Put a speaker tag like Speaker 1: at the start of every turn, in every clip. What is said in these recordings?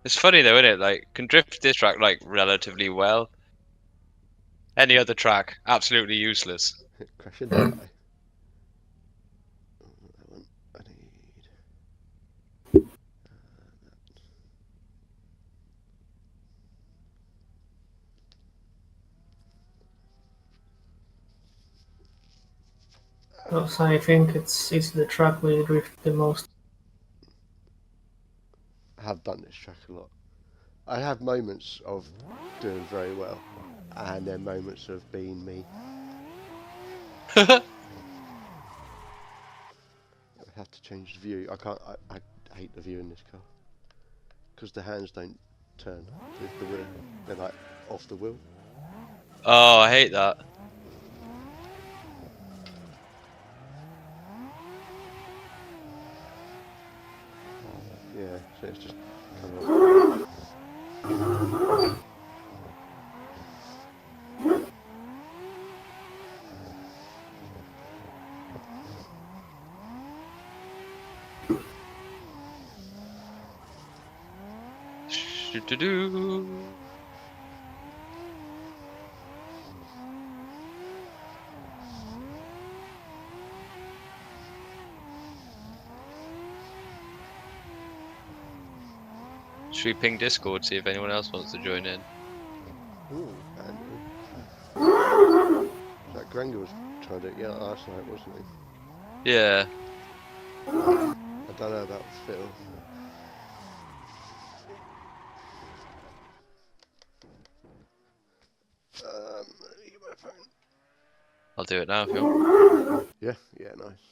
Speaker 1: It's funny though, isn't it? Like, can drift this track like relatively well. Any other track, absolutely useless.
Speaker 2: Crash into that guy. That one. I need.
Speaker 3: So I think it's the track we drift the most.
Speaker 2: I have done this track a lot. I have moments of doing very well, and then moments of being me. I have to change the view. I can't. I hate the view in this car because the hands don't turn with the wheel. They're like off the wheel.
Speaker 1: Oh, I hate that.
Speaker 2: Yeah, so it's just kind of.
Speaker 1: Do-do-do. Should we ping Discord, see if anyone else wants to join in?
Speaker 2: Ooh, Andrew. That Granger was trying to do it last night, wasn't he?
Speaker 1: Yeah.
Speaker 2: I don't know about Phil. Let me get my phone.
Speaker 1: I'll do it now if you want.
Speaker 2: Yeah, nice.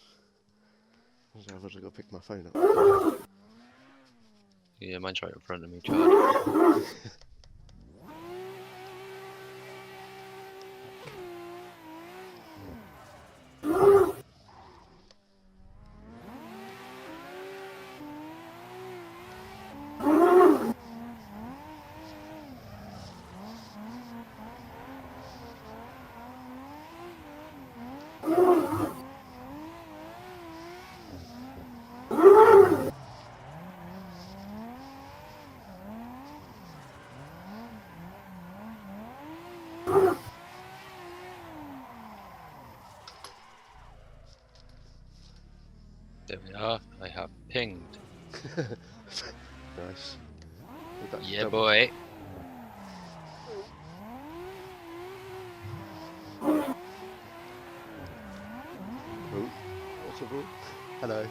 Speaker 2: I've also got to pick my phone up.
Speaker 1: Yeah, mine's right in front of me, Charlie. There we are. I have pinged.
Speaker 2: Nice.
Speaker 1: Yeah, boy.
Speaker 2: Oh, what's up, bro? Hello.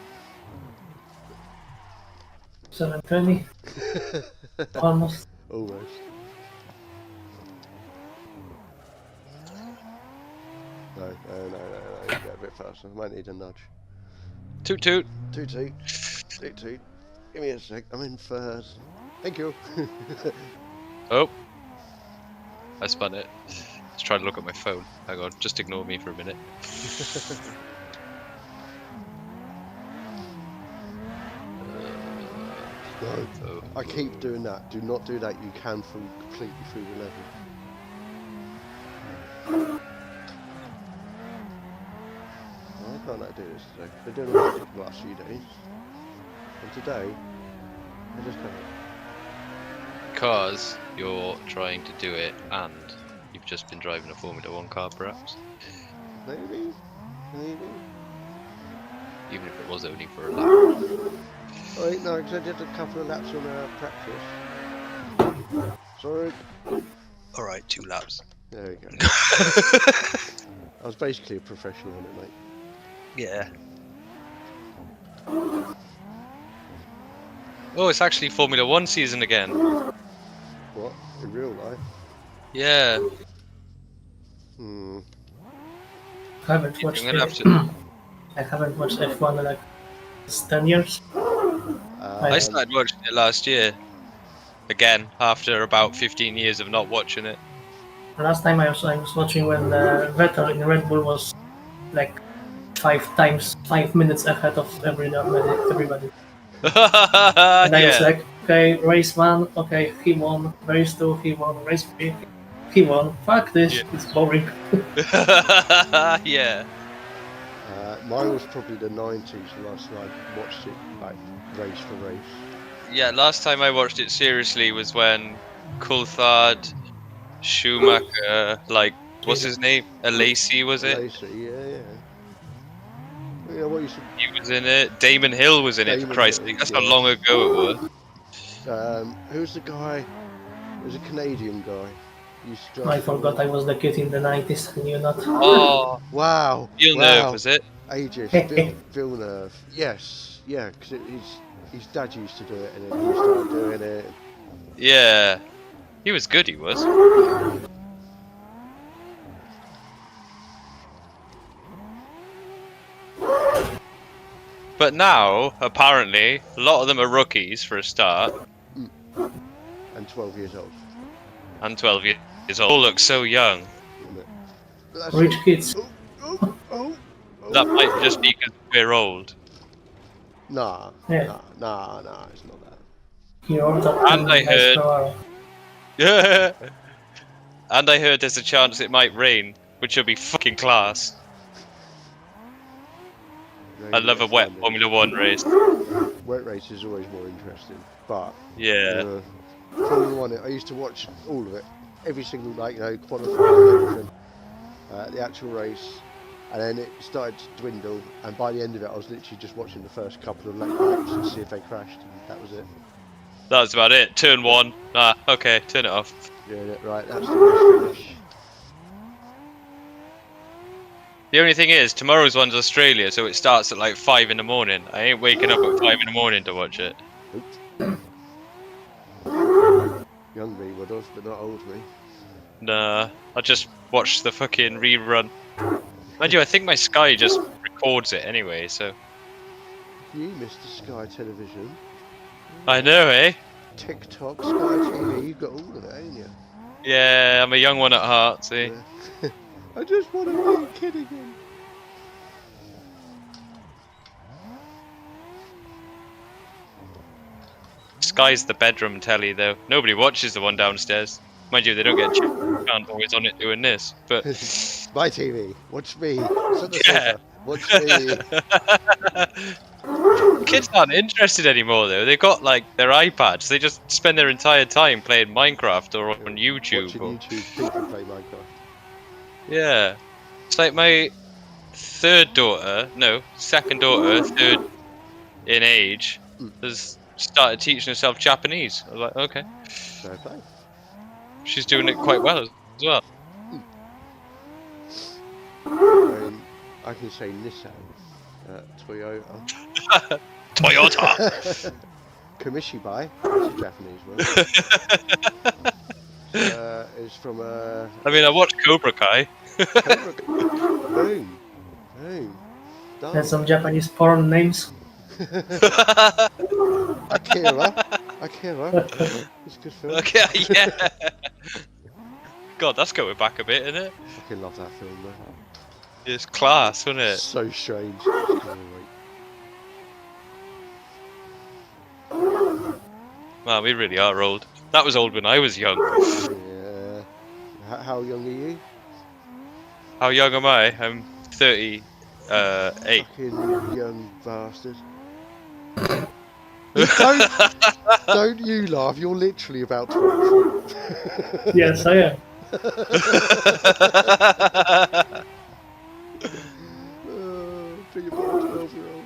Speaker 3: 720. Almost.
Speaker 2: Almost. No. Get a bit faster. I might need a nudge.
Speaker 1: Toot toot.
Speaker 2: Toot toot. Toot toot. Give me a sec. I'm in first. Thank you.
Speaker 1: Oh. I spun it. Let's try to look at my phone. Hang on, just ignore me for a minute.
Speaker 2: No. I keep doing that. Do not do that. You can fall completely through the level. Why can't I do this today? I've been doing it the last few days. And today, I just can't.
Speaker 1: Because you're trying to do it and you've just been driving a Formula 1 car, perhaps?
Speaker 2: Maybe?
Speaker 1: Even if it was only for a lap.
Speaker 2: Oh, wait, no, because I did a couple of laps on practice. Sorry.
Speaker 1: Alright, 2 laps.
Speaker 2: There we go. I was basically a professional on it, mate.
Speaker 1: Yeah. Oh, it's actually Formula 1 season again.
Speaker 2: What? In real life?
Speaker 1: Yeah.
Speaker 3: I haven't watched
Speaker 1: I'm gonna have to...
Speaker 3: I haven't watched F1 in like 10 years.
Speaker 1: I started watching it last year. Again, after about 15 years of not watching it.
Speaker 3: Last time I was watching when Vettel in Red Bull was like 5 minutes ahead of everybody. And I was like, okay, race 1, okay, he won. Race 2, he won. Race 3, he won. Fuck this, it's boring.
Speaker 1: Yeah.
Speaker 2: Mine was probably the 90s last time I watched it, like, race for race.
Speaker 1: Yeah, last time I watched it seriously was when Coulthard, Schumacher, like, what's his name? Lacey, was it?
Speaker 2: Lacey, yeah. Yeah, what you should.
Speaker 1: He was in it. Damon Hill was in it, for
Speaker 2: Damon
Speaker 1: Christ's
Speaker 2: Hill,
Speaker 1: sake. That's how
Speaker 2: yeah.
Speaker 1: long ago it was.
Speaker 2: Who's the guy? There's a Canadian guy. He used to drive
Speaker 3: I forgot I was the kid in the 90s, and you not.
Speaker 1: Oh,
Speaker 2: Wow.
Speaker 1: Villeneuve,
Speaker 2: Wow.
Speaker 1: was it?
Speaker 2: Aegis, Villeneuve. Yes, yeah, because his dad used to do it, and then he started doing it.
Speaker 1: Yeah. He was good, he was. But now, apparently, a lot of them are rookies for a start.
Speaker 2: And 12 years old.
Speaker 1: And 12 years old. All look so young.
Speaker 3: Rich kids.
Speaker 2: Oh.
Speaker 1: That might just be because we're old.
Speaker 2: Nah,
Speaker 3: Yeah.
Speaker 2: nah, it's not that.
Speaker 3: He ordered
Speaker 1: And I heard... Yeah. And I heard there's a chance it might rain, which would be fucking class. I love a wet Formula 1 race.
Speaker 2: Wet race is always more interesting, but
Speaker 1: Yeah.
Speaker 2: Formula 1, I used to watch all of it, every single night, qualifying, everything, the actual race, and then it started to dwindle, and by the end of it I was literally just watching the first couple of laps and see if they crashed, and that was it.
Speaker 1: That was about it. Turn 1. Ah, okay, turn it off.
Speaker 2: Yeah, right, that's the race finish.
Speaker 1: The only thing is, tomorrow's one's Australia, so it starts at like 5 in the morning. I ain't waking up at 5 in the morning to watch it.
Speaker 2: Oops. Young me would have, but not old me.
Speaker 1: Nah, I'll just watch the fucking rerun. Mind you, I think my Sky just records it anyway, so...
Speaker 2: You, Mr. Sky Television.
Speaker 1: I know, eh?
Speaker 2: TikTok, Sky TV, you've got all of it, ain't you?
Speaker 1: Yeah, I'm a young one at heart, see?
Speaker 2: Yeah. I just want to be a kid again.
Speaker 1: Sky's the bedroom telly, though. Nobody watches the one downstairs. Mind you, they don't get channels always on it doing this, but...
Speaker 2: My TV, watch me. Sit on the
Speaker 1: Yeah.
Speaker 2: sofa, watch me.
Speaker 1: Kids aren't interested anymore, though. They've got, like, their iPads. They just spend their entire time playing Minecraft or on YouTube.
Speaker 2: Watching
Speaker 1: Or...
Speaker 2: YouTube people play Minecraft.
Speaker 1: Yeah. It's like my second daughter, third in age, has started teaching herself Japanese. I was like, okay.
Speaker 2: Fair play.
Speaker 1: She's doing it quite well as well.
Speaker 2: I can say Nissan, Toyota.
Speaker 1: Toyota!
Speaker 2: Kamishibai, that's a Japanese word. Is from a...
Speaker 1: I mean, I watched Cobra Kai.
Speaker 2: Boom. Done.
Speaker 3: And some Japanese porn names.
Speaker 2: Akira. It's a good film.
Speaker 1: Okay, yeah. God, that's going back a bit, isn't it?
Speaker 2: I fucking love that film though.
Speaker 1: It's class, wasn't it?
Speaker 2: So strange.
Speaker 1: Man, we really are old. That was old when I was young.
Speaker 2: Yeah. How young are you?
Speaker 1: How young am I? I'm 38.
Speaker 2: Fucking young bastard. Don't you laugh, you're literally about 12.
Speaker 3: Yes, I am.
Speaker 2: Bring about a 12-year-old.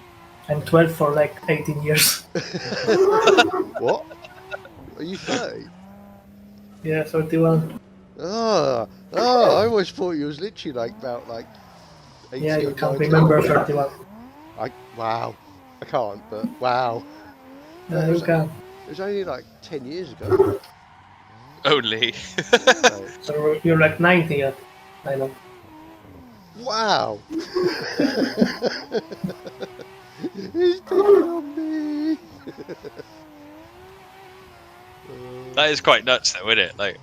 Speaker 3: I'm 12 for like 18 years.
Speaker 2: What? Are you 30?
Speaker 3: Yeah, 31.
Speaker 2: I always thought you was literally like about like 18,
Speaker 3: Yeah, you can't
Speaker 2: 19.
Speaker 3: remember 31.
Speaker 2: Wow. I can't, but wow.
Speaker 3: You can.
Speaker 2: It was only like 10 years ago.
Speaker 1: Only.
Speaker 2: So,
Speaker 3: So you're like 90 yet. I know.
Speaker 2: wow. He's picking on me.
Speaker 1: That is quite nuts, though, isn't it? Like,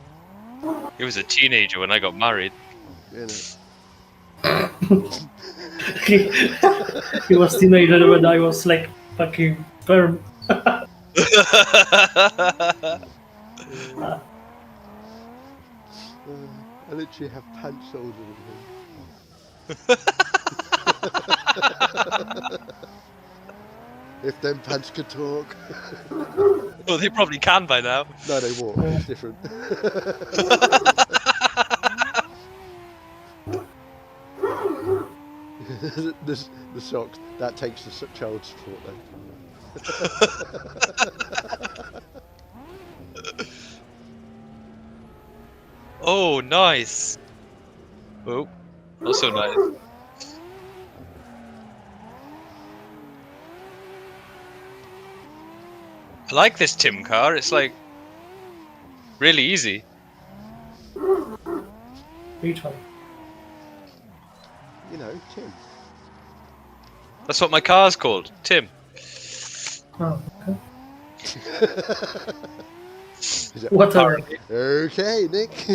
Speaker 1: he was a teenager when I got married.
Speaker 3: He was teenager when I was like fucking sperm.
Speaker 2: I literally have pants older than him. If them pants could talk.
Speaker 1: Well, they probably can by now.
Speaker 2: No, they walk. It's different. the socks, that takes the child support then.
Speaker 1: Oh, nice. Oh, also nice. I like this Tim car. It's like really easy.
Speaker 3: Which one?
Speaker 2: You know, Tim.
Speaker 1: That's what my car's called, Tim.
Speaker 3: Oh, okay.
Speaker 2: What
Speaker 3: are
Speaker 2: they? Okay, Nick.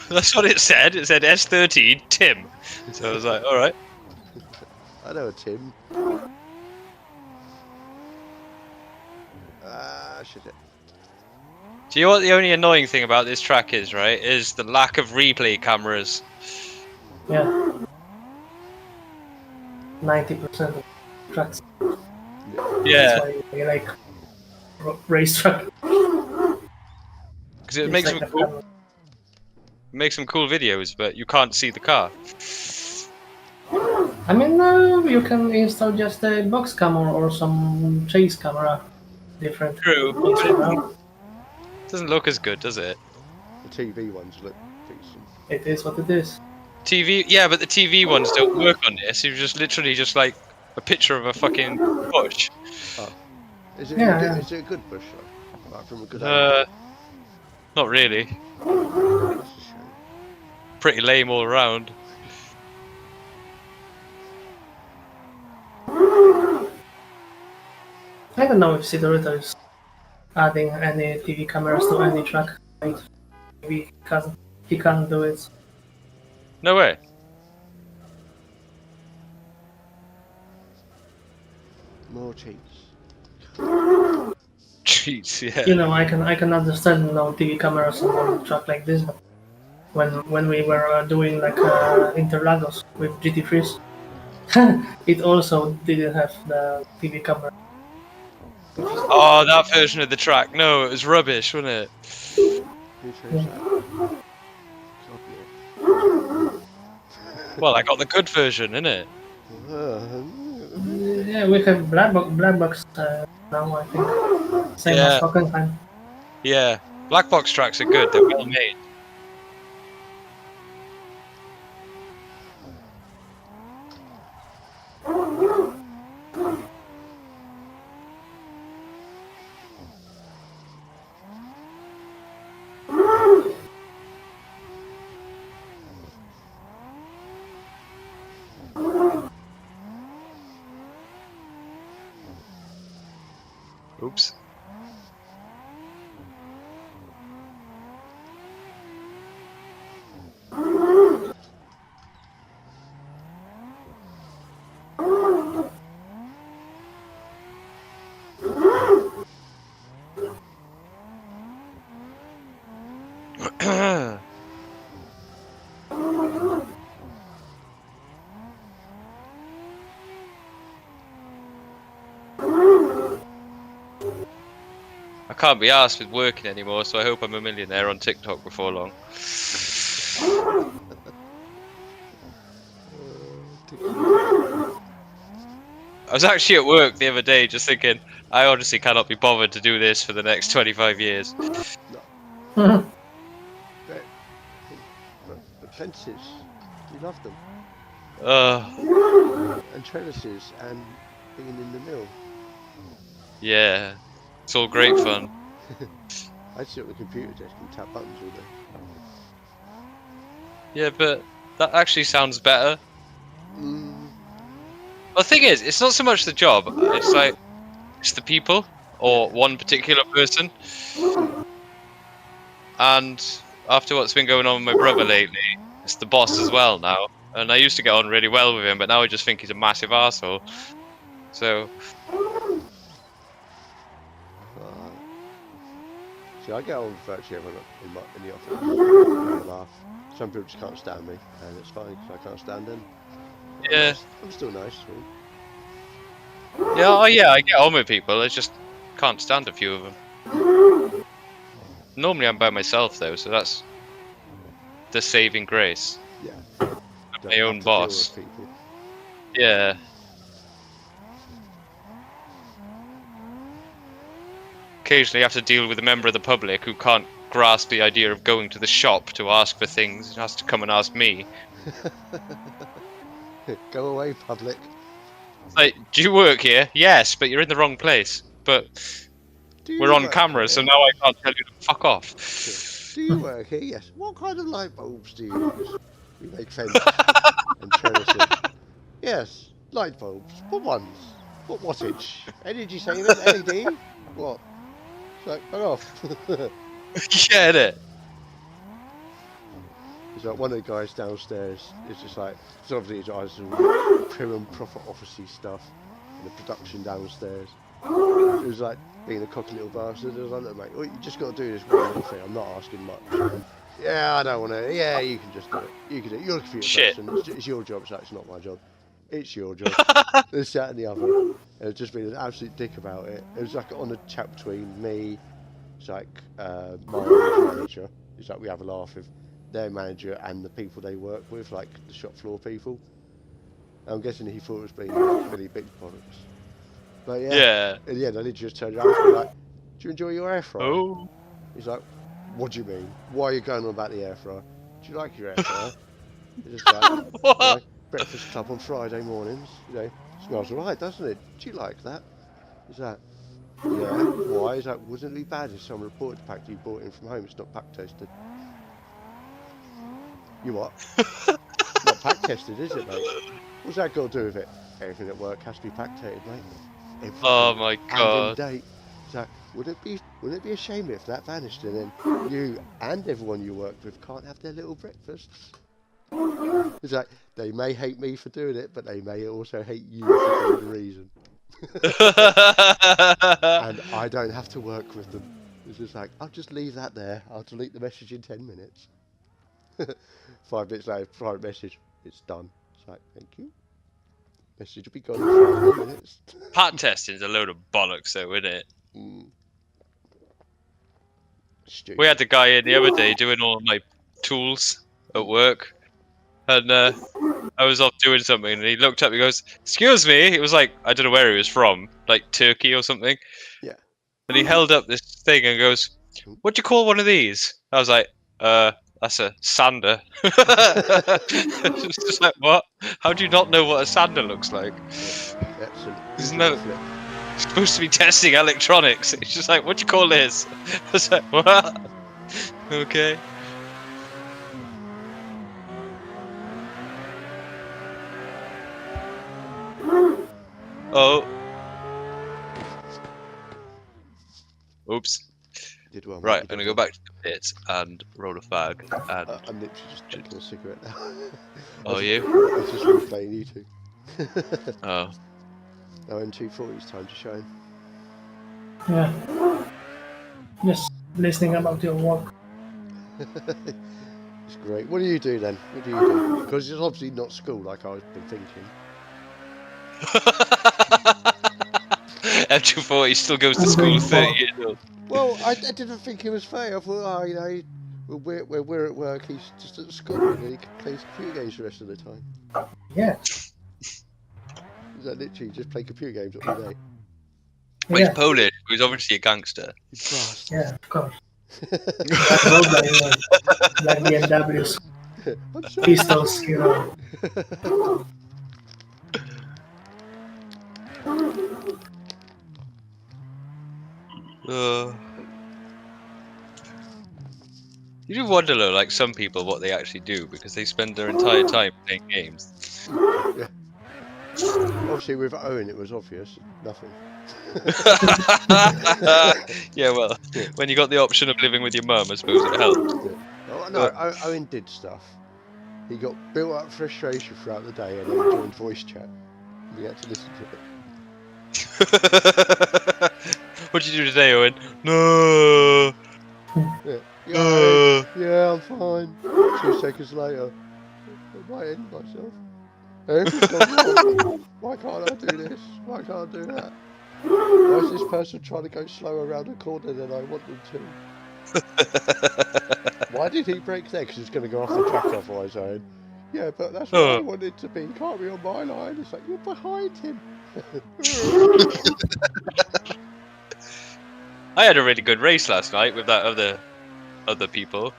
Speaker 1: That's what it said. It said S13 Tim. So I was like, all right.
Speaker 2: I know a Tim. Shit it.
Speaker 1: Do you know what the only annoying thing about this track is, right? Is the lack of replay cameras.
Speaker 3: Yeah. 90% of tracks.
Speaker 1: Yeah.
Speaker 3: That's why we like racetrack.
Speaker 1: Because it makes them cool. Makes some cool videos, but you can't see the car.
Speaker 3: I mean, you can install just a box camera or some chase camera. Different.
Speaker 1: True. Doesn't look as good, does it?
Speaker 2: The TV ones look decent.
Speaker 3: It is what it is.
Speaker 1: TV, yeah, but the TV ones don't work on this. You're just literally just like a picture of a fucking bush.
Speaker 2: Oh. Is it,
Speaker 3: Yeah,
Speaker 2: is it a good bush though? Like from a good angle?
Speaker 1: Not really.
Speaker 2: That's a shame.
Speaker 1: Pretty lame all around.
Speaker 3: I don't know if Sidorito is adding any TV cameras to any track. Maybe he can't do it.
Speaker 1: No way.
Speaker 2: More cheats.
Speaker 1: Cheats, yeah.
Speaker 3: You know, I can understand TV cameras on a track like this, but when we were doing like Interlagos with GT3s, it also didn't have the TV camera.
Speaker 1: Oh, that version of the track. No, it was rubbish, wasn't it?
Speaker 2: Who chose that? God,
Speaker 1: Well, I got the good version, innit?
Speaker 3: Yeah, we have black box now, I think. Same as Hockenheim.
Speaker 1: Yeah. Black box tracks are good. They're well made. Oops. I can't be arsed with working anymore, so I hope I'm a millionaire on TikTok before long. I was actually at work the other day just thinking, I honestly cannot be bothered to do this for the next 25 years.
Speaker 2: The fences, you love them. And trellises and being in the mill.
Speaker 1: Yeah, it's all great fun.
Speaker 2: I sit at the computer desk and tap buttons all day.
Speaker 1: Yeah, but that actually sounds better.
Speaker 2: Mm.
Speaker 1: Well, the thing is, it's not so much the job, it's like, it's the people, or one particular person. And after what's been going on with my brother lately, it's the boss as well now. And I used to get on really well with him, but now I just think he's a massive arsehole. So...
Speaker 2: See, I get on with virtually everyone in the office. I laugh. Some people just can't stand me, and it's fine because I can't stand them.
Speaker 1: Yeah.
Speaker 2: I'm still nice to them.
Speaker 1: Yeah, oh yeah, I get on with people. I just can't stand a few of them. Normally I'm by myself though, so that's the saving grace.
Speaker 2: Yeah.
Speaker 1: I'm
Speaker 2: Don't
Speaker 1: my
Speaker 2: have
Speaker 1: own
Speaker 2: to deal
Speaker 1: boss.
Speaker 2: with people.
Speaker 1: Yeah. Occasionally you have to deal with a member of the public who can't grasp the idea of going to the shop to ask for things and has to come and ask me.
Speaker 2: Go away, public.
Speaker 1: Like, do you work here? Yes, but you're in the wrong place. But
Speaker 2: Do you
Speaker 1: we're on
Speaker 2: work
Speaker 1: camera, so
Speaker 2: here?
Speaker 1: now I can't tell you to fuck off.
Speaker 2: Do you work here? Yes. What kind of light bulbs do you use? We make fence and trellising. Yes, light bulbs. What ones? What wattage? Energy saving? LED? What? So, fuck off.
Speaker 1: Get it?
Speaker 2: It's like one of the guys downstairs is just like, it's obviously his eyes all prim and proper officey stuff and the production downstairs. It was like being a cocky little bastard. It was like, look, mate, you just got to do this one little thing. I'm not asking much. Yeah, I don't want to. Yeah, you can just do it. You can do it. You're a computer
Speaker 1: Shit.
Speaker 2: person. It's your job. So it's not my job. It's your job. This, that, and the other. And it's just been an absolute dick about it. It was like on a chat between me, it's like my manager. It's like we have a laugh with their manager and the people they work with, like the shop floor people. I'm guessing he thought it was being really big products. But yeah, in the end, I literally just turned around and was like, do you enjoy your air fryer?
Speaker 1: Oh.
Speaker 2: He's like, what do you mean? Why are you going on about the air fryer? Do you like your air fryer? It's just like,
Speaker 1: What?
Speaker 2: you know, breakfast club on Friday mornings, you know, smells alright, doesn't it? Do you like that? He's like, yeah, why? He's like, wouldn't it be bad if someone reported the pack you bought in from home, it's not pack tested? You what? Not pack tested, is it, mate? What's that got to do with it? Everything at work has to be pack tested, mate. Everything.
Speaker 1: Oh my
Speaker 2: And in
Speaker 1: god.
Speaker 2: date. So wouldn't it be a shame if that vanished and then you and everyone you work with can't have their little breakfasts? It's like they may hate me for doing it, but they may also hate you for being the reason. And I don't have to work with them. It's just like, I'll just leave that there. I'll delete the message in 10 minutes. 5 minutes later, private message. It's done. It's like, thank you. Message will be gone in 5 minutes.
Speaker 1: Pat testing is a load of bollocks, though, isn't it?
Speaker 2: Stupid.
Speaker 1: We had the guy in the other day doing all my tools at work, and I was off doing something, and he looked up. He goes, "Excuse me." It was like, I don't know where he was from, like Turkey or something.
Speaker 2: Yeah.
Speaker 1: And he held up this thing and goes, "What do you call one of these?" I was like, that's a sander." It's just like, what? How do you not know what a sander looks like? Isn't that supposed to be testing electronics? It's just like, what do you call this? I was like, what? Okay. Oh. Oops.
Speaker 2: Did well,
Speaker 1: Right, I'm gonna go back to the pits and roll a fag. And
Speaker 2: I'm literally just taking a cigarette now.
Speaker 1: oh, you?
Speaker 2: I was just replaying you two.
Speaker 1: Oh.
Speaker 2: Oh, in 240's time to shine.
Speaker 3: Yeah. Just listening about your work.
Speaker 2: It's great. What do you do then? What do you do? Because it's obviously not school like I've been thinking.
Speaker 1: M240 still goes to school 30 years old.
Speaker 2: Well, I didn't think he was fair. I thought, oh, you know, we're at work, he's just at school and he plays computer games the rest of the time.
Speaker 3: Yeah.
Speaker 2: Is that literally just play computer games all day?
Speaker 1: Well,
Speaker 3: Yeah.
Speaker 1: he's Polish, but he's obviously a gangster.
Speaker 3: Yeah, of course. Like BMWs, pistols, you know.
Speaker 1: You do wonder though, like some people, what they actually do because they spend their entire time playing games.
Speaker 2: Yeah. Obviously, with Owen, it was obvious. Nothing.
Speaker 1: Yeah, well, when you got the option of living with your mum, I suppose it helps.
Speaker 2: Yeah. Oh, no, Owen did stuff. He got built up frustration throughout the day and then joined voice chat. We had to listen to it.
Speaker 1: What'd you do today, Owen? No.
Speaker 2: Yeah, I'm fine. 2 seconds later, I might end myself. Everything's gone wrong. Why can't I do this? Why can't I do that? Why is this person trying to go slower around a corner than I want them to? Why did he brake there? Because he's going to go off the track otherwise, Owen. Yeah, but that's what I wanted to be. Can't be on my line. It's like, you're behind him.
Speaker 1: I had a really good race last night with that other people,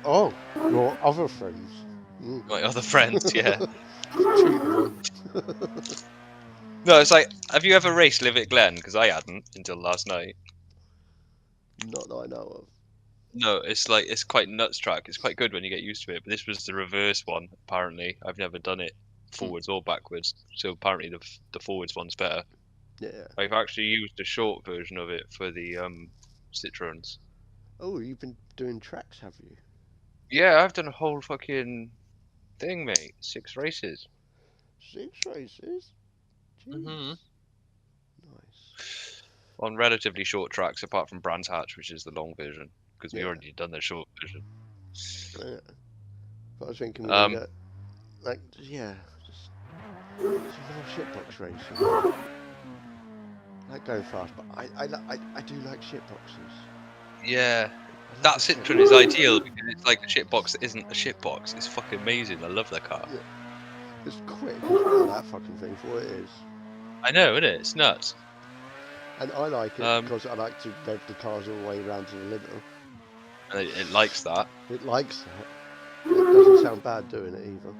Speaker 2: Oh, your other friends.
Speaker 1: my other friends. Yeah.
Speaker 2: Cheat them on.
Speaker 1: No, it's like, have you ever raced Live at Glen? Because I hadn't until last night.
Speaker 2: Not that I know of.
Speaker 1: No, it's like it's quite nuts track. It's quite good when you get used to it. But this was the reverse one. Apparently, I've never done it forwards or backwards. So apparently the forwards one's better.
Speaker 2: Yeah.
Speaker 1: I've actually used a short version of it for the Citroens.
Speaker 2: Oh, you've been doing tracks, have you?
Speaker 1: Yeah, I've done a whole fucking thing, mate. 6 races.
Speaker 2: 6 races? Jeez.
Speaker 1: Mhm.
Speaker 2: Nice.
Speaker 1: On relatively short tracks, apart from Brands Hatch, which is the long version, because we
Speaker 2: Yeah.
Speaker 1: already done the short version.
Speaker 2: Yeah. But I was thinking we need
Speaker 1: Um,
Speaker 2: a, like, yeah, just some more shitbox racing. I like going fast, but I do like shitboxes.
Speaker 1: yeah,
Speaker 2: I
Speaker 1: that
Speaker 2: love a
Speaker 1: Citroen is ideal because it's like a shitbox that isn't a shitbox. It's fucking amazing. I love that car.
Speaker 2: Yeah. It's quick as well, that fucking thing, for what it is.
Speaker 1: I know, isn't it? It's nuts.
Speaker 2: And I like it
Speaker 1: Um,
Speaker 2: because I like to rev the cars all the way around to the limit.
Speaker 1: and it likes that.
Speaker 2: It likes that. It doesn't sound bad doing it either.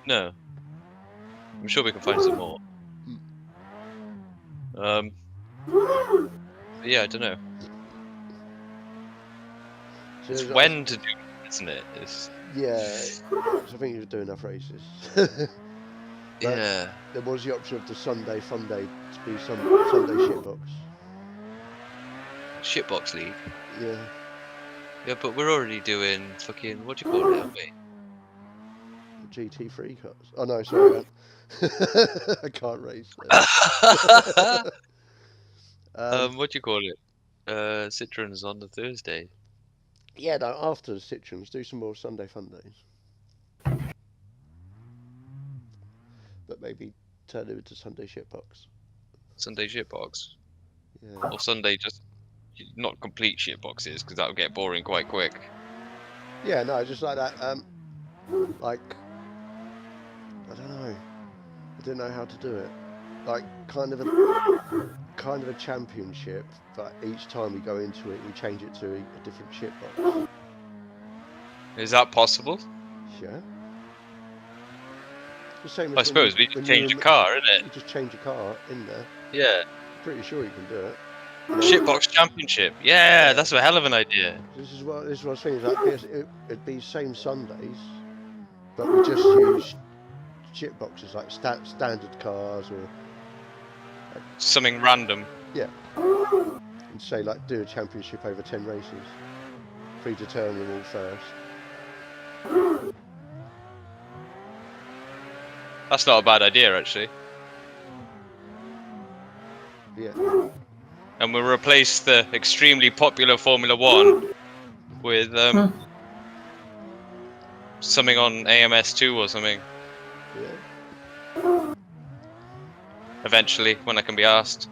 Speaker 1: No, I'm sure we can find some more. But yeah, I don't know.
Speaker 2: So
Speaker 1: It's when to do it, isn't it? It's
Speaker 2: yeah, so I think you've done enough races.
Speaker 1: yeah.
Speaker 2: There was the option of the Sunday fun day to be some Sunday shitbox.
Speaker 1: Shitbox League.
Speaker 2: Yeah.
Speaker 1: Yeah, but we're already doing fucking what do you call it, aren't we?
Speaker 2: GT3 cars. Oh no, sorry. I can't race.
Speaker 1: What do you call it? Citroen's on the Thursday.
Speaker 2: Yeah, no, after the Citroens, do some more Sunday fun days. But maybe turn it into Sunday shitbox.
Speaker 1: Sunday shitbox.
Speaker 2: Yeah.
Speaker 1: Or Sunday just not complete shitboxes because that would get boring quite quick.
Speaker 2: Yeah, no, just like that. Like, I don't know. I didn't know how to do it. Like, kind of a championship, but each time we go into it, we change it to a different shitbox.
Speaker 1: Is that possible?
Speaker 2: Yeah. The same as
Speaker 1: I suppose we just change a
Speaker 2: you
Speaker 1: car, isn't it?
Speaker 2: You just change a car in there.
Speaker 1: Yeah.
Speaker 2: Pretty sure you can do it.
Speaker 1: Shitbox championship. Yeah, that's a hell of an idea.
Speaker 2: This is what I was thinking. Like, it'd be same Sundays, but we just use shit boxes like standard cars or
Speaker 1: Something random.
Speaker 2: yeah, and say like do a championship over 10 races, predetermine them all first.
Speaker 1: That's not a bad idea, actually.
Speaker 2: Yeah.
Speaker 1: And we'll replace the extremely popular Formula One with something on AMS2 or something.
Speaker 2: Yeah.
Speaker 1: Eventually, when I can be asked.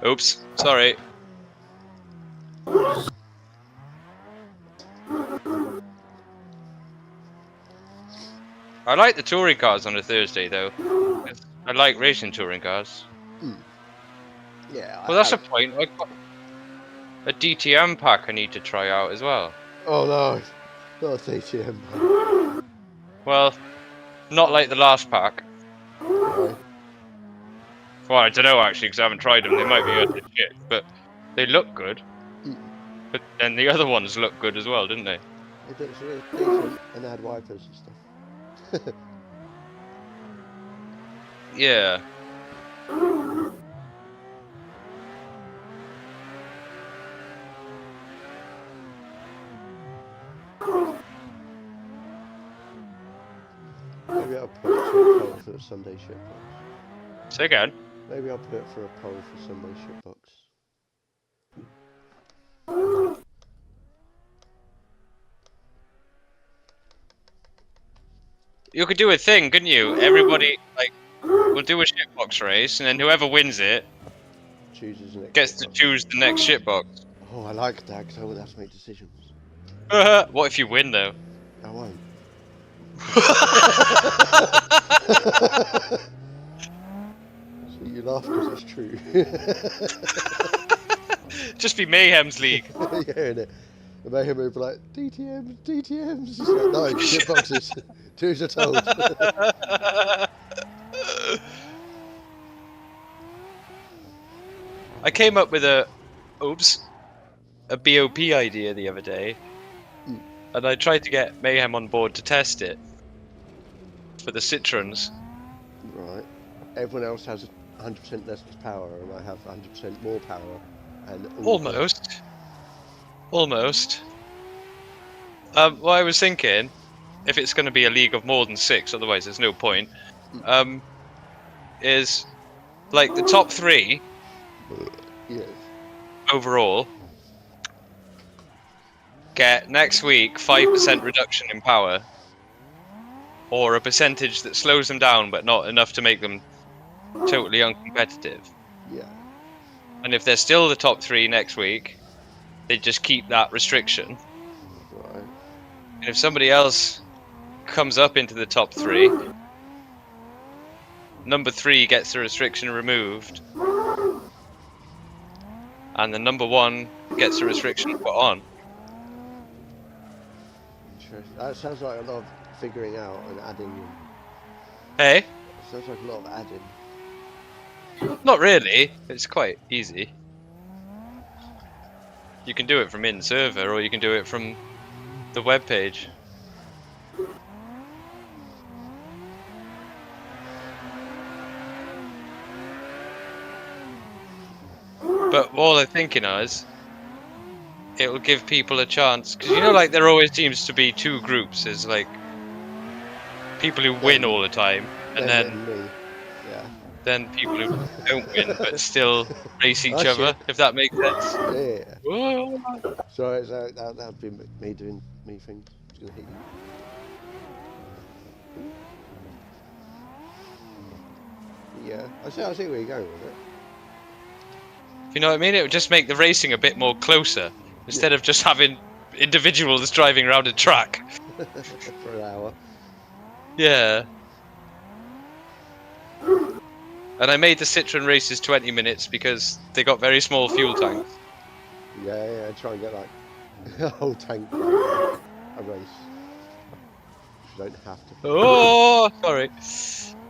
Speaker 1: Oops, sorry. I like the touring cars on a Thursday, though. I like racing touring cars.
Speaker 2: Yeah.
Speaker 1: Well, that's a point. I've got a DTM pack I need to try out as well.
Speaker 2: Oh no, not a DTM.
Speaker 1: Well, not like the last pack.
Speaker 2: Okay.
Speaker 1: Well, I don't know actually, because I haven't tried them. They might be utter shit, but they look good. But then the other ones look good as well, didn't they?
Speaker 2: It looks really decent, and they had wipers and stuff.
Speaker 1: Yeah.
Speaker 2: Maybe I'll put it for a poll for the Sunday shitbox.
Speaker 1: Say again.
Speaker 2: Maybe I'll put it for a poll for Sunday shitbox.
Speaker 1: You could do a thing, couldn't you? Everybody, like, we'll do a shitbox race, and then whoever wins it
Speaker 2: Chooses the next
Speaker 1: gets to
Speaker 2: shitbox.
Speaker 1: choose the next shitbox.
Speaker 2: Oh, I like that because I won't have to make decisions.
Speaker 1: What if you win, though?
Speaker 2: I won't. So you laugh because it's true.
Speaker 1: Just be Mayhem's league.
Speaker 2: Yeah, innit? The Mayhem will be like, DTMs, DTMs. It's like, no, shitboxes. Do as you're told.
Speaker 1: I came up with a BOP idea the other day, and I tried to get Mayhem on board to test it for the Citroens.
Speaker 2: Right. Everyone else has 100% less power, and I have 100% more power. And
Speaker 1: Almost. What I was thinking, if it's going to be a league of more than 6, otherwise there's no point, is like the top 3
Speaker 2: Yes.
Speaker 1: overall get next week 5% reduction in power, or a percentage that slows them down but not enough to make them totally uncompetitive.
Speaker 2: Yeah.
Speaker 1: And if they're still the top 3 next week, they just keep that restriction.
Speaker 2: Right.
Speaker 1: And if somebody else comes up into the top 3, number 3 gets the restriction removed, and the number 1 gets the restriction put on.
Speaker 2: Interesting. That sounds like a lot of figuring out and adding in.
Speaker 1: Hey?
Speaker 2: It sounds like a lot of adding.
Speaker 1: Not really. It's quite easy. You can do it from in-server, or you can do it from the web page. But all I'm thinking is, it will give people a chance, because you know, like, there always seems to be 2 groups. There's like people who win all the time, and then
Speaker 2: me. Yeah.
Speaker 1: then people who don't win but still race each
Speaker 2: I see.
Speaker 1: other, if that makes sense.
Speaker 2: Yeah.
Speaker 1: Whoa.
Speaker 2: Sorry, so that'd be me doing me thing. It's gonna hit you. Yeah. I see where you're going with it.
Speaker 1: You know what I mean? It would just make the racing a bit more closer, instead of just having individuals driving around a track.
Speaker 2: For an hour.
Speaker 1: Yeah. And I made the Citroen races 20 minutes because they got very small fuel tanks.
Speaker 2: Yeah, try and get like a whole tank a race. You don't have to.
Speaker 1: Oh, sorry.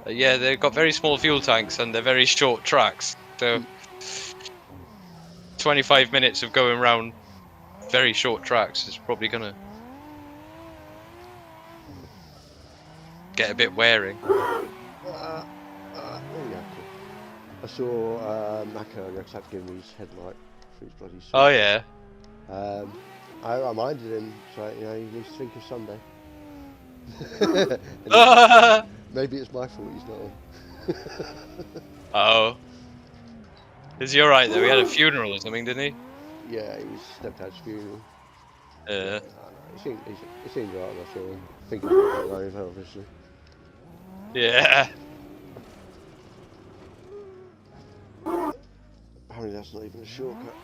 Speaker 1: Yeah, they've got very small fuel tanks and they're very short tracks. So 25 minutes of going around very short tracks is probably gonna get a bit wearing.
Speaker 2: Oh yeah, cool. I saw Mac earlier because I had to give him his headlight for his bloody suit.
Speaker 1: Oh yeah.
Speaker 2: I reminded him, so you know, he needs to think of Sunday. Maybe it's my fault he's not on.
Speaker 1: Oh. Is he alright though? He had a funeral or something, didn't he?
Speaker 2: Yeah, he was stepdad's funeral.
Speaker 1: Yeah.
Speaker 2: He seemed right when I saw him. Thinking about it over, obviously.
Speaker 1: Yeah.
Speaker 2: Apparently that's not even a shortcut.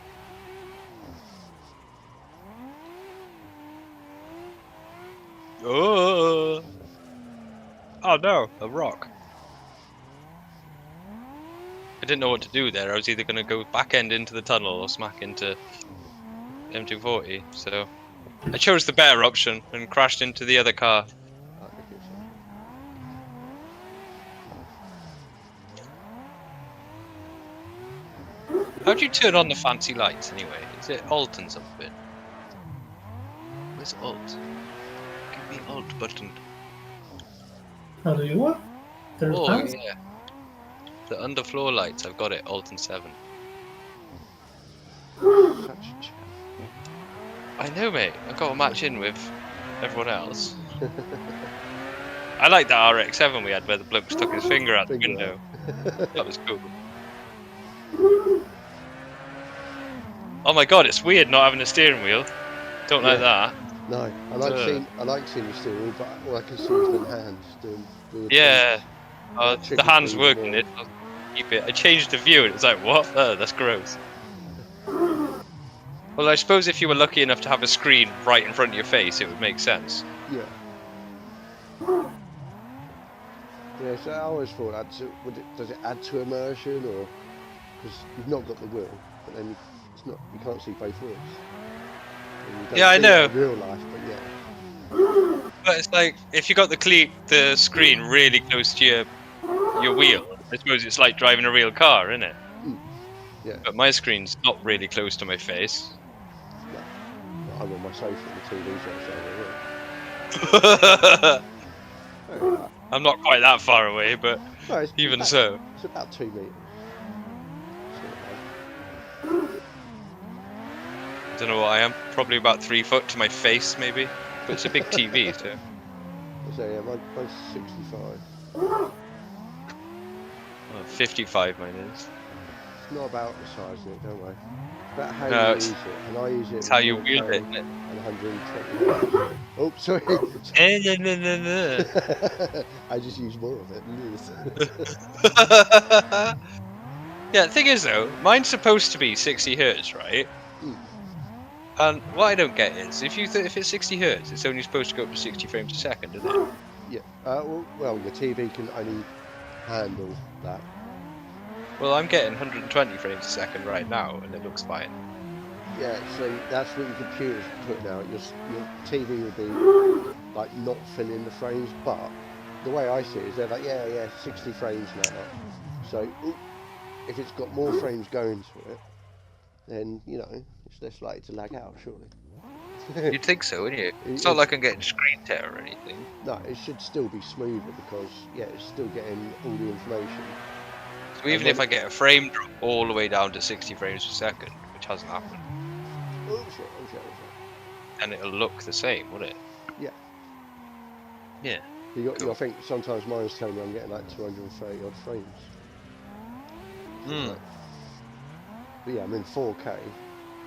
Speaker 1: Oh. Oh no, a rock. I didn't know what to do there. I was either going to go back end into the tunnel or smack into M240. So I chose the better option and crashed into the other car. How do you turn on the fancy lights anyway? Is it Alt and something? Where's Alt? Give me Alt button.
Speaker 3: How do you what?
Speaker 1: Oh yeah. The underfloor lights, I've got it, Alt and 7. I know, mate. I've got to match in with everyone else. I like that RX-7 we had where the bloke stuck his finger out the window. That was cool. Oh my god, it's weird not having a steering wheel. Don't like that.
Speaker 2: No, I like seeing the steering wheel, but all I can see is the hands doing weird
Speaker 1: Yeah.
Speaker 2: things.
Speaker 1: The
Speaker 2: triggers
Speaker 1: hand's
Speaker 2: me
Speaker 1: working
Speaker 2: more.
Speaker 1: it. I'll keep it. I changed the view and it's like, what? Oh, that's gross. Well, I suppose if you were lucky enough to have a screen right in front of your face, it would make sense.
Speaker 2: Yeah. Yeah, so I always thought does it add to immersion, or because you've not got the wheel, but then you can't see both wheels. And you don't
Speaker 1: Yeah, I
Speaker 2: see
Speaker 1: know.
Speaker 2: it in real life, but yeah.
Speaker 1: But it's like if you got the screen really close to your wheel, I suppose it's like driving a real car, isn't it?
Speaker 2: Yeah.
Speaker 1: But my screen's not really close to my face.
Speaker 2: No. I'm on my sofa and the TV's outside.
Speaker 1: I'm not quite that far away, but
Speaker 2: No,
Speaker 1: even so.
Speaker 2: It's about 2 meters.
Speaker 1: Don't know what I am. Probably about 3 foot to my face, maybe. But it's a big TV, so.
Speaker 2: So yeah, mine's 65.
Speaker 1: Oh, 55 mine is.
Speaker 2: It's not about the size of it, don't worry. It's about how
Speaker 1: No,
Speaker 2: you use it, and I use it.
Speaker 1: It's how you wield it, isn't it?
Speaker 2: And 120. Oh, sorry. I just use more of it.
Speaker 1: Yeah, the thing is though, mine's supposed to be 60 hertz, right? And what I don't get is, if it's 60 hertz, it's only supposed to go up to 60 frames a second, isn't it?
Speaker 2: Yeah. Well, your TV can only handle that.
Speaker 1: Well, I'm getting 120 frames a second right now, and it looks fine.
Speaker 2: Yeah, so that's what your computer's putting out. Your TV will be like not filling the frames, but the way I see it is they're like, yeah, 60 frames now. So if it's got more frames going to it, then it's less likely to lag out, surely.
Speaker 1: You'd think so, wouldn't you? It's not like I'm getting screen tear or anything.
Speaker 2: No, it should still be smoother because it's still getting all the information.
Speaker 1: So even if I get a frame drop all the way down to 60 frames per second, which hasn't happened, and it'll look the same, won't it?
Speaker 2: Yeah.
Speaker 1: Yeah.
Speaker 2: I think sometimes mine's telling me I'm getting like 230 odd frames. But yeah, I'm in 4K,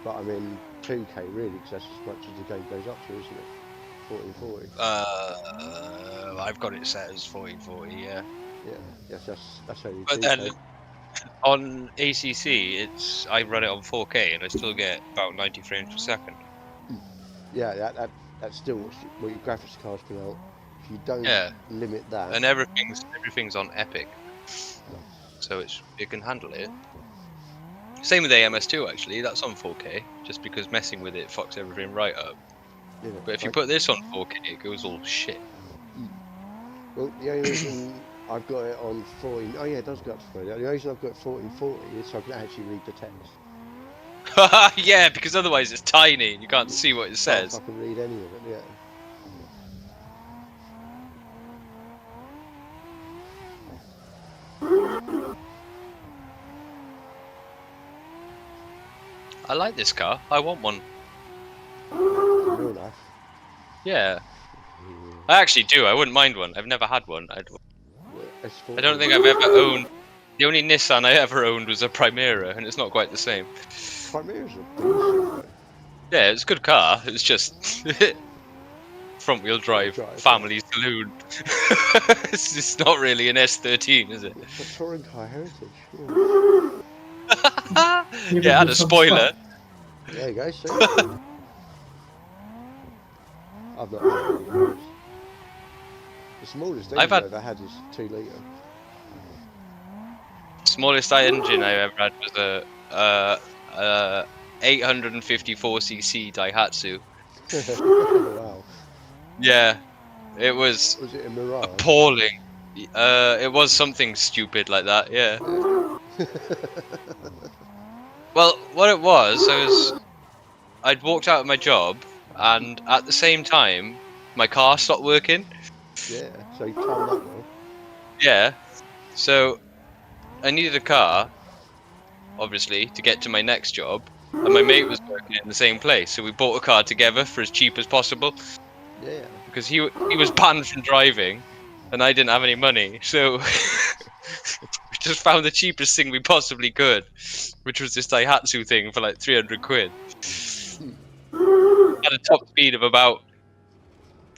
Speaker 2: but I'm in 2K really, because that's as much as the game goes up to, isn't it? 1440.
Speaker 1: I've got it set as 1440, yeah.
Speaker 2: Yeah, yes, that's only 2K.
Speaker 1: But then on ACC, I run it on 4K and I still get about 90 frames per second.
Speaker 2: Yeah, that's still what your graphics card's been out. If you don't limit that,
Speaker 1: and everything's on Epic, so it can handle it. Same with AMS2 actually. That's on 4K, just because messing with it fucks everything right up.
Speaker 2: Yeah,
Speaker 1: but if you put this on 4K, it goes all shit.
Speaker 2: Well, the only reason I've got it on 14. Oh yeah, it does go up to 40. The only reason I've got 1440 is so I can actually read the text.
Speaker 1: Yeah, because otherwise it's tiny and you can't see what it says.
Speaker 2: I can read any of it, yeah.
Speaker 1: I like this car. I want one.
Speaker 2: Real life.
Speaker 1: Yeah. I actually do. I wouldn't mind one. I've never had one. I don't think I've ever owned. The only Nissan I ever owned was a Primera, and it's not quite the same.
Speaker 2: Primera's a decent.
Speaker 1: Yeah, it's a good car. It's just front-wheel drive, family saloon. It's not really an S13, is it?
Speaker 2: It's a touring car heritage.
Speaker 1: Yeah, and a spoiler.
Speaker 2: There you go, see? I've not had any of those. The smallest engine I've ever had is 2 litre.
Speaker 1: Smallest engine I ever had was a 854cc Daihatsu.
Speaker 2: Wow.
Speaker 1: Yeah, it was.
Speaker 2: Was it a Mirage?
Speaker 1: Appalling. It was something stupid like that. Yeah. Well, what it was, I'd walked out of my job, and at the same time, my car stopped working.
Speaker 2: Yeah, so you timed that well.
Speaker 1: Yeah, so I needed a car, obviously, to get to my next job, and my mate was working in the same place, so we bought a car together for as cheap as possible.
Speaker 2: Yeah.
Speaker 1: Because he was banned from driving, and I didn't have any money, so we just found the cheapest thing we possibly could, which was this Daihatsu thing for like 300 quid. Had a top speed of about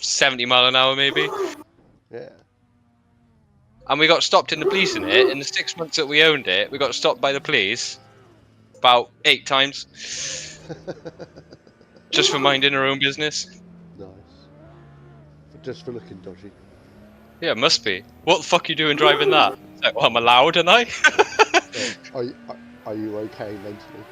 Speaker 1: 70 mile an hour maybe.
Speaker 2: Yeah.
Speaker 1: And we got stopped in the police in it. In the 6 months that we owned it, we got stopped by the police about 8 times. Just for minding our own business.
Speaker 2: Nice. Just for looking dodgy.
Speaker 1: Yeah, must be. What the fuck are you doing driving that? It's like, well, I'm allowed, am I?
Speaker 2: Are you okay mentally?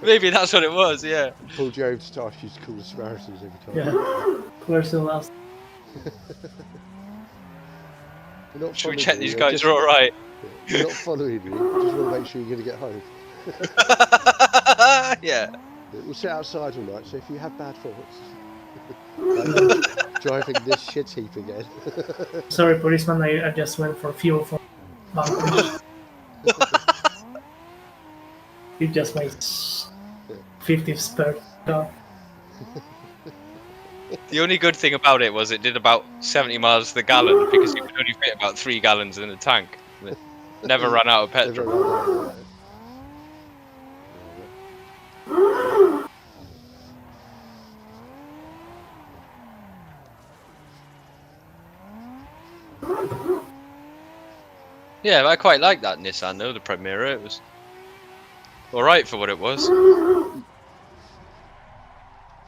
Speaker 1: Maybe that's what it was, yeah.
Speaker 2: Pulled you over to ask you to call the Samaritans every time.
Speaker 3: Yeah. Person last.
Speaker 1: Should we check these guys are alright?
Speaker 2: You're not following you. Just want to make sure you're going to get home.
Speaker 1: Yeah.
Speaker 2: We'll sit outside all night, so if you have bad thoughts, like driving this shit heap again.
Speaker 3: Sorry, policeman, I just went for fuel for bunkers. It just makes 50 spare car.
Speaker 1: The only good thing about it was it did about 70 miles to the gallon because you could only fit about 3 gallons in the tank. It never ran out of petrol. Yeah, I quite like that Nissan though, the Primera. It was alright for what it was.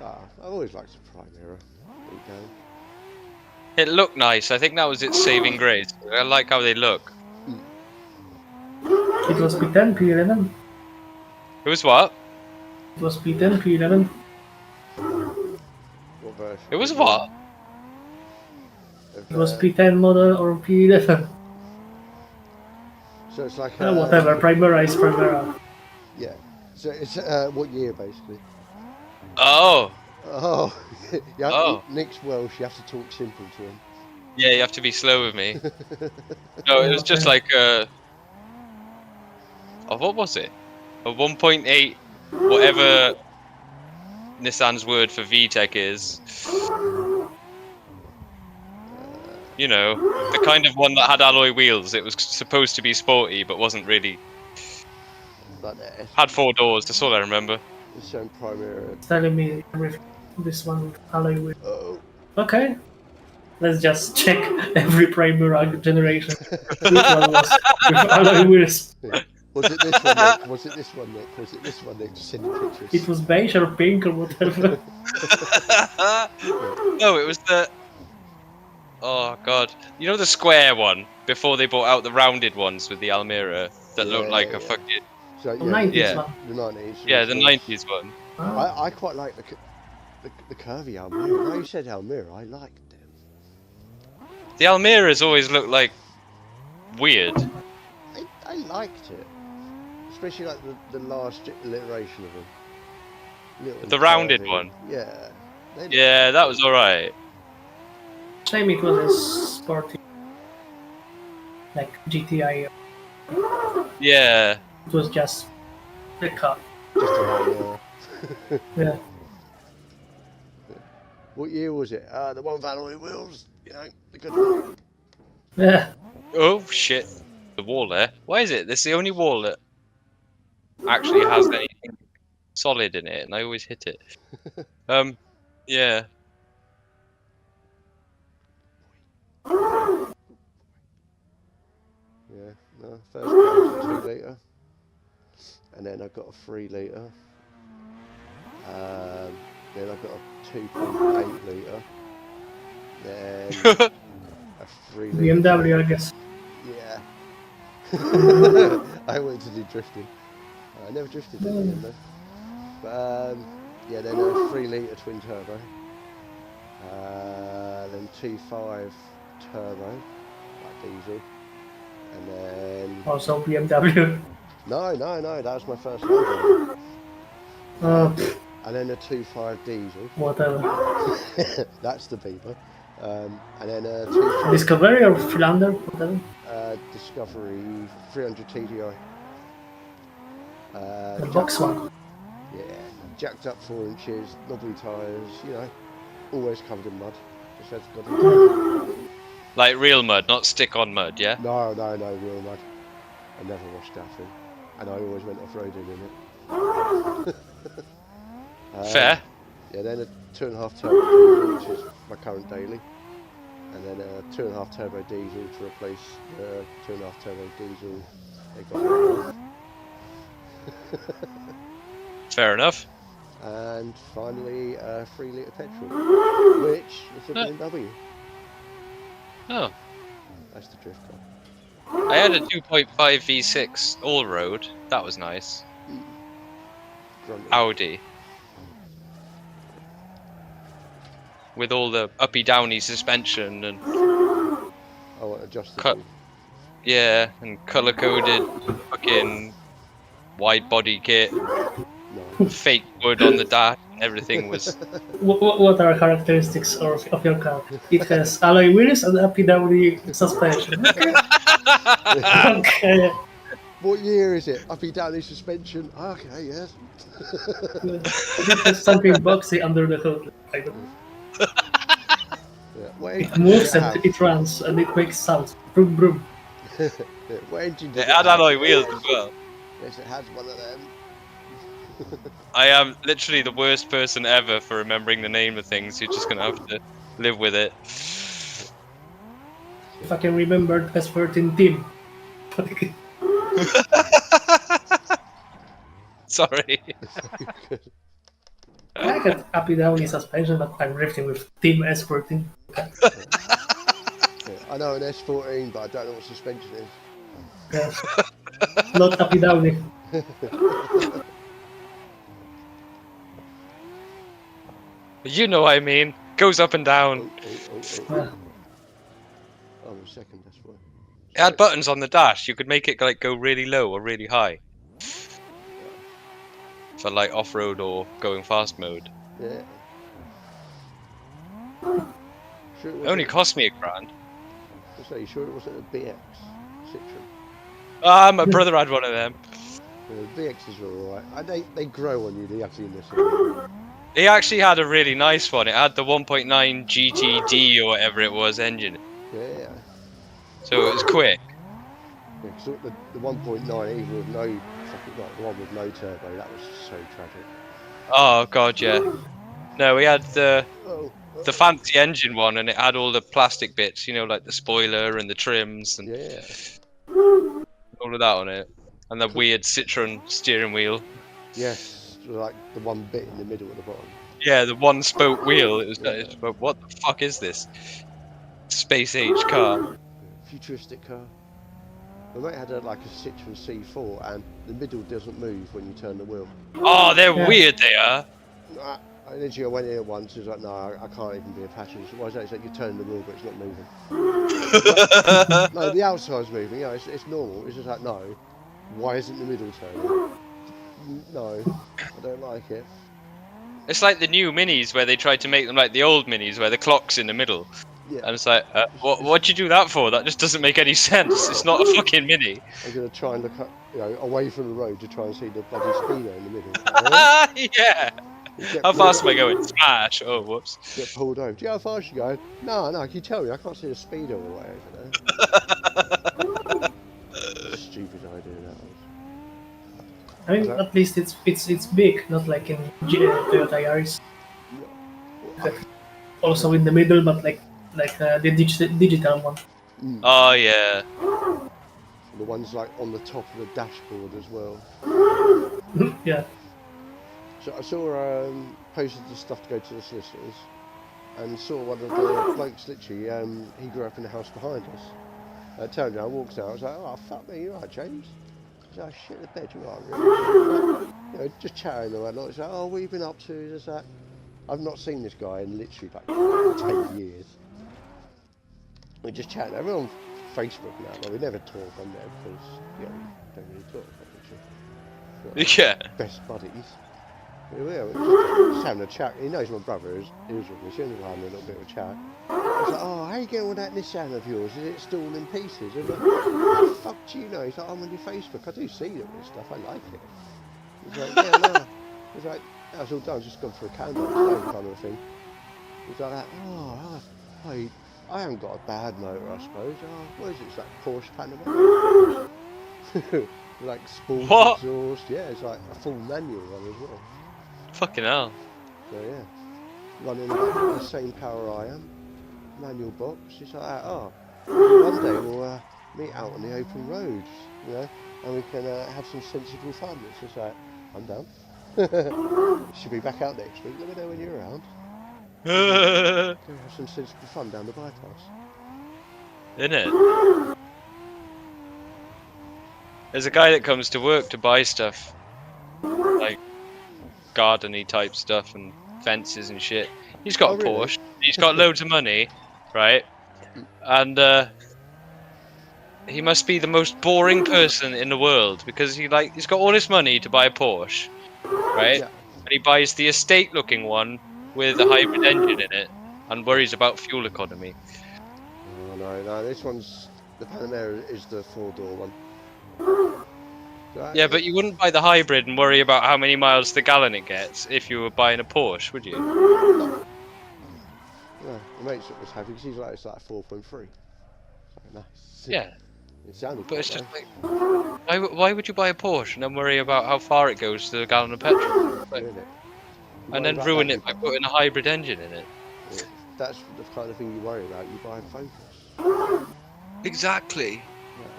Speaker 2: I've always liked the Primera.
Speaker 1: It looked nice. I think that was its saving grace. I like how they look.
Speaker 3: It was P10, P11.
Speaker 1: It was what?
Speaker 3: It was P10, P11.
Speaker 2: What version?
Speaker 1: It was what?
Speaker 3: It was P10 model or P11.
Speaker 2: So it's like
Speaker 3: whatever, Primera is Primera.
Speaker 2: Yeah. So it's what year basically?
Speaker 1: Oh.
Speaker 2: Oh. Yeah.
Speaker 1: Oh.
Speaker 2: Nick's Welsh. You have to talk simple to him.
Speaker 1: Yeah, you have to be slow with me. No, it was just like oh, what was it? A 1.8, whatever Nissan's word for VTEC is. You know, the kind of one that had alloy wheels. It was supposed to be sporty, but wasn't really.
Speaker 2: But
Speaker 1: Had 4 doors. That's all I remember.
Speaker 2: it's showing Primera.
Speaker 3: Telling me everything. This one with alloy wheel.
Speaker 2: Oh.
Speaker 3: Okay. Let's just check every Primera generation. Which one was with alloy wheels?
Speaker 2: Was it this one, Nick? Was it this one, Nick? Was it this one, Nick? Just sending pictures.
Speaker 3: It was beige or pink or whatever.
Speaker 1: No, it was the. Oh god, you know the square one before they brought out the rounded ones with the Almira that looked like a fucking.
Speaker 2: So,
Speaker 3: The 90s one.
Speaker 2: The 90s.
Speaker 1: Yeah, the 90s one.
Speaker 3: Oh.
Speaker 2: I quite like the curvy Almira. Now you said Almira, I liked them.
Speaker 1: The Almiras always look like weird.
Speaker 2: I liked it. Especially like the last iteration of them. Little
Speaker 1: The rounded
Speaker 2: curvy.
Speaker 1: one.
Speaker 2: Yeah.
Speaker 1: Yeah, that was alright.
Speaker 3: Shame it was a sporty, like GTI.
Speaker 1: Yeah.
Speaker 3: It was just the car.
Speaker 2: Just a Almira.
Speaker 3: Yeah.
Speaker 2: What year was it? The one with alloy wheels. You know, the good one.
Speaker 3: Yeah.
Speaker 1: Oh shit. The wall there. Why is it? This is the only wall that actually has anything solid in it, and I always hit it. Yeah.
Speaker 2: Yeah, no, first car was a 2 litre, and then I got a 3 litre, then I got a 2.8 litre, then a 3 litre.
Speaker 3: BMW, I guess.
Speaker 2: Yeah. I wanted to do drifting. I never drifted in the end though. But yeah, then a 3 litre twin turbo, then 2.5 turbo, like diesel. And then
Speaker 3: Also BMW.
Speaker 2: no, that was my first one. And then a 2.5 diesel.
Speaker 3: Whatever.
Speaker 2: That's the beaver. And then a 2.5
Speaker 3: Discovery or Philander? Whatever.
Speaker 2: Discovery 300 TDI.
Speaker 3: The box one.
Speaker 2: Yeah, jacked up 4 inches, knobbly tyres, you know, always covered in mud. Just had to go.
Speaker 1: Like real mud, not stick-on mud, yeah?
Speaker 2: No, real mud. I never washed that thing, and I always went off-roading in it.
Speaker 1: Fair.
Speaker 2: Yeah, then a 2.5 turbo diesel, which is my current daily, and then a 2.5 turbo diesel to replace the 2.5 turbo diesel they got rid of.
Speaker 1: Fair enough.
Speaker 2: And finally, 3 litre petrol, which is a BMW.
Speaker 1: Oh.
Speaker 2: That's the drift car.
Speaker 1: I had a 2.5 V6 all-road. That was nice.
Speaker 2: Grunting.
Speaker 1: Audi. With all the uppy-downy suspension and...
Speaker 2: Oh, what, adjusted
Speaker 1: Cut.
Speaker 2: you?
Speaker 1: Yeah, and colour-coded fucking wide body kit.
Speaker 2: No.
Speaker 1: Fake wood on the dash. Everything was...
Speaker 3: What are characteristics of your car? It has alloy wheels and uppy-downy suspension. Okay. Okay.
Speaker 2: What year is it? Uppy downy suspension. Okay, yes.
Speaker 3: It has something boxy under the hood.
Speaker 2: Yeah. What
Speaker 3: It
Speaker 2: engine does
Speaker 3: moves
Speaker 2: it
Speaker 3: and
Speaker 2: have?
Speaker 3: it runs and it makes sounds. Broom broom.
Speaker 2: Yeah. What engine does
Speaker 1: It
Speaker 2: it
Speaker 1: had
Speaker 2: have?
Speaker 1: alloy wheels as well.
Speaker 2: Yes, it has one of them.
Speaker 1: I am literally the worst person ever for remembering the name of things. You're just gonna have to live with it.
Speaker 3: If I can remember S13 team.
Speaker 1: Sorry.
Speaker 3: I got uppy-downy suspension, but I'm drifting with Team S14.
Speaker 2: Yeah. I know an S14, but I don't know what suspension is.
Speaker 3: Yes. Not uppy-downy.
Speaker 1: You know what I mean. Goes up and down.
Speaker 2: Oh, a second, that's why.
Speaker 1: It had buttons on the dash. You could make it like go really low or really high. For like off-road or going fast mode.
Speaker 2: Yeah. Sure
Speaker 1: It only cost me £1,000.
Speaker 2: So you sure it wasn't a BX Citroen?
Speaker 1: Ah, my brother had one of them.
Speaker 2: The BXs are alright. They grow on you, the ugliness.
Speaker 1: He actually had a really nice one. It had the 1.9 GTD or whatever it was engine.
Speaker 2: Yeah.
Speaker 1: So it was quick.
Speaker 2: Yeah, cause the 1.9, even with no, like the one with no turbo, that was so tragic.
Speaker 1: Oh god, yeah. No, we had the
Speaker 2: Oh.
Speaker 1: fancy engine one, and it had all the plastic bits, you know, like the spoiler and the trims and
Speaker 2: Yeah.
Speaker 1: all of that on it, and the weird Citroen steering wheel.
Speaker 2: Yes, like the one bit in the middle at the bottom.
Speaker 1: Yeah, the one spoke wheel. It was
Speaker 2: Yeah.
Speaker 1: like, but what the fuck is this space age car?
Speaker 2: Futuristic car. My mate had like a Citroen C4, and the middle doesn't move when you turn the wheel.
Speaker 1: Oh, they're weird. They are.
Speaker 2: I literally went in it once. He was like, "No, I can't even be a passenger." Why is that? He's like, "You turn the wheel, but it's not moving." No, the outside's moving. Yeah, it's normal. It's just like, no. Why isn't the middle turning? No, I don't like it.
Speaker 1: It's like the new minis where they tried to make them like the old minis where the clock's in the middle.
Speaker 2: Yeah.
Speaker 1: And it's like, what'd you do that for? That just doesn't make any sense. It's not a fucking mini.
Speaker 2: I'm gonna try and look up, away from the road to try and see the bloody speedo in the middle.
Speaker 1: Yeah. How fast am I going? Smash! Oh, whoops.
Speaker 2: Get pulled over. Do you know how fast you're going? No, can you tell me? I can't see the speedo all the way over there. Stupid idea that was.
Speaker 3: I mean, at least it's big, not like in Toyota Yaris. Also in the middle, but like the digital one.
Speaker 1: Oh yeah.
Speaker 2: The ones like on the top of the dashboard as well.
Speaker 3: Yeah.
Speaker 2: So I saw posted the stuff to go to the solicitors, and saw one of the blokes literally. He grew up in the house behind us. Turned around, walks out. I was like, "Oh fuck me, you right, James?" He's like, "Shit the bed, you are really." Just chatting and whatnot. He's like, "Oh, what have you been up to?" Just that. I've not seen this guy in literally like 10 years. We're just chatting. We're on Facebook now, but we never talk on there because we don't really talk.
Speaker 1: Yeah.
Speaker 2: Best buddies. We're just having a chat. He knows my brother is with me, so we're having a little bit of a chat. He's like, "Oh, how you getting with that Nissan of yours? Is it still in pieces?" I'm like, "What the fuck do you know?" He's like, "I'm on your Facebook. I do see all this stuff. I like it." He's like, "Yeah, no." He's like, "That's all done. Just gone for a candle kind of thing." He's like, "Oh, I haven't got a bad motor, I suppose. Oh, what is it? It's like Porsche Panamera." Like sport exhaust. Yeah, it's like a full manual one as well.
Speaker 1: Fucking hell.
Speaker 2: So yeah. running about the same power I am, manual box. It's like, oh, one day we'll meet out on the open roads, you know, and we can have some sensible fun. It's just like, I'm down. Should be back out next week. Let me know when you're around. Go have some sensible fun down the bypass.
Speaker 1: Isn't it? There's a guy that comes to work to buy stuff, like garden-y type stuff and fences and shit. He's got
Speaker 2: Oh,
Speaker 1: a
Speaker 2: really?
Speaker 1: Porsche. He's got loads of money, right? And he must be the most boring person in the world because he's got all this money to buy a Porsche, right?
Speaker 2: Yeah.
Speaker 1: And he buys the estate-looking one with a hybrid engine in it and worries about fuel economy.
Speaker 2: Oh, no, this one's, the Panamera is the 4-door one.
Speaker 1: Yeah, but you wouldn't buy the hybrid and worry about how many miles to the gallon it gets if you were buying a Porsche, would you?
Speaker 2: No, my mate's was happy because he's like, it's like 4.3. Very nice.
Speaker 1: Yeah,
Speaker 2: It sounded
Speaker 1: but it's
Speaker 2: quite
Speaker 1: just
Speaker 2: nice.
Speaker 1: like, why would you buy a Porsche and then worry about how far it goes to the gallon of petrol? Like,
Speaker 2: Really?
Speaker 1: and then ruin it by putting a hybrid engine in it.
Speaker 2: Yeah, that's the kind of thing you worry about. You buy a Focus.
Speaker 1: Exactly.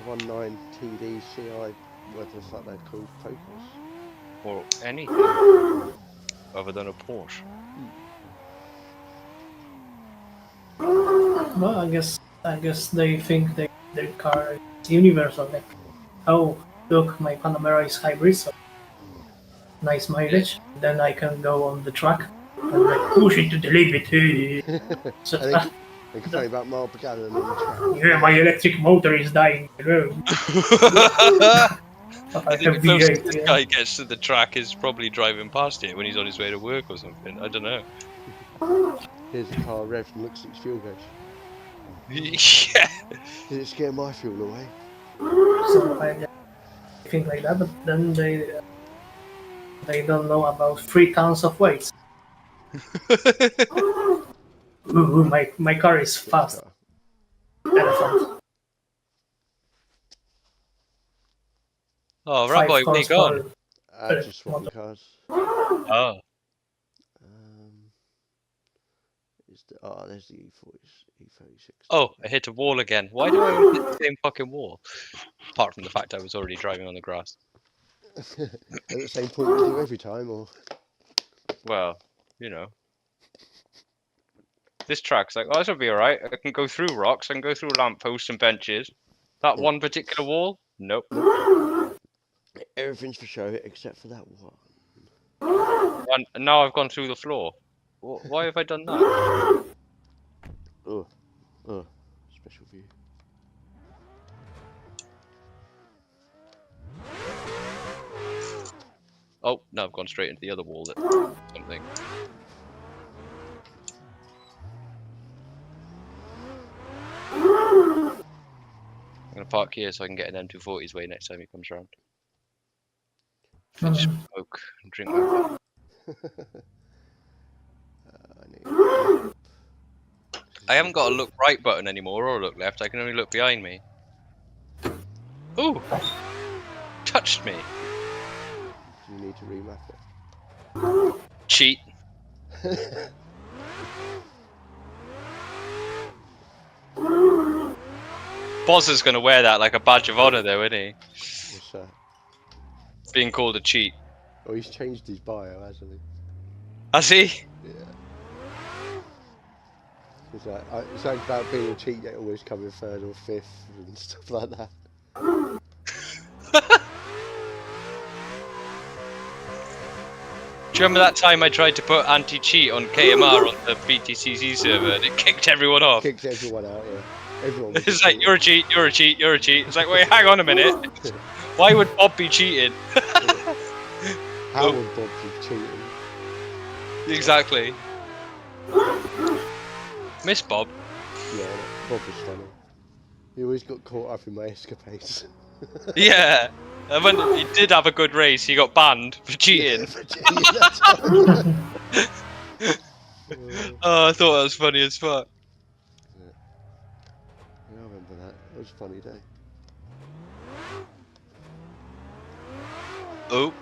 Speaker 2: Yeah, a 1.9 TD CI, whatever the fuck they're called, Focus.
Speaker 1: Or anything other than a Porsche.
Speaker 3: Well, I guess they think their car is universal. Like, oh, look, my Panamera is hybrid, so nice mileage. Then I can go on the track and like push it to the limit. So,
Speaker 2: They complain about mile per gallon on the track.
Speaker 3: yeah, my electric motor is dying. But I
Speaker 1: I think
Speaker 3: have
Speaker 1: the closest
Speaker 3: V8.
Speaker 1: this
Speaker 3: Yeah.
Speaker 1: guy gets to the track is probably driving past it when he's on his way to work or something. I don't know.
Speaker 2: Here's the car revved and looks at its fuel gauge.
Speaker 1: Yeah.
Speaker 2: Did it scare my fuel away?
Speaker 3: So I think like that, but then they don't know about 3 tons of weight. Ooh, my car is fast. Elephant.
Speaker 1: Oh,
Speaker 3: 5
Speaker 1: Rabbi, where you
Speaker 3: horsepower.
Speaker 1: gone?
Speaker 2: Just swapping cars.
Speaker 1: Oh.
Speaker 2: There's the E36.
Speaker 1: Oh, I hit a wall again. Why do I always hit the same fucking wall? Apart from the fact I was already driving on the grass.
Speaker 2: At the same point you do every time, or?
Speaker 1: Well, you know. This track's like, oh, this will be alright. I can go through rocks, I can go through lampposts and benches. That one particular wall? Nope.
Speaker 2: Everything's for show except for that one.
Speaker 1: And now I've gone through the floor. Why have I done that?
Speaker 2: Oh, special view.
Speaker 1: Oh, no, I've gone straight into the other wall. Something. I'm going to park here so I can get an M240's way next time he comes around. Finish smoke and drink my water. I haven't got a look right button anymore or look left. I can only look behind me. Ooh! Touched me.
Speaker 2: Do you need to remap it?
Speaker 1: Cheat. Boz is going to wear that like a badge of honor though, isn't he?
Speaker 2: What's that?
Speaker 1: Being called a cheat.
Speaker 2: Oh, he's changed his bio, hasn't he?
Speaker 1: Has he?
Speaker 2: Yeah. It's like, it's like about being a cheat, yet always coming 3rd or 5th and stuff like that.
Speaker 1: Do you remember that time I tried to put anti-cheat on KMR on the BTCZ server and it kicked everyone off?
Speaker 2: Kicked everyone out, yeah. Everyone was
Speaker 1: It's like, you're a cheat, you're a cheat, you're a cheat. It's like, wait, hang on a minute. Why would Bob be cheating?
Speaker 2: How would Bob be cheating?
Speaker 1: Exactly. Miss Bob.
Speaker 2: Yeah, Bob was funny. He always got caught up in my escapades.
Speaker 1: Yeah. And when he did have a good race, he got banned for cheating. Oh, I thought that was funny as fuck.
Speaker 2: Yeah, I remember that. It was a funny day.
Speaker 1: Oh.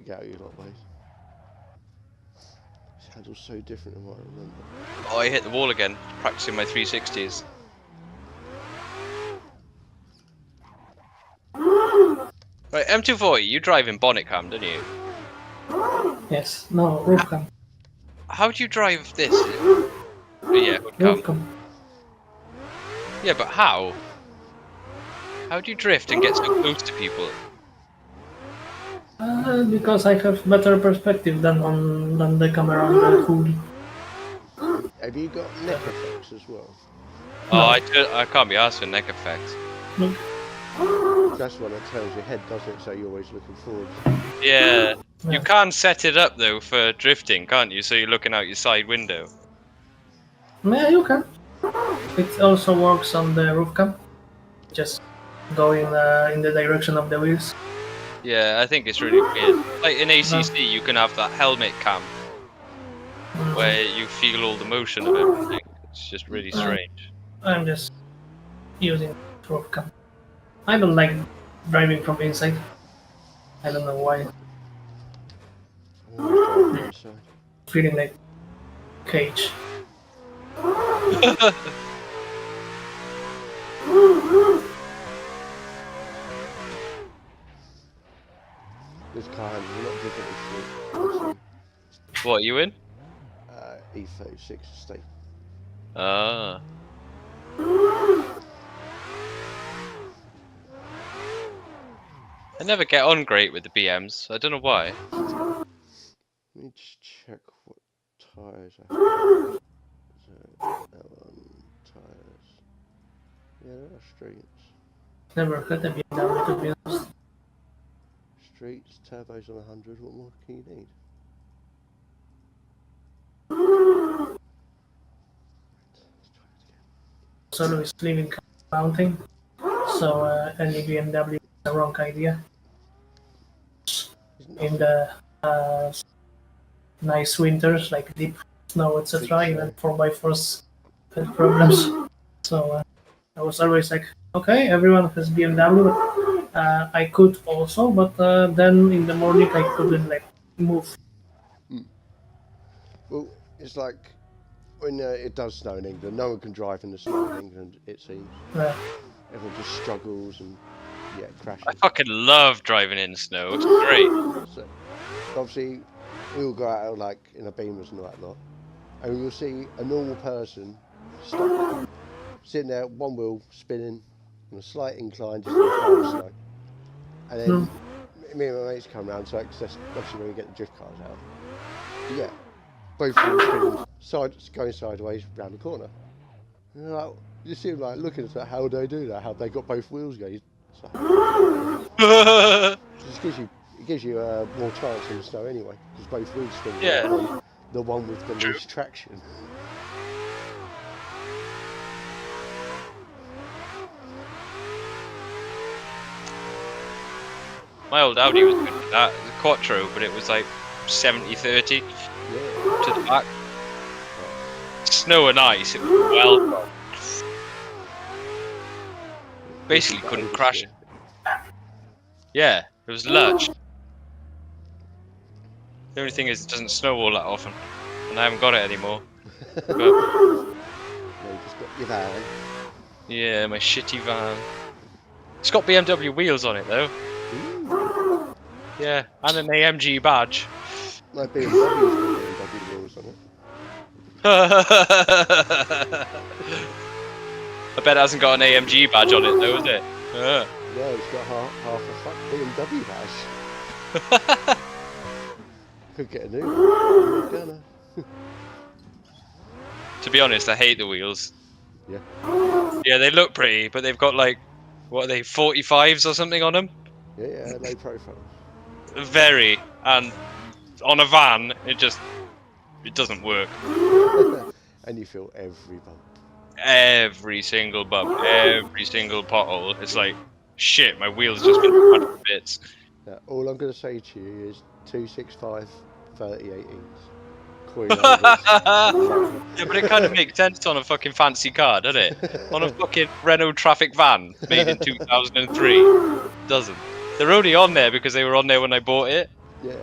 Speaker 2: kick out of you a lot of ways. This handle's so different than what I remember.
Speaker 1: Oh, I hit the wall again, practicing my 360s. Right, M240, you drive in bonnet cam, don't you?
Speaker 3: Yes. No, roof cam.
Speaker 1: How do you drive this? Oh, yeah, hood cam.
Speaker 3: Roof cam.
Speaker 1: Yeah, but how? How do you drift and get so close to people?
Speaker 3: Because I have better perspective than the camera on the hood.
Speaker 2: Have you got neck effects as well?
Speaker 1: Oh, I can't be asked for neck effects.
Speaker 3: Look.
Speaker 2: That's one that turns your head, doesn't it? So you're always looking forward.
Speaker 1: Yeah.
Speaker 3: Yeah.
Speaker 1: You can set it up though for drifting, can't you? So you're looking out your side window.
Speaker 3: Yeah, you can. It also works on the roof cam. Just go in the direction of the wheels.
Speaker 1: Yeah, I think it's really weird. Like in ACC, you can have that helmet cam where you feel all the motion of everything. It's just really strange.
Speaker 3: I'm just using roof cam. I don't like driving from inside. I don't know why.
Speaker 2: I always drive inside.
Speaker 3: Feeling like cage.
Speaker 2: This car has a lot different
Speaker 1: What, you in?
Speaker 2: E36 estate.
Speaker 1: Ah. I never get on great with the BMs. I don't know why.
Speaker 2: Let me just check what tyres I have. Tyres. Yeah, there are streets.
Speaker 3: Never had a BMW to be honest.
Speaker 2: Streets, turbos on 100. What more can you need?
Speaker 3: It's always leaving mounting. So any BMW is the wrong idea. In the nice winters, like deep snow, etc., even 4x4s had problems. So I was always like, okay, everyone has BMW. I could also, but then in the morning I couldn't like move.
Speaker 2: Well, it's like when it does snow in England, no one can drive in the snow in England, it seems. Everyone just struggles and crashes.
Speaker 1: I fucking love driving in snow. It's great.
Speaker 2: So, obviously, we all go out like in a Beamers and all that lot, and you'll see a normal person stuck, sitting there, one wheel spinning on a slight incline, just in the snow. And then me and my mates come round, so that's obviously when we get the drift cars out. Yeah, both wheels spinning, going sideways round the corner. And you're like, you see them like looking at that, how do they do that? How they got both wheels going? It gives you more chance in the snow anyway, because both wheels spin.
Speaker 1: Yeah.
Speaker 2: The one with the least traction.
Speaker 1: My old Audi was good for that. It was a Quattro, but it was like 70-30 to the back. Snow and ice, it was well. Basically couldn't crash it. Yeah, it was lush. The only thing is it doesn't snow all that often, and I haven't got it anymore. But,
Speaker 2: You just got your van.
Speaker 1: yeah, my shitty van. It's got BMW wheels on it though.
Speaker 2: Ooh.
Speaker 1: Yeah, and an AMG badge.
Speaker 2: My BMW's got BMW wheels on it.
Speaker 1: I bet it hasn't got an AMG badge on it though, is it?
Speaker 2: No, it's got half a fuck BMW badge. Could get a new one. I'm gonna.
Speaker 1: To be honest, I hate the wheels.
Speaker 2: Yeah.
Speaker 1: Yeah, they look pretty, but they've got like, what are they, 45s or something on them?
Speaker 2: Yeah, low profile.
Speaker 1: Very, and on a van, it doesn't work.
Speaker 2: And you feel every bump.
Speaker 1: Every single bump, every single pothole. It's like, shit, my wheel's just been cut to bits.
Speaker 2: All I'm going to say to you is 265 3018s.
Speaker 1: Yeah, but it kind of makes sense on a fucking fancy car, doesn't it? On a fucking Renault Traffic van made in 2003. Doesn't. They're only on there because they were on there when I bought it.
Speaker 2: Yeah.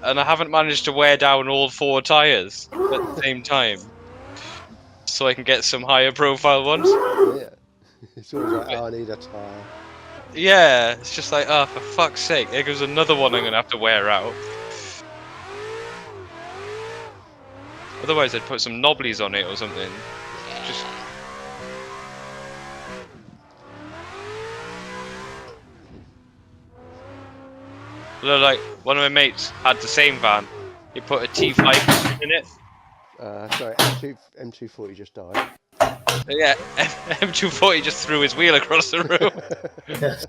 Speaker 1: And I haven't managed to wear down all 4 tyres at the same time. So I can get some higher profile ones.
Speaker 2: Yeah. It's always like, oh, I need a tyre.
Speaker 1: Yeah, it's just like, oh, for fuck's sake, there goes another one I'm gonna have to wear out. Otherwise, I'd put some knobblies on it or something. Just. Like, one of my mates had the same van. He put a T5 in it.
Speaker 2: Sorry, M240 just died.
Speaker 1: Yeah, M240 just threw his wheel across the road.
Speaker 3: Yes.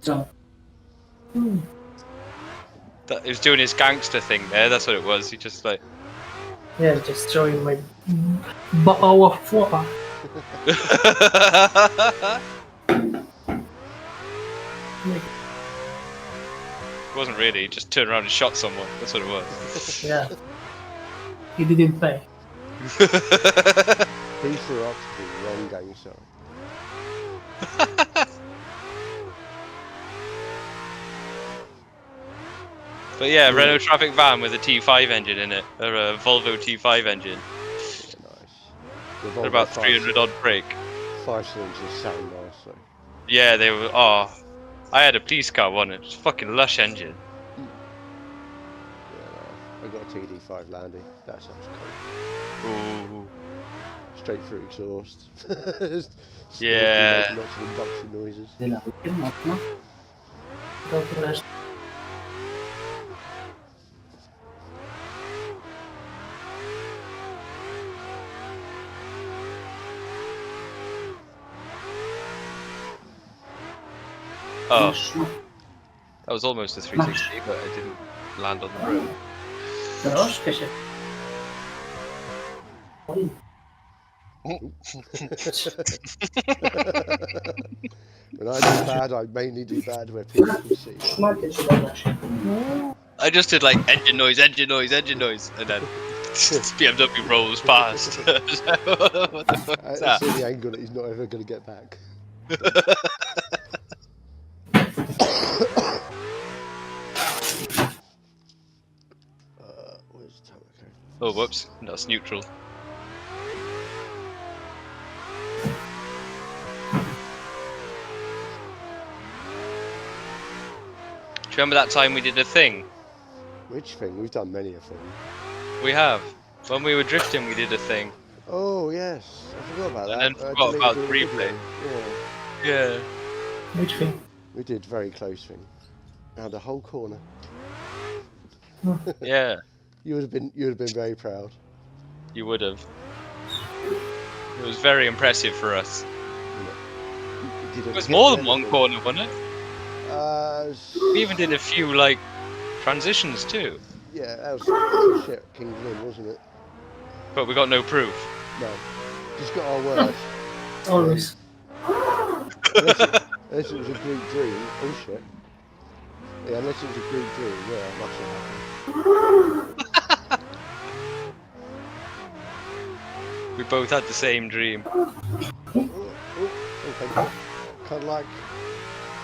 Speaker 3: So.
Speaker 1: He was doing his gangster thing there, that's what it was. He just like.
Speaker 3: Yeah, just showing my bottle of water.
Speaker 1: It wasn't really, he just turned around and shot someone. That's what it was.
Speaker 3: Yeah. He didn't pay.
Speaker 2: He threw off the wrong game, sorry.
Speaker 1: But yeah, Renault Traffic van with a T5 engine in it, or a Volvo T5 engine.
Speaker 2: Yeah, nice.
Speaker 1: They're about 300 odd brake.
Speaker 2: 5 cylinders sound nice, so.
Speaker 1: Yeah, they were. Oh, I had a police car one. It's a fucking lush engine.
Speaker 2: Yeah, I got a TD5 Landy. That sounds cool.
Speaker 1: Ooh.
Speaker 2: Straight through exhaust.
Speaker 1: Yeah.
Speaker 2: Lots of induction noises.
Speaker 1: Oh, that was almost a 360, but it didn't land on the road.
Speaker 3: Troszkę się.
Speaker 2: When I do bad, I mainly do bad where people can see.
Speaker 1: I just did like engine noise, engine noise, engine noise, and then BMW rolls past. What the fuck is
Speaker 2: That's
Speaker 1: that?
Speaker 2: the angle that he's not ever going to get back. Where's the time? Okay.
Speaker 1: Oh, whoops, that's neutral. Do you remember that time we did a thing?
Speaker 2: Which thing? We've done many a thing.
Speaker 1: We have. When we were drifting, we did a thing.
Speaker 2: Oh yes, I forgot about that.
Speaker 1: And then forgot about the replay.
Speaker 2: Yeah.
Speaker 1: Yeah.
Speaker 3: Which thing?
Speaker 2: We did very close thing. Round a whole corner.
Speaker 1: Yeah,
Speaker 2: You would have been very proud.
Speaker 1: you would have. It was very impressive for us.
Speaker 2: You did
Speaker 1: It was more than one corner, wasn't it? We even did a few, like, transitions too.
Speaker 2: Yeah, that was shit, King's Lynn, wasn't it?
Speaker 1: But we got no proof.
Speaker 2: No, just got our word.
Speaker 3: Always.
Speaker 2: Unless it was a group dream. Oh shit. Yeah, unless it was a group dream. Yeah, that must have happened.
Speaker 1: We both had the same dream.
Speaker 2: Okay. Kind of like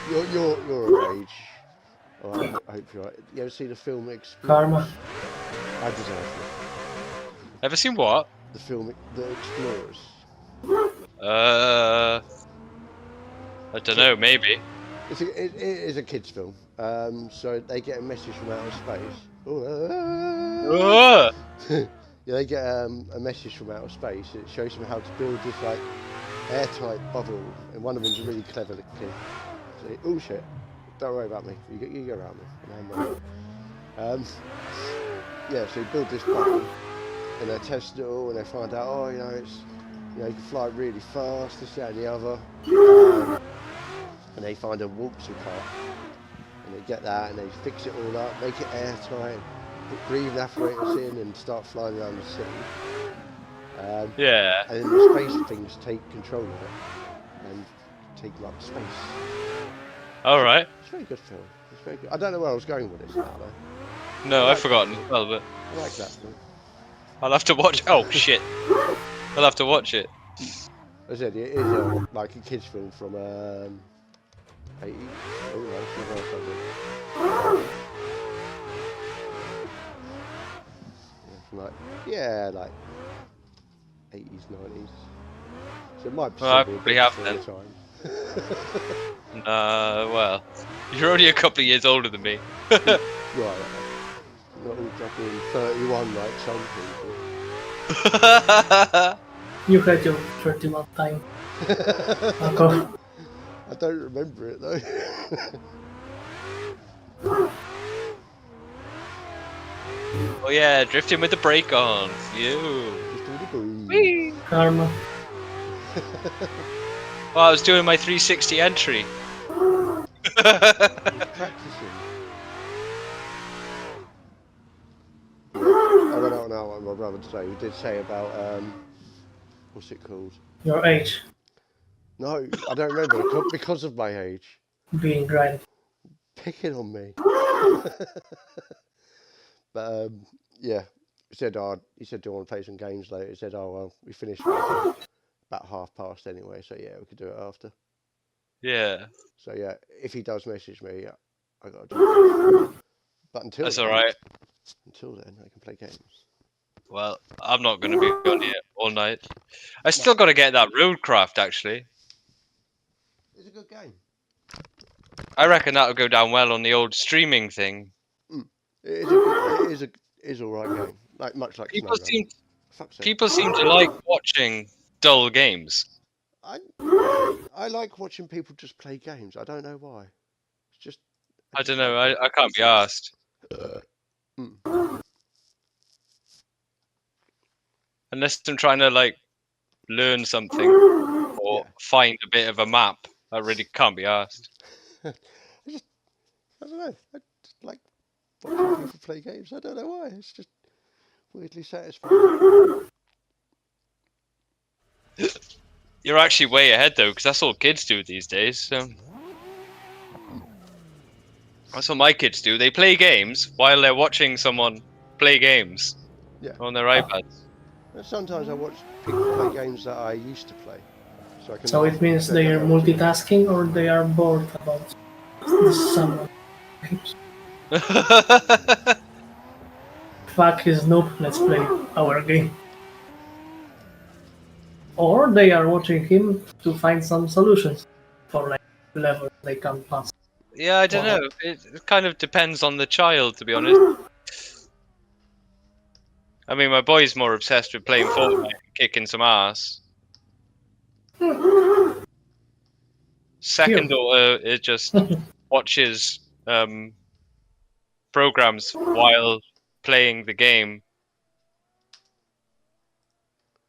Speaker 2: you're of age. Oh, I hope you're right. You ever see the film Explorers?
Speaker 3: Karma.
Speaker 2: I deserve it.
Speaker 1: Ever seen what?
Speaker 2: The film The Explorers.
Speaker 1: I don't know, maybe.
Speaker 2: It is a kids' film. So they get a message from outer space. Yeah, they get a message from outer space. It shows them how to build this like airtight bubble, and one of them's a really clever kid. So, oh shit! Don't worry about me. You go around me. Yeah, so they build this bubble, and they test it all, and they find out, oh, you can fly really fast, this, that, and the other. And they find a Walkthrough car, and they get that, and they fix it all up, make it airtight, put breathing apparatus in, and start flying around the city.
Speaker 1: Yeah.
Speaker 2: And then the space things take control of it, and take them up to space.
Speaker 1: Alright.
Speaker 2: It's a very good film. It's very good. I don't know where I was going with this now, though.
Speaker 1: No, I've forgotten. Well, but
Speaker 2: I like that film.
Speaker 1: I'll have to watch. Oh shit! I'll have to watch it.
Speaker 2: I said it is like a kids' film from 80s. Oh, no, like 80s, 90s. So it might
Speaker 1: Well, I
Speaker 2: still be a
Speaker 1: probably
Speaker 2: bit
Speaker 1: have
Speaker 2: before
Speaker 1: then.
Speaker 2: the time.
Speaker 1: Well, you're only a couple of years older than me.
Speaker 2: Right, not all fucking 31 like some people.
Speaker 3: You had your 31 time. Okay.
Speaker 2: I don't remember it though.
Speaker 1: Oh yeah, drifting with the brake on. You.
Speaker 2: Just all the breeze.
Speaker 1: Whee!
Speaker 3: Karma.
Speaker 1: Well, I was doing my 360 entry.
Speaker 2: Practicing. I went out and out with my brother today. We did say about what's it called?
Speaker 3: Your age.
Speaker 2: No, I don't remember because of my age.
Speaker 3: Being grind.
Speaker 2: Picking on me. But yeah, he said, do you want to play some games later? He said, oh well, we finished about past anyway, so yeah, we could do it after.
Speaker 1: Yeah.
Speaker 2: So yeah, if he does message me, I got to do it. But until
Speaker 1: That's
Speaker 2: then,
Speaker 1: alright.
Speaker 2: Until then, I can play games.
Speaker 1: Well, I'm not going to be on here all night. I still got to get that Roadcraft, actually.
Speaker 2: It's a good game.
Speaker 1: I reckon that'll go down well on the old streaming thing.
Speaker 2: It is a alright game. Much like
Speaker 1: People
Speaker 2: SnowRunner.
Speaker 1: people seem to like watching dull games.
Speaker 2: I like watching people just play games. I don't know why. It's just.
Speaker 1: I don't know. I can't be asked. Unless I'm trying to like learn something or find a bit of a map, I really can't be asked.
Speaker 2: I don't know. I just like watching people play games. I don't know why. It's just weirdly satisfying.
Speaker 1: You're actually way ahead though, because that's all kids do these days. So that's what my kids do. They play games while they're watching someone play games on their iPads.
Speaker 2: Sometimes I watch people play games that I used to play.
Speaker 3: So it means they are multitasking or they are bored about this summer games. Fuck his noob, let's play our game. Or they are watching him to find some solutions for like level they can pass.
Speaker 1: Yeah, I don't know. It kind of depends on the child, to be honest. I mean, my boy's more obsessed with playing Fortnite and kicking some ass. Second daughter, it just watches programs while playing the game,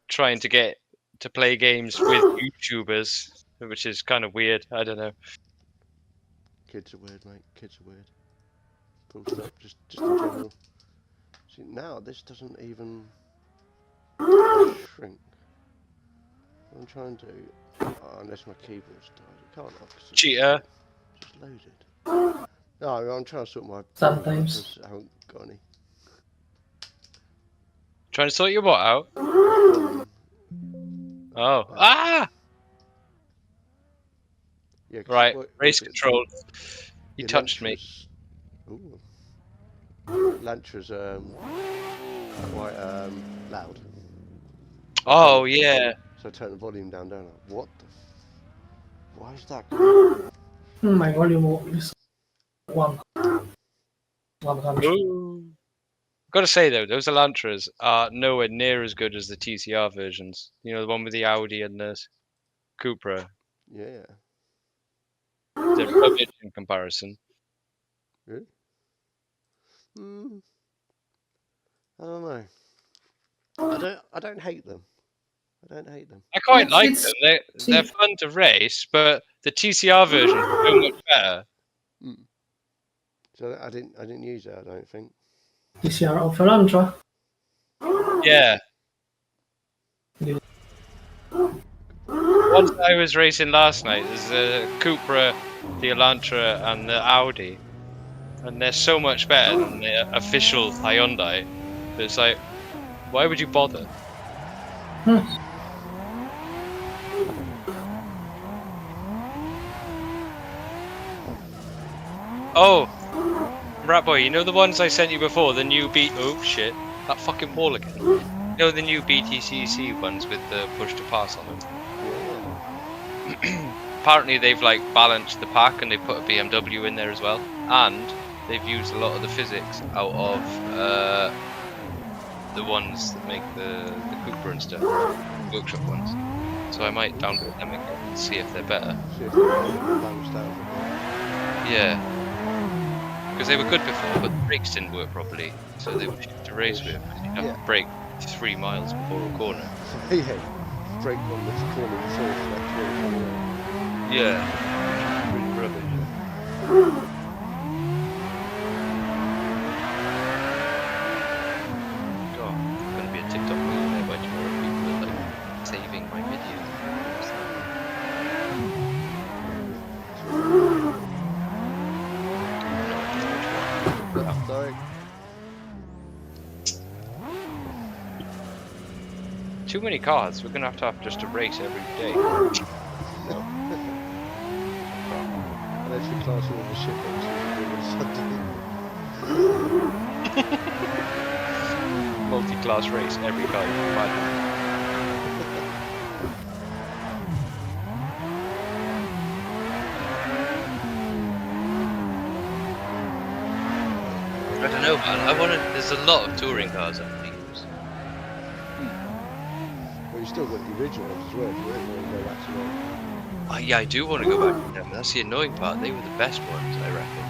Speaker 1: trying to get to play games with YouTubers, which is kind of weird. I don't know.
Speaker 2: Kids are weird, mate. Kids are weird. Full stop. Just in general. See, now this doesn't even shrink. What I'm trying to do, unless my keyboard's died, it can't.
Speaker 1: Cheater.
Speaker 2: Just loaded. No, I'm trying to sort my.
Speaker 3: Sometimes.
Speaker 2: I haven't got any.
Speaker 1: Trying to sort your what out? Oh. Ah!
Speaker 2: Yeah,
Speaker 1: right, race control. You touched me.
Speaker 2: Ooh. Lantra's quite loud.
Speaker 1: Oh yeah.
Speaker 2: So I turn the volume down, don't I? What the why is that?
Speaker 3: My volume is 100.
Speaker 1: Gotta say though, those Elantras are nowhere near as good as the TCR versions. You know, the one with the Audi and the Cupra.
Speaker 2: Yeah.
Speaker 1: They're rubbish in comparison.
Speaker 2: Really? I don't know. I don't hate them. I don't hate them.
Speaker 1: I quite like them. They're fun to race, but the TCR version is so much better.
Speaker 2: So I didn't use it. I don't think.
Speaker 3: TCR of Elantra.
Speaker 1: Yeah. Once I was racing last night, there's the Cupra, the Elantra, and the Audi, and they're so much better than the official Hyundai. But it's like, why would you bother? Oh, Rat Boy, you know the ones I sent you before? The new oh shit, that fucking wall again. You know the new BTCC ones with the push to pass on them? Apparently they've like balanced the pack and they put a BMW in there as well. And they've used a lot of the physics out of the ones that make the Cooper and stuff, workshop ones. So I might download them again and see if they're better.
Speaker 2: See if they're balanced out.
Speaker 1: Yeah. Because they were good before, but the brakes didn't work properly. So they were cheap to race with. You'd have to brake 3 miles before a corner.
Speaker 2: Yeah. Brake on the corner before for that corner.
Speaker 1: Yeah. Really rubbish. God, it's gonna be a TikTok millionaire by tomorrow. People are like saving my video.
Speaker 2: Sorry.
Speaker 1: Too many cars. We're gonna have just a race every day.
Speaker 2: No. Unless we class all the shit boxes we do on Sunday.
Speaker 1: Multi-class race every car you can imagine. I don't know, man. There's a lot of touring cars I think.
Speaker 2: Well, you still got the original ones as well. If you really want to go back to them.
Speaker 1: Yeah, I do want to go back to them. That's the annoying part. They were the best ones, I reckon.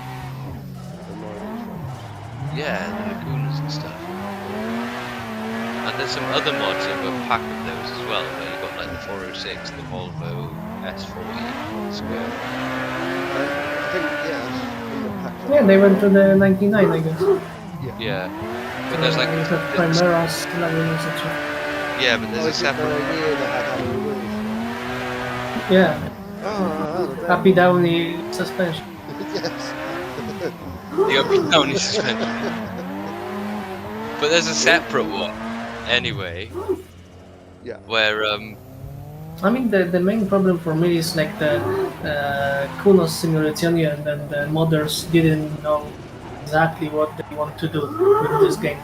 Speaker 2: The 90s ones.
Speaker 1: Yeah, the Lagunas and stuff. And there's some other mods that were packed with those as well. But you've got like the 406, the Volvo S40 Square.
Speaker 2: I think, yeah, that's in the pack.
Speaker 3: Yeah, they went to the 99, I guess.
Speaker 1: Yeah. But there's like
Speaker 3: the Primeras, Lagunas, etc.
Speaker 1: yeah, but there's a separate.
Speaker 2: year they had alloy wheels.
Speaker 3: Yeah,
Speaker 2: Oh,
Speaker 3: happy downy suspension.
Speaker 2: yes.
Speaker 1: The up and down suspension. But there's a separate one, anyway.
Speaker 2: Yeah.
Speaker 1: Where
Speaker 3: I mean, the main problem for me is like the Kunos Simulazioni and then the modders didn't know exactly what they want to do with this game.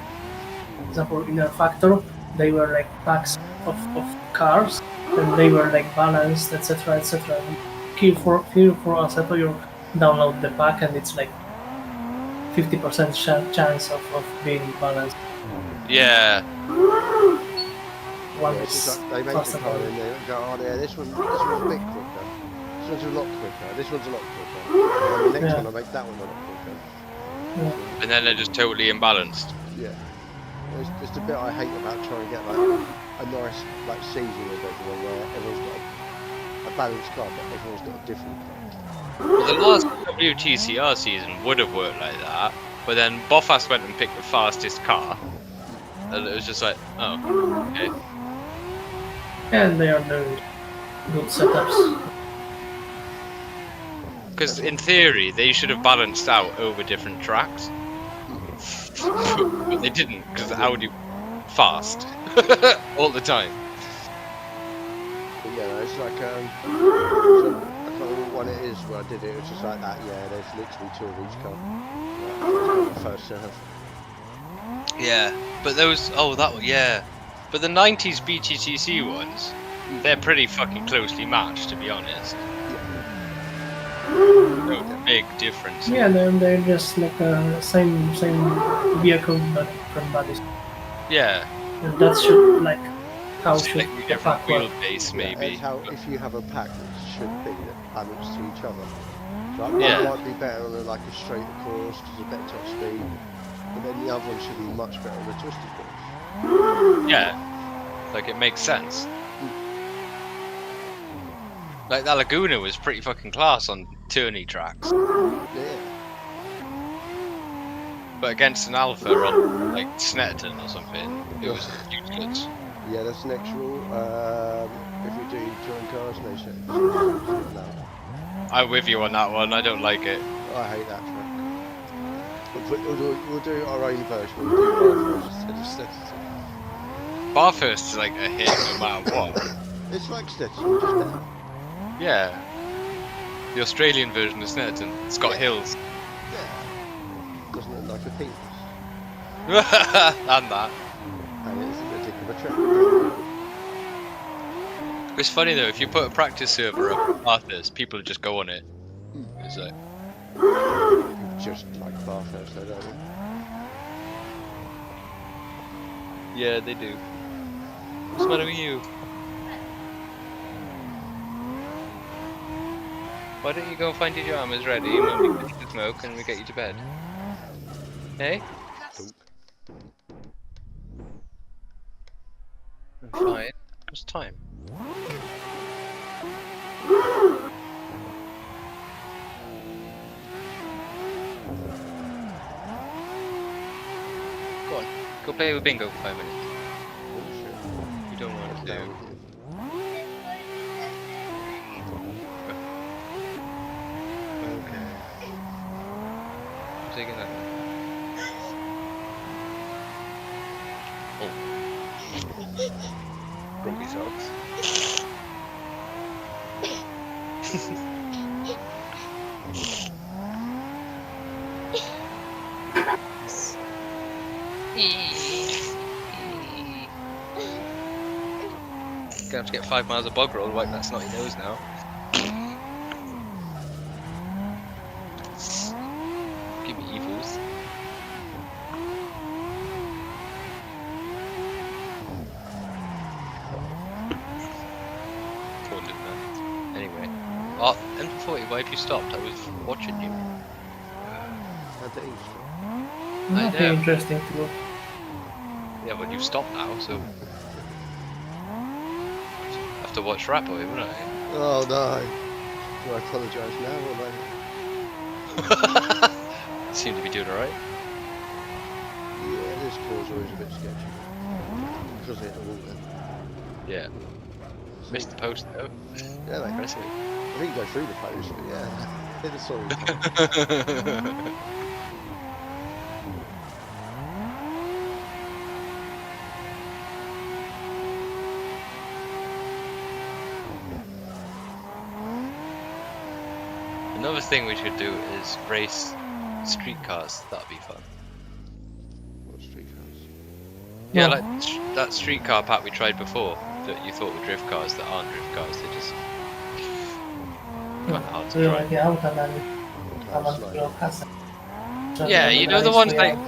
Speaker 3: For example, in a factor, they were like packs of cars, and they were like balanced, etc., etc. Here for Assetto, you download the pack, and it's like 50% chance of being balanced.
Speaker 1: yeah.
Speaker 3: One
Speaker 2: Yeah,
Speaker 3: is
Speaker 2: it's just like they make
Speaker 3: faster
Speaker 2: the car
Speaker 3: than
Speaker 2: and they go, oh yeah, this one's a bit quicker. This one's a lot quicker. This one's a lot quicker. And the next
Speaker 3: Yeah.
Speaker 2: one, I make that one a lot quicker.
Speaker 3: yeah.
Speaker 1: And then they're just totally imbalanced.
Speaker 2: Yeah. It's the bit I hate about trying to get like a nice like season of everyone where everyone's got a balanced car, but everyone's got a different car.
Speaker 1: Well, the last WTCR season would have worked like that, but then Bottas went and picked the fastest car. And it was just like, oh, okay.
Speaker 3: And they are doing good setups.
Speaker 1: Because in theory, they should have balanced out over different tracks. But they didn't, because Audi fast all the time.
Speaker 2: But yeah, it's like so I can't remember what one it is where I did it. It was just like that. Yeah, there's literally 2 of each car. Like, first serve.
Speaker 1: Yeah, but those, yeah. But the 90s BTTC ones, they're pretty fucking closely matched, to be honest. No big difference.
Speaker 3: Yeah, they're just like a same vehicle but different bodies.
Speaker 1: Yeah.
Speaker 3: And that should like how should
Speaker 1: Slightly
Speaker 3: the
Speaker 1: different
Speaker 3: pack work?
Speaker 1: wheelbase,
Speaker 2: Yeah,
Speaker 1: maybe.
Speaker 2: it's how if you have a pack that should be balanced to each other. So like,
Speaker 1: Yeah.
Speaker 2: one might be better on like a straight course because a better top speed, but then the other one should be much better on a twisted course.
Speaker 1: Yeah. Like, it makes sense. Like, that Laguna was pretty fucking class on tourney tracks.
Speaker 2: Yeah.
Speaker 1: But against an Alpha on, like, Snetterton or something, it was useless.
Speaker 2: Yeah, that's the next rule. If we do touring cars, no shit. No.
Speaker 1: I'm with you on that one, I don't like it.
Speaker 2: I hate that track. We'll do our own version. We'll do our version instead of Stetson.
Speaker 1: Bathurst is like a hit no matter what.
Speaker 2: It's like Stetson, just better.
Speaker 1: Yeah. The Australian version of Snetterton. It's got hills.
Speaker 2: Yeah. Doesn't look like a penis.
Speaker 1: And that.
Speaker 2: And it's a dick of a tractor.
Speaker 1: It's funny though, if you put a practice server up with Bathurst, people just go on it. It's like,
Speaker 2: Just like Bathurst, though, don't they?
Speaker 1: yeah, they do. What's the matter with you? Why don't you go and find your jammers ready and we finish the smoke and we get you to bed? Hey? I'm fine. What's time? Go on. Go play with bingo for 5 minutes. You don't want to. Okay. I'm taking that one. Oh. Grumpy socks. Gonna have to get 5 miles of bog roll to wipe that snotty nose now. Give me evils. Poor little man. Anyway. Oh, M40, why have you stopped? I was watching you.
Speaker 2: How'd that eat?
Speaker 3: Nothing
Speaker 1: know.
Speaker 3: interesting to go.
Speaker 1: Yeah, well you've stopped now, so... I have to watch Rat Boy, wouldn't I?
Speaker 2: Oh no. Do I apologise now or later?
Speaker 1: Seem to be doing alright.
Speaker 2: Yeah, this car's always a bit sketchy. Because it all then.
Speaker 1: Yeah. Missed the post though.
Speaker 2: Yeah, mate.
Speaker 1: Impressive.
Speaker 2: I think you go through the post, but yeah. Hit the sorry.
Speaker 1: Another thing we should do is race street cars. That'd be fun.
Speaker 2: What street cars?
Speaker 1: Yeah,
Speaker 3: No.
Speaker 1: like that street car pack we tried before that you thought were drift cars that aren't drift cars. They're just quite hard to
Speaker 3: Były
Speaker 1: drive.
Speaker 3: takie auta na nich, a
Speaker 2: Cars
Speaker 3: mam
Speaker 2: like
Speaker 3: dopiero kasę.
Speaker 1: Yeah, you know the ones
Speaker 3: swoje
Speaker 1: like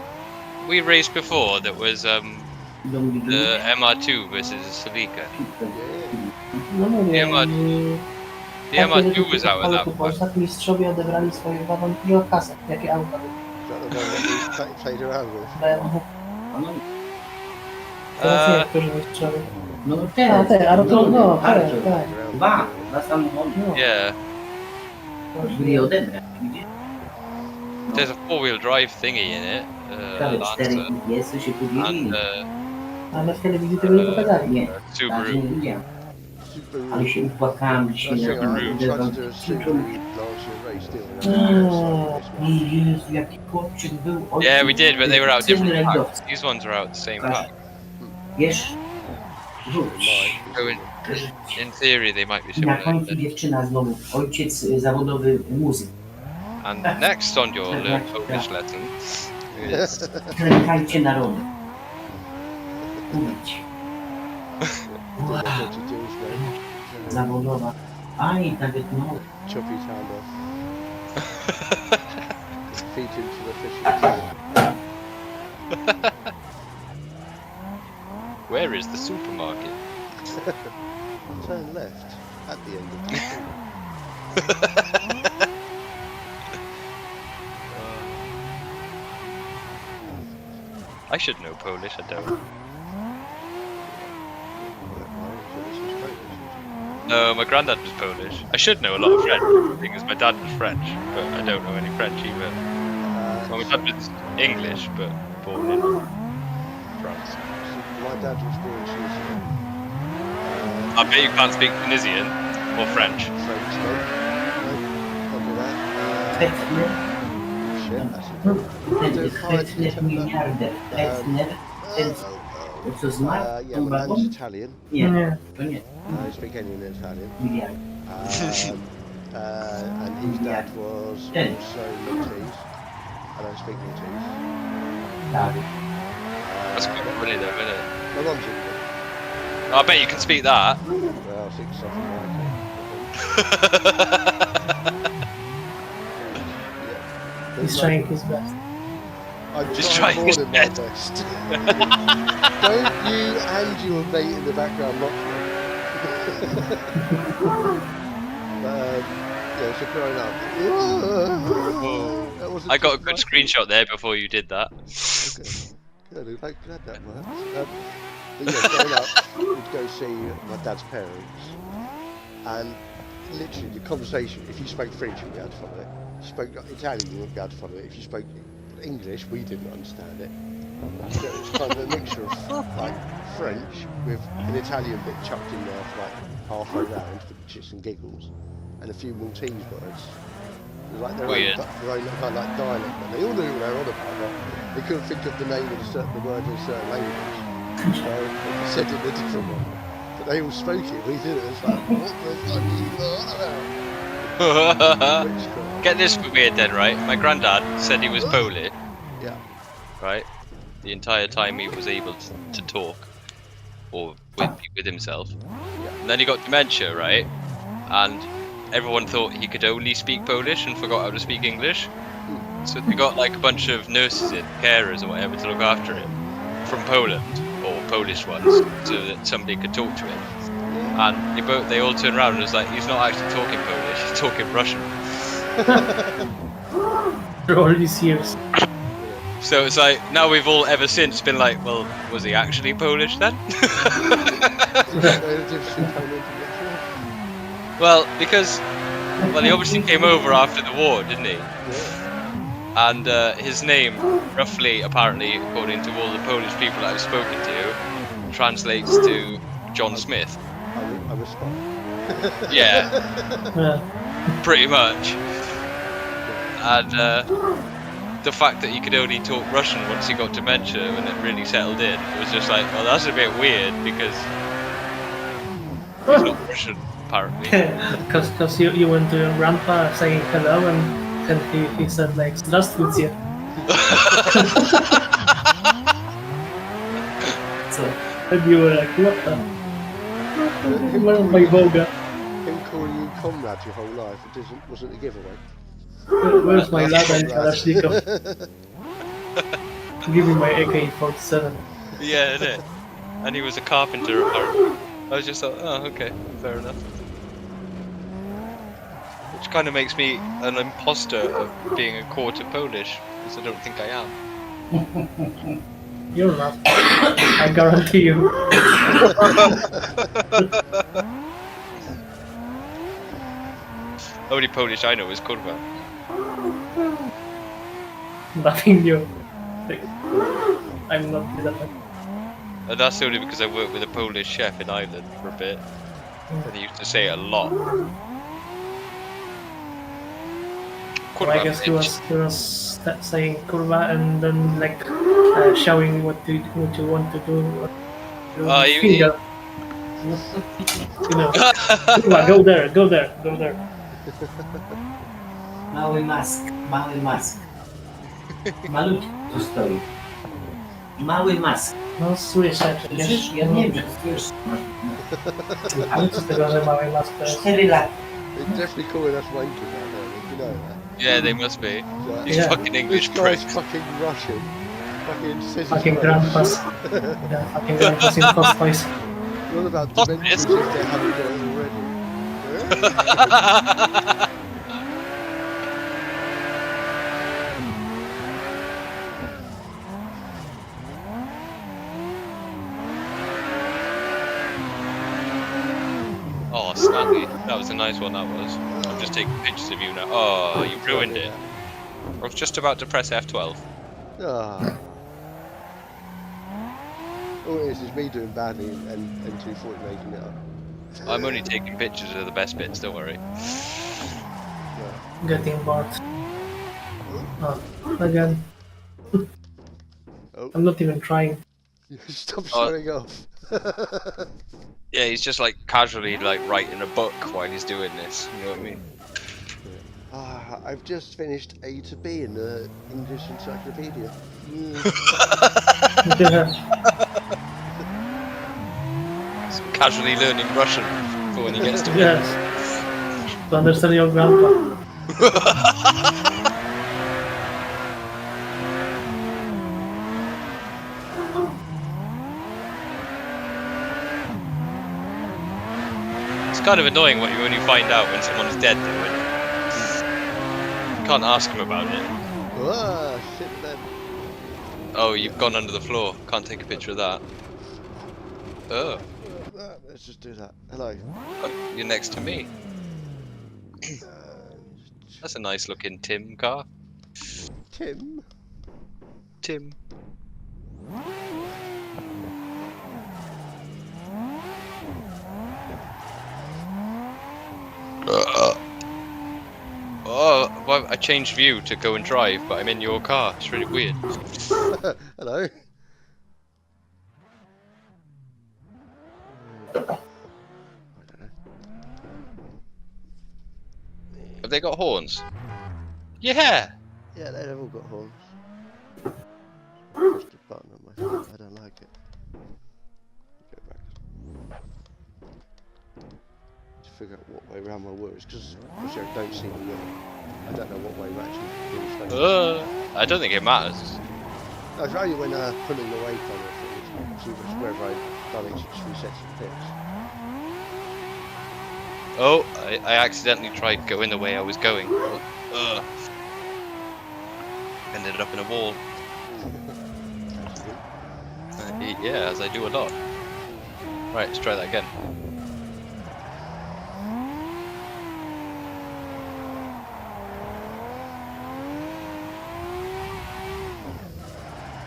Speaker 1: we raced before that was the MR2 versus Celica.
Speaker 2: yeah.
Speaker 3: No mówię,
Speaker 1: Nie ma- The MR2 was out of that
Speaker 3: Assetto
Speaker 1: one.
Speaker 3: Corsa mistrzowie odebrali swoje wagon i o kasę. Jakie auta?
Speaker 2: Is that the one that we played around with?
Speaker 3: BMW. Teraz nie, którzy mistrzowie.
Speaker 4: No
Speaker 3: A
Speaker 4: te,
Speaker 3: te, a no, no, tak,
Speaker 4: Artur.
Speaker 3: tak.
Speaker 4: Dwa, na samochodzie.
Speaker 3: No,
Speaker 1: Yeah,
Speaker 4: Byli odebrać, widzisz?
Speaker 1: there's a four-wheel drive thingy in it.
Speaker 4: Prawie 4
Speaker 1: Lancer
Speaker 4: piesy się podzielili.
Speaker 1: and
Speaker 3: ale w telewizji tego nie pokazali.
Speaker 4: Nie, tak
Speaker 1: Subaru.
Speaker 4: nie widziałem.
Speaker 2: Subaru.
Speaker 4: Ale się upłakałem, że
Speaker 2: I
Speaker 4: się
Speaker 2: think
Speaker 4: na
Speaker 2: I
Speaker 4: tym
Speaker 2: tried to
Speaker 4: uderzał.
Speaker 2: do a Subaru Lancer race deal.
Speaker 3: Jezu, jaki chłopczyk był. Ojciec,
Speaker 1: Yeah, we did, but they were out different
Speaker 3: cywil
Speaker 1: packs.
Speaker 3: rajdowcy.
Speaker 1: These ones are out the same pack.
Speaker 4: Wiesz? Rzuć.
Speaker 1: So in theory, they might be
Speaker 4: I na
Speaker 1: similar.
Speaker 4: końcu dziewczyna znowu. Ojciec zawodowy muzyk.
Speaker 1: And next on your learn Polish lesson is
Speaker 4: Klękajcie na rodę. Mówić.
Speaker 2: What to do is mate.
Speaker 4: Zawodowa. Aj, nawet no.
Speaker 2: Chop his hand off. Feed him to the fishes.
Speaker 1: where is the supermarket?
Speaker 2: Turn left at the end of the street.
Speaker 1: I should know Polish, I don't. No, my granddad was Polish. I should know a lot of French because my dad was French, but I don't know any French either. Well, my dad was English, but born in France.
Speaker 2: My dad was born in Switzerland.
Speaker 1: I bet you can't speak Tunisian or French.
Speaker 2: French, no. Can't do that.
Speaker 3: Chętny,
Speaker 2: Shit, that's
Speaker 4: Chętny miliarder. Chętny. Co zmarł?
Speaker 2: yeah, my dad's Italian.
Speaker 4: Nie,
Speaker 3: Nie.
Speaker 4: to nie.
Speaker 2: I speak any in Italian.
Speaker 4: Miliard.
Speaker 2: And his dad was also Maltese. speak Maltese.
Speaker 4: Dali.
Speaker 1: That's quite funny though, isn't it?
Speaker 2: My mum's English.
Speaker 1: I bet you can speak that.
Speaker 2: Well, I think something like it. Yeah.
Speaker 3: He's trying his best.
Speaker 2: I'm
Speaker 1: Just
Speaker 2: trying
Speaker 1: trying
Speaker 2: more
Speaker 1: his
Speaker 2: than my
Speaker 1: best.
Speaker 2: best. Don't you and your mate in the background mock me. Yeah, so growing up. That wasn't
Speaker 1: I got a
Speaker 2: just
Speaker 1: good
Speaker 2: my-
Speaker 1: screenshot there before you did that.
Speaker 2: Okay. Good, I'm glad that worked. But yeah, growing up, we'd go see my dad's parents, and literally the conversation, if you spoke French, you wouldn't be able to follow it. If you spoke Italian, you wouldn't be able to follow it. If you spoke English, we didn't understand it. So it was kind of a mixture of like French with an Italian bit chucked in there for like halfway round for shits and giggles, and a few Maltese words. It was like their
Speaker 1: Weird.
Speaker 2: own kind of like dialect, and they all knew what they were on about, but they couldn't think of the name of the word in a certain language. So they said it in a different one. But they all spoke it, we didn't. It's like, what the fuck are you on about? Witchcraft.
Speaker 1: Get this weird then, right? My granddad said he was Polish,
Speaker 2: Yeah.
Speaker 1: right? The entire time he was able to talk, or with himself. And then he got dementia, right? And everyone thought he could only speak Polish and forgot how to speak English. So they got like a bunch of nurses in, carers or whatever, to look after him from Poland, or Polish ones, so that somebody could talk to him. And they all turned around and was like, he's not actually talking Polish, he's talking Russian.
Speaker 3: For all these years.
Speaker 1: So it's like, now we've all ever since been like, well, was he actually Polish then? Well, because, he obviously came over after the war, didn't he? And his name, roughly, apparently, according to all the Polish people that I've spoken to, translates to John Smith.
Speaker 2: I'm a spy.
Speaker 1: Yeah,
Speaker 3: Yeah.
Speaker 1: pretty much. And the fact that he could only talk Russian once he got dementia and it really settled in, it was just like, well, that's a bit weird because he's not Russian, apparently.
Speaker 3: Because you went to your grandpa saying hello and he said like "Здравствуйте."
Speaker 4: Co?
Speaker 3: And you were like, what the? Where's my Voga?
Speaker 2: Him calling you comrade your whole life, wasn't a giveaway.
Speaker 3: Where's my Lada and Kalashnikov? Give me my AK-47.
Speaker 1: Yeah, innit? And he was a carpenter, apparently. I was just like, oh, okay, fair enough. Which kind of makes me an imposter of being a quarter Polish, because I don't think I am.
Speaker 3: You're not. I guarantee you.
Speaker 1: The only Polish I know is kurwa.
Speaker 3: Nothing new. Like, I'm not good at that.
Speaker 1: And that's only because I worked with a Polish chef in Ireland for a bit. And he used to say it a lot.
Speaker 3: Well, I guess he was saying kurwa and then like showing what you want to do.
Speaker 1: Oh, you
Speaker 3: finger. You know, kurwa, go there.
Speaker 4: Mały mask. Malutki tu stoi. Mały mask.
Speaker 3: No słyszę przecież.
Speaker 4: Przecież ja nie wiem, wiesz.
Speaker 3: Ale co z tego, że mały mas to jest?
Speaker 4: 4 lata.
Speaker 2: They're definitely calling us wankers out there, you know that.
Speaker 1: Yeah, they must be.
Speaker 2: Like,
Speaker 1: These
Speaker 3: Yeah.
Speaker 1: fucking English
Speaker 2: this guy's
Speaker 1: pricks.
Speaker 2: fucking Russian. Fucking says
Speaker 3: Fucking
Speaker 2: he's
Speaker 3: grandpas. Yeah, fucking grandpas in cosplays.
Speaker 2: We're all about
Speaker 1: Fuck
Speaker 2: dementia
Speaker 1: this.
Speaker 2: as if they haven't got it already.
Speaker 1: Oh, Stanley, that was a nice one, that was. I'm just taking pictures of you now. Oh, you ruined it. I was just about to press F12.
Speaker 2: Ah. All it is me doing badly and 240 making it up.
Speaker 1: I'm only taking pictures of the best bits, don't worry.
Speaker 2: Yeah.
Speaker 3: Getting bored. Oh, again.
Speaker 2: Oh,
Speaker 3: I'm not even trying.
Speaker 2: stop
Speaker 1: Oh.
Speaker 2: showing off.
Speaker 1: Yeah, he's just like casually like writing a book while he's doing this. You know what I mean?
Speaker 2: I've just finished A to B in the English Encyclopedia.
Speaker 1: Casually learning Russian for when he gets to
Speaker 3: Yes. To understand your grandpa.
Speaker 1: It's kind of annoying when you find out when someone's dead, though. You can't ask him about it.
Speaker 2: Shit then.
Speaker 1: Oh, you've gone under the floor. Can't take a picture of that. Oh,
Speaker 2: Let's just do that. Hello.
Speaker 1: you're next to me. That's a nice looking Tim car.
Speaker 2: Tim.
Speaker 1: Tim. Oh, well, I changed view to go and drive, but I'm in your car. It's really weird.
Speaker 2: Hello.
Speaker 1: Have they got horns? Yeah.
Speaker 2: Yeah, they've all got horns. Just a button on my phone. I don't like it. Go back. To figure out what way around my wheel is, because obviously I don't see the wheel. I don't know what way I'm actually doing.
Speaker 1: I don't think it matters.
Speaker 2: No, it's only when pulling away from it, see wherever I've done it, just resets the pitch.
Speaker 1: Oh, I accidentally tried going the way I was going. Ended up in a wall. Yeah, as I do a lot. Right, let's try that again.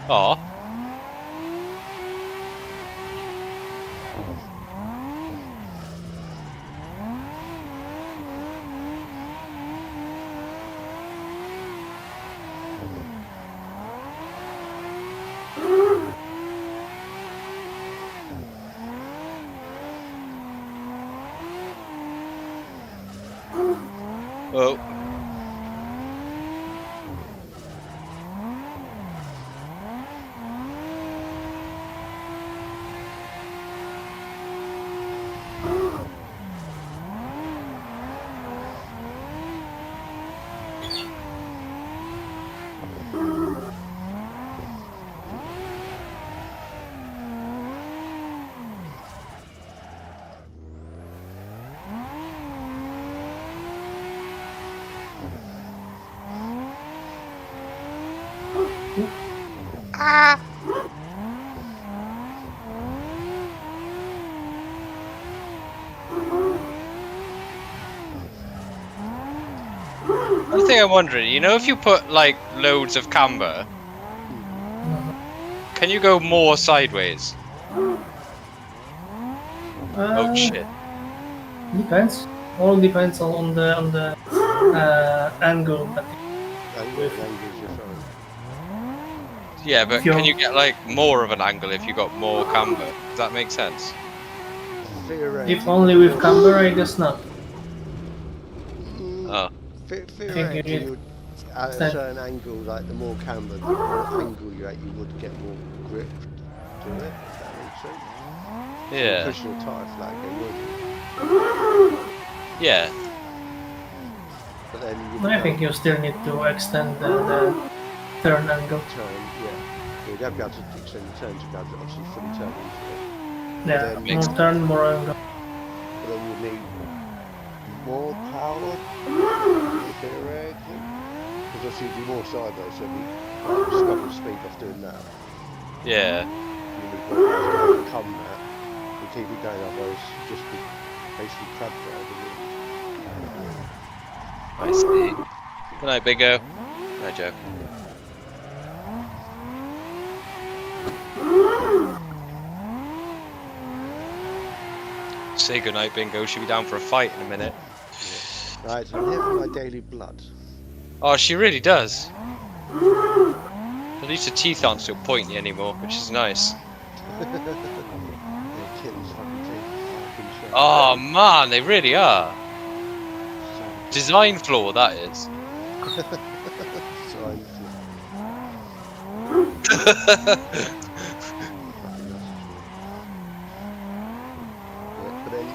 Speaker 1: Aw. Oh. One thing I'm wondering, you know, if you put like loads of camber, can you go more sideways? Oh shit!
Speaker 3: Depends. All depends on the angle. That
Speaker 1: Yeah, but can you get like more of an angle if you got more camber? Does that make sense?
Speaker 3: if only with camber, I guess not.
Speaker 1: Oh.
Speaker 2: Theoretically, you would, at a certain angle, like the more camber, the more angle you're at, you would get more grip to it, if that makes sense.
Speaker 1: Yeah.
Speaker 2: Push your tyre flat, it would.
Speaker 1: Yeah.
Speaker 2: But then you
Speaker 3: I think you still need to extend the turn angle.
Speaker 2: turn, yeah. You'd have to be able to extend the turn to be able to obviously fully turn into it.
Speaker 3: Yeah,
Speaker 2: Then
Speaker 3: more turn, more angle.
Speaker 2: But then you need more power, theoretically. Because obviously you do more sideways, so you just double speed off doing that.
Speaker 1: Yeah.
Speaker 2: You would overcome that and keep it going, otherwise you just be basically crab driving it.
Speaker 1: I see. Good night, Biggo. Good night, Joe. Say goodnight, Bingo. She'll be down for a fight in a minute.
Speaker 2: Yeah. Right, I'm here for my daily blood.
Speaker 1: Oh, she really does. At least her teeth aren't so pointy anymore, which is nice.
Speaker 2: Yeah, kittens fucking teeth.
Speaker 1: Oh man, they really are. Design flaw, that is.
Speaker 2: Design flaw. Fucking nuts as well. Yeah, but then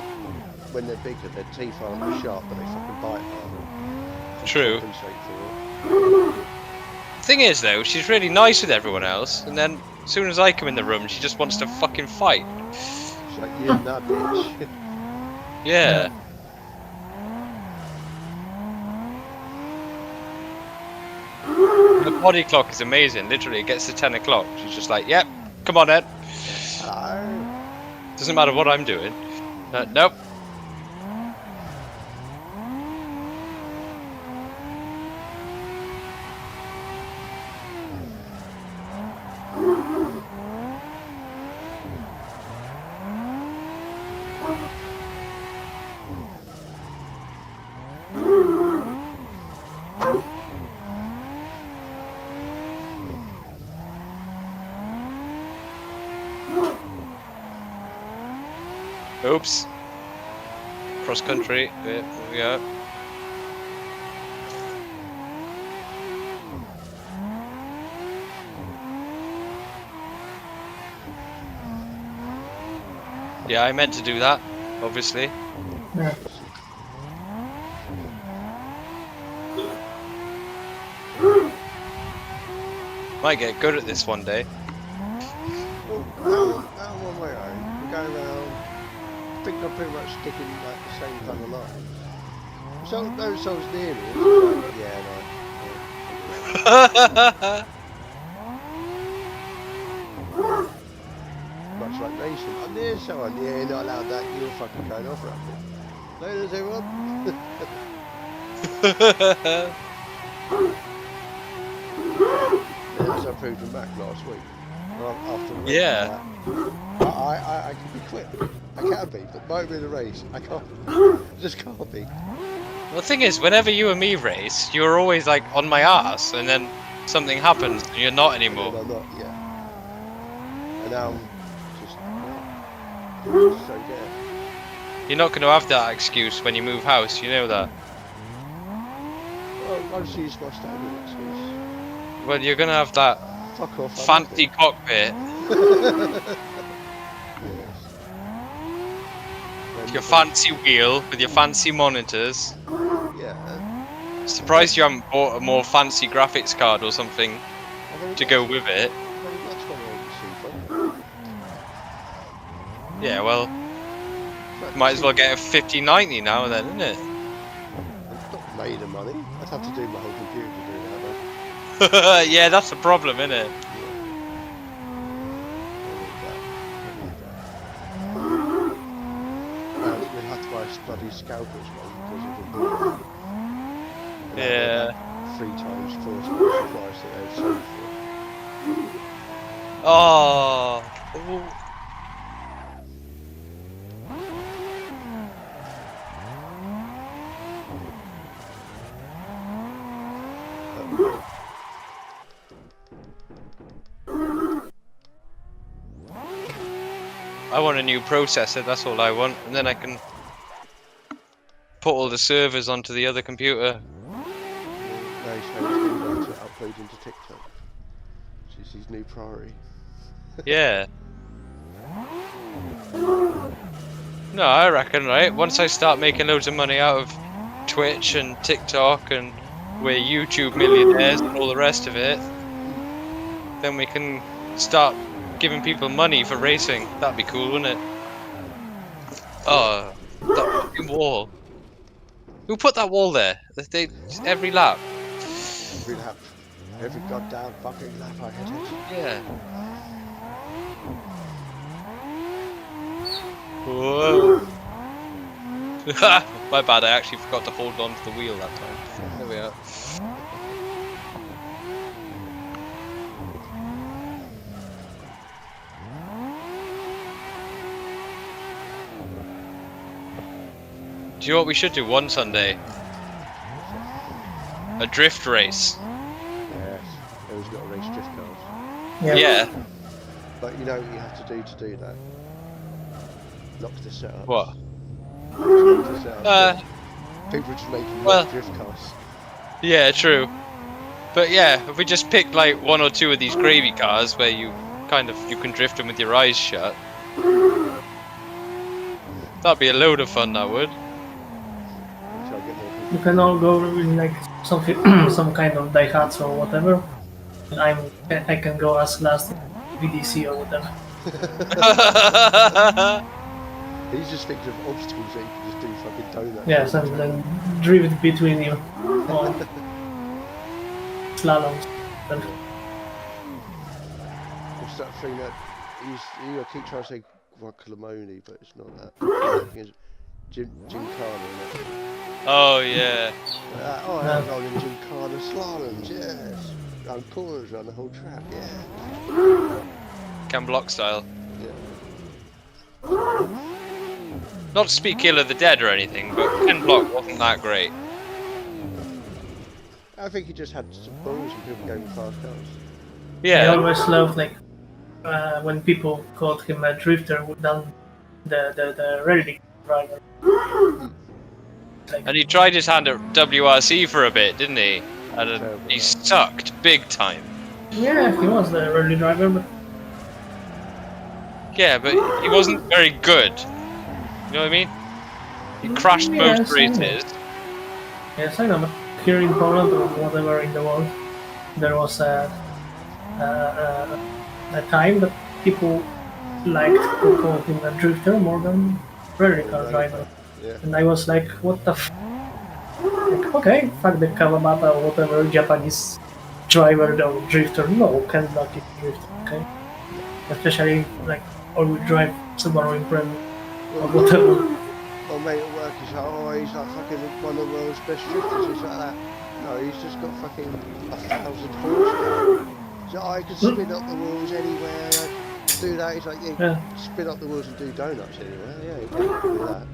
Speaker 2: when they're bigger, their teeth aren't as sharp, but they fucking bite harder. To
Speaker 1: True.
Speaker 2: compensate for it.
Speaker 1: Thing is, though, she's really nice with everyone else, and then as soon as I come in the room, she just wants to fucking fight.
Speaker 2: She's like, you're that bitch.
Speaker 1: Yeah. The body clock is amazing. Literally, it gets to 10 o'clock. She's just like, yep, come on then.
Speaker 2: Hello.
Speaker 1: Doesn't matter what I'm doing. Nope. Oops. Cross country. There we go. Yeah, I meant to do that, obviously.
Speaker 3: Yeah.
Speaker 1: Might get good at this one day.
Speaker 2: Well, now I'm on my own. We're going around. I think I'm pretty much sticking like the same kind of line. So those souls near me. It's like, yeah, no. Much like racing. I'm near someone. Yeah, you're not allowed that. You're fucking going off rapid. Later, everyone. As I proved him back last week. After the race,
Speaker 1: Yeah.
Speaker 2: I can be quick. I can be, but might be in a race. I can't. I just can't be.
Speaker 1: Well, the thing is, whenever you and me race, you're always like on my ass, and then something happens and you're not
Speaker 2: And
Speaker 1: anymore.
Speaker 2: I'm not. Yeah. And now I'm just so dead.
Speaker 1: You're not going to have that excuse when you move house, you know that.
Speaker 2: Well, I'll just use my standard excuse.
Speaker 1: Well, you're going to have that
Speaker 2: Fuck off. I
Speaker 1: fancy cockpit,
Speaker 2: love it. Yes.
Speaker 1: your fancy wheel with your fancy monitors.
Speaker 2: Yeah.
Speaker 1: Surprised you haven't bought a more fancy graphics card or something
Speaker 2: I've only
Speaker 1: to
Speaker 2: got-
Speaker 1: go with it.
Speaker 2: I've only got 20 on the
Speaker 1: Yeah, well,
Speaker 2: Super.
Speaker 1: might as well get a 5090 now then, isn't it?
Speaker 2: I've not made of money. I'd have to do my whole computer to do that.
Speaker 1: Yeah, that's the problem, isn't it?
Speaker 2: We'll have to buy bloody scalpers one because of the board.
Speaker 1: Yeah.
Speaker 2: 3 times 4 times the price that they've sold for.
Speaker 1: Oh. Ooh. I want a new processor, that's all I want, and then I can put all the servers onto the other computer.
Speaker 2: Now he's going to upload into TikTok, which is his new priority.
Speaker 1: Yeah. No, I reckon, right? Once I start making loads of money out of Twitch and TikTok and we're YouTube millionaires and all the rest of it, then we can start giving people money for racing. That'd be cool, wouldn't it? Oh, that fucking wall. Who put that wall there? Every lap.
Speaker 2: Every lap, every goddamn fucking lap I hit it.
Speaker 1: Yeah. Whoa. My bad, I actually forgot to hold on to the wheel that time. There we are. Do you know what we should do one Sunday? A drift race.
Speaker 2: Yes, always got to race drift cars.
Speaker 1: Yeah.
Speaker 2: But you know what you have to do that? Lock the setup.
Speaker 1: What?
Speaker 2: Lock the setup. People are just making
Speaker 1: Well-
Speaker 2: drift cars.
Speaker 1: Yeah, true. But yeah, if we just pick like one or two of these gravy cars where you can drift them with your eyes shut. That'd be a load of fun, that would.
Speaker 2: Try and get more people.
Speaker 3: You can all go in like something, some kind of Daihatsu or whatever. And I can go as last VDC or whatever.
Speaker 2: He's just thinking of obstacles that you can just do fucking donuts.
Speaker 3: Yes, and then drift between you. Or slaloms. And
Speaker 2: What's that thing that you keep trying to say guacamole, but it's not that. It's Gymkhana, isn't it?
Speaker 1: Oh yeah.
Speaker 2: I'm rolling Gymkhana slaloms, yes. Round corners around the whole track, yeah.
Speaker 1: Ken Block style.
Speaker 2: Yeah.
Speaker 1: Not to speak ill of the dead or anything, but Ken Block wasn't that great.
Speaker 2: I think he just had some balls and people going fast cars.
Speaker 3: I
Speaker 1: Yeah.
Speaker 3: always loved like when people called him a drifter than the rally driver. Like,
Speaker 1: And he tried his hand at WRC for a bit, didn't he? And he sucked big time.
Speaker 3: yeah, he was the rally driver, but
Speaker 1: Yeah, but he wasn't very good. You know what I mean? He crashed most
Speaker 3: Yes, I know.
Speaker 1: races.
Speaker 3: yes, I know. But here in Poland or whatever in the world, there was a time that people liked to call him a drifter more than rally car driver.
Speaker 2: Yeah.
Speaker 3: And I was like, what the like, okay, fuck the Kawabata or whatever Japanese driver or drifter. No, can't block it drifter, okay? Especially like all-wheel drive Subaru Impreza or whatever.
Speaker 2: My mate at work is like, oh, he's like fucking one of the world's best drifters, he's like that. No, he's just got fucking 1,000 horsepower. He's like, I can spin up the wheels anywhere, do that. He's like, yeah, spin up the wheels and do donuts anywhere. Yeah, you can do that.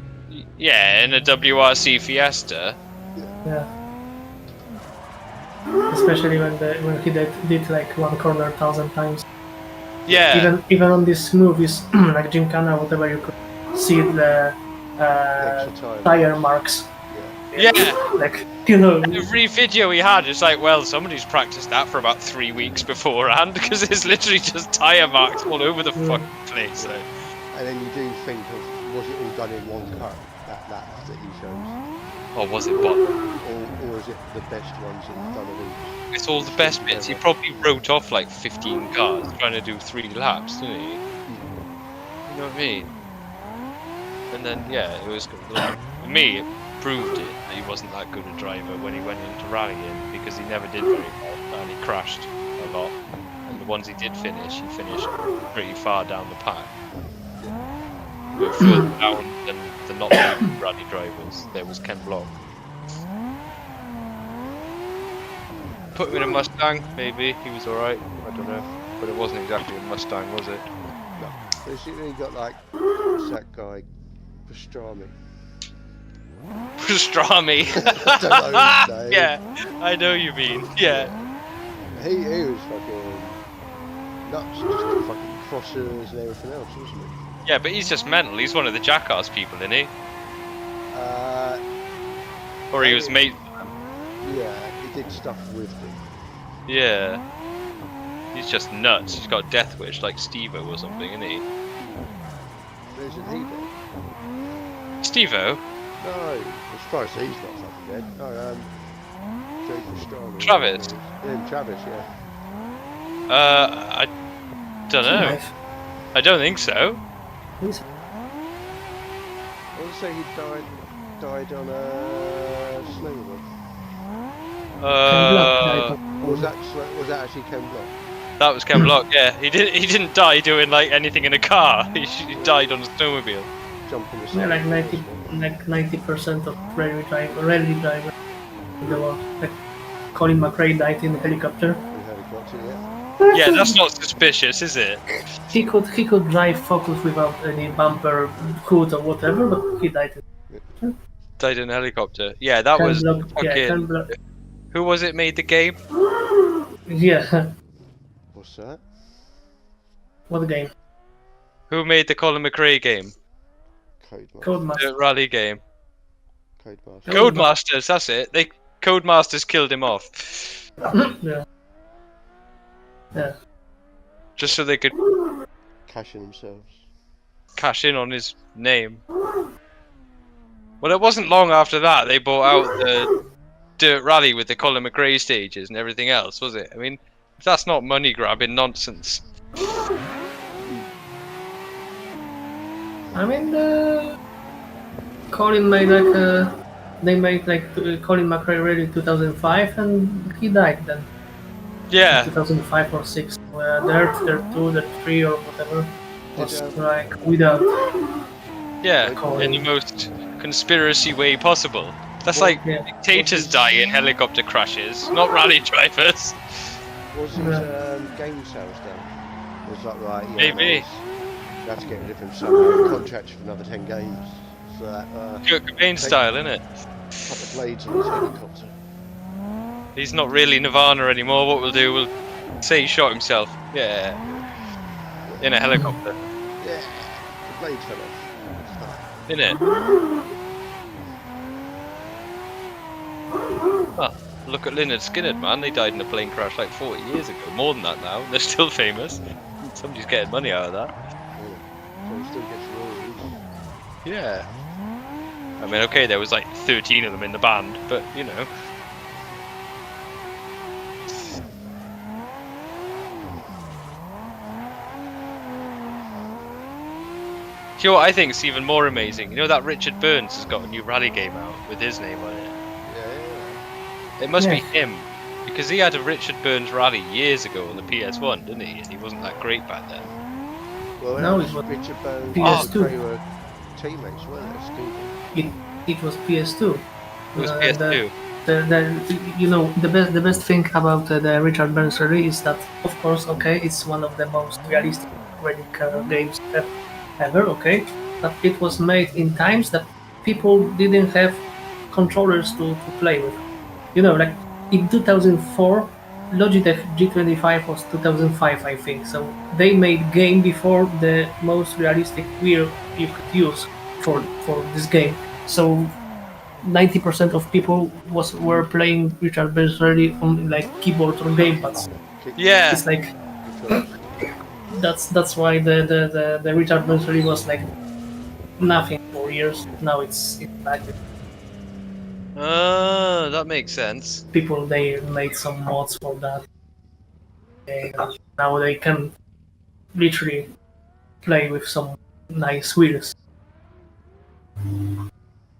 Speaker 1: Yeah, in a WRC Fiesta.
Speaker 3: Yeah. Especially when he did like one corner 1,000 times.
Speaker 1: Yeah.
Speaker 3: Even on these movies like Gymkhana, whatever, you could see the
Speaker 2: Extra time.
Speaker 3: tire marks.
Speaker 1: Yeah.
Speaker 3: Like, you know.
Speaker 1: Every video he had, it's like, well, somebody's practiced that for about 3 weeks beforehand because it's literally just tyre marks all over the fucking place. So.
Speaker 2: And then you do think of, was it all done in one cut, that he shows?
Speaker 1: Or was it what?
Speaker 2: Or is it the best ones that he's done of each?
Speaker 1: It's all the best bits. He probably wrote off like 15 cars trying to do 3 laps, didn't he? You know what I mean? And then, yeah, it was like, for me, it proved it that he wasn't that good a driver when he went into rallying because he never did very well and he crashed a lot. And the ones he did finish, he finished pretty far down the pack. But further down than the not good rally drivers, there was Ken Block. Put him in a Mustang, maybe, he was alright, I don't know. But it wasn't exactly a Mustang, was it?
Speaker 2: No. But you got like, what's that guy? Pastrami.
Speaker 1: Pastrami!
Speaker 2: I don't know his name.
Speaker 1: Yeah, I know you mean, yeah.
Speaker 2: He was fucking nuts, just fucking crossers and everything else, wasn't he?
Speaker 1: Yeah, but he's just mental, he's one of the Jackass people, isn't he? Or he was mate.
Speaker 2: Yeah, he did stuff with them.
Speaker 1: Yeah. He's just nuts, he's got a death wish like Steve-O or something, isn't he?
Speaker 2: Isn't he dead?
Speaker 1: Steve-O?
Speaker 2: No, as far as he's not fucking dead. No, Joe Pastrami.
Speaker 1: Travis?
Speaker 2: Yeah, Travis, yeah.
Speaker 1: I don't know. I don't think so.
Speaker 2: I want to say he died on a snowboard. Or was that actually Ken Block?
Speaker 1: That was Ken Block, yeah. He didn't die doing like anything in a car. He died on a snowmobile.
Speaker 2: Jumping the
Speaker 3: Yeah,
Speaker 2: side.
Speaker 3: like 90% of rally driver in the world. Like Colin McRae died in a helicopter.
Speaker 2: In helicopter, yeah.
Speaker 1: Yeah, that's not suspicious, is it?
Speaker 3: He could drive Focus without any bumper, hood or whatever, but he died.
Speaker 1: Died in a helicopter. Yeah, that was fucking... Who was it made the game?
Speaker 3: Yeah.
Speaker 2: What's that?
Speaker 3: What game?
Speaker 1: Who made the Colin McRae game?
Speaker 2: Codemaster.
Speaker 3: Codemaster.
Speaker 1: The rally game.
Speaker 2: Codemaster.
Speaker 1: Codemasters, that's it. Codemasters killed him off.
Speaker 3: Yeah. Yeah.
Speaker 1: Just so they could
Speaker 2: Cashing themselves.
Speaker 1: cash in on his name. Well, it wasn't long after that they bought out the Dirt Rally with the Colin McRae stages and everything else, was it? I mean, if that's not money grabbing nonsense.
Speaker 3: I mean, Colin made like they made like Colin McRae Rally 2005, and he died then.
Speaker 1: Yeah.
Speaker 3: 2005 or 6. Dirt 2, Dirt 3 or whatever was like without.
Speaker 1: Yeah,
Speaker 3: Colin.
Speaker 1: in the most conspiracy way possible. That's like dictators die in helicopter crashes, not rally drivers.
Speaker 2: Was his game sales down? It was like, right, yeah,
Speaker 1: Maybe.
Speaker 2: You have to get rid of him somehow. Contract for another 10 games. So that,
Speaker 1: Kurt Cobain style, innit?
Speaker 2: Couple of blades on his helicopter.
Speaker 1: He's not really Nirvana anymore. What we'll do, we'll say he shot himself. Yeah. In a helicopter.
Speaker 2: Yeah, the blade fell off.
Speaker 1: Innit? Oh, look at Lynyrd Skynyrd, man. They died in a plane crash like 40 years ago. More than that now. They're still famous. Somebody's getting money out of that.
Speaker 2: So he still gets royalties.
Speaker 1: Yeah. I mean, okay, there was like 13 of them in the band, but you know. You know what I think is even more amazing? You know that Richard Burns has got a new rally game out with his name on it?
Speaker 2: Yeah.
Speaker 1: It must be him, because he had a Richard Burns rally years ago on the PS1, didn't he? And he wasn't that great back then.
Speaker 2: Well,
Speaker 3: No,
Speaker 2: it
Speaker 3: it
Speaker 2: was
Speaker 3: was
Speaker 2: Richard Burns.
Speaker 3: PS2.
Speaker 2: They were teammates, weren't they? Stupid.
Speaker 3: It was PS2.
Speaker 1: It was PS2.
Speaker 3: The best thing about the Richard Burns rally is that, of course, okay, it's one of the most realistic rally car games ever, okay, but it was made in times that people didn't have controllers to play with. You know, like in 2004, Logitech G25 was 2005, I think. So they made game before the most realistic wheel you could use for this game. So 90% of people were playing Richard Burns Rally on like keyboard or gamepads.
Speaker 1: Yeah.
Speaker 3: It's like that's why the Richard Burns Rally was like nothing for years. Now it's back.
Speaker 1: Oh, that makes sense.
Speaker 3: People they made some mods for that. And now they can literally play with some nice wheels.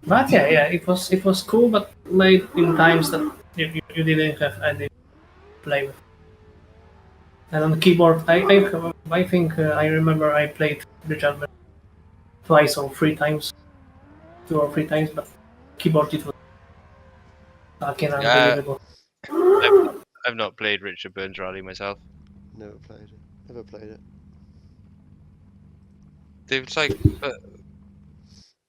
Speaker 3: But yeah, it was cool, but made in times that you didn't have any play with. And on the keyboard, I think I remember I played Richard Burns twice or 3 times, 2 or 3 times, but keyboard it was fucking unbelievable.
Speaker 1: I've not played Richard Burns Rally myself.
Speaker 2: Never played it. Never played it.
Speaker 1: It's like,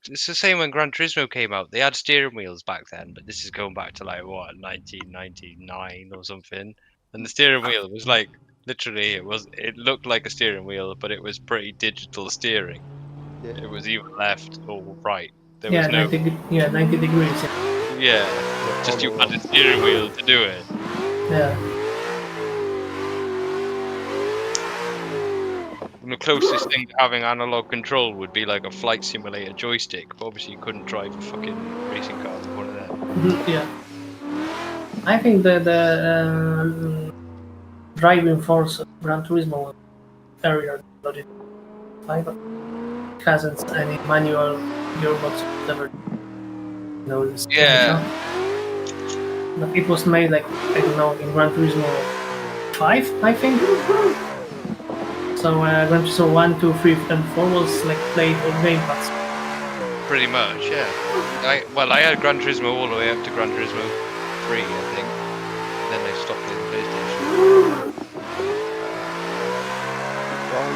Speaker 1: it's the same when Gran Turismo came out. They had steering wheels back then, but this is going back to like what, 1999 or something. And the steering wheel was like literally it looked like a steering wheel, but it was pretty digital steering.
Speaker 2: Yeah.
Speaker 1: It was either left or right. There
Speaker 3: Yeah,
Speaker 1: was no
Speaker 3: 90 degrees.
Speaker 1: yeah, just you had a steering wheel to do it.
Speaker 3: Yeah.
Speaker 1: And the closest thing to having analog control would be like a flight simulator joystick, but obviously you couldn't drive a fucking racing car with one of them.
Speaker 3: Yeah. I think the driving force of Gran Turismo was earlier than Logitech 5, but it hasn't any manual gearbox or whatever. No,
Speaker 1: Yeah.
Speaker 3: But it was made like, I don't know, in Gran Turismo 5, I think. So Gran Turismo 1, 2, 3, and 4 was like played on gamepads.
Speaker 1: Pretty much, yeah. I had Gran Turismo all the way up to Gran Turismo 3, I think. And then they stopped playing the PlayStation.
Speaker 2: Well,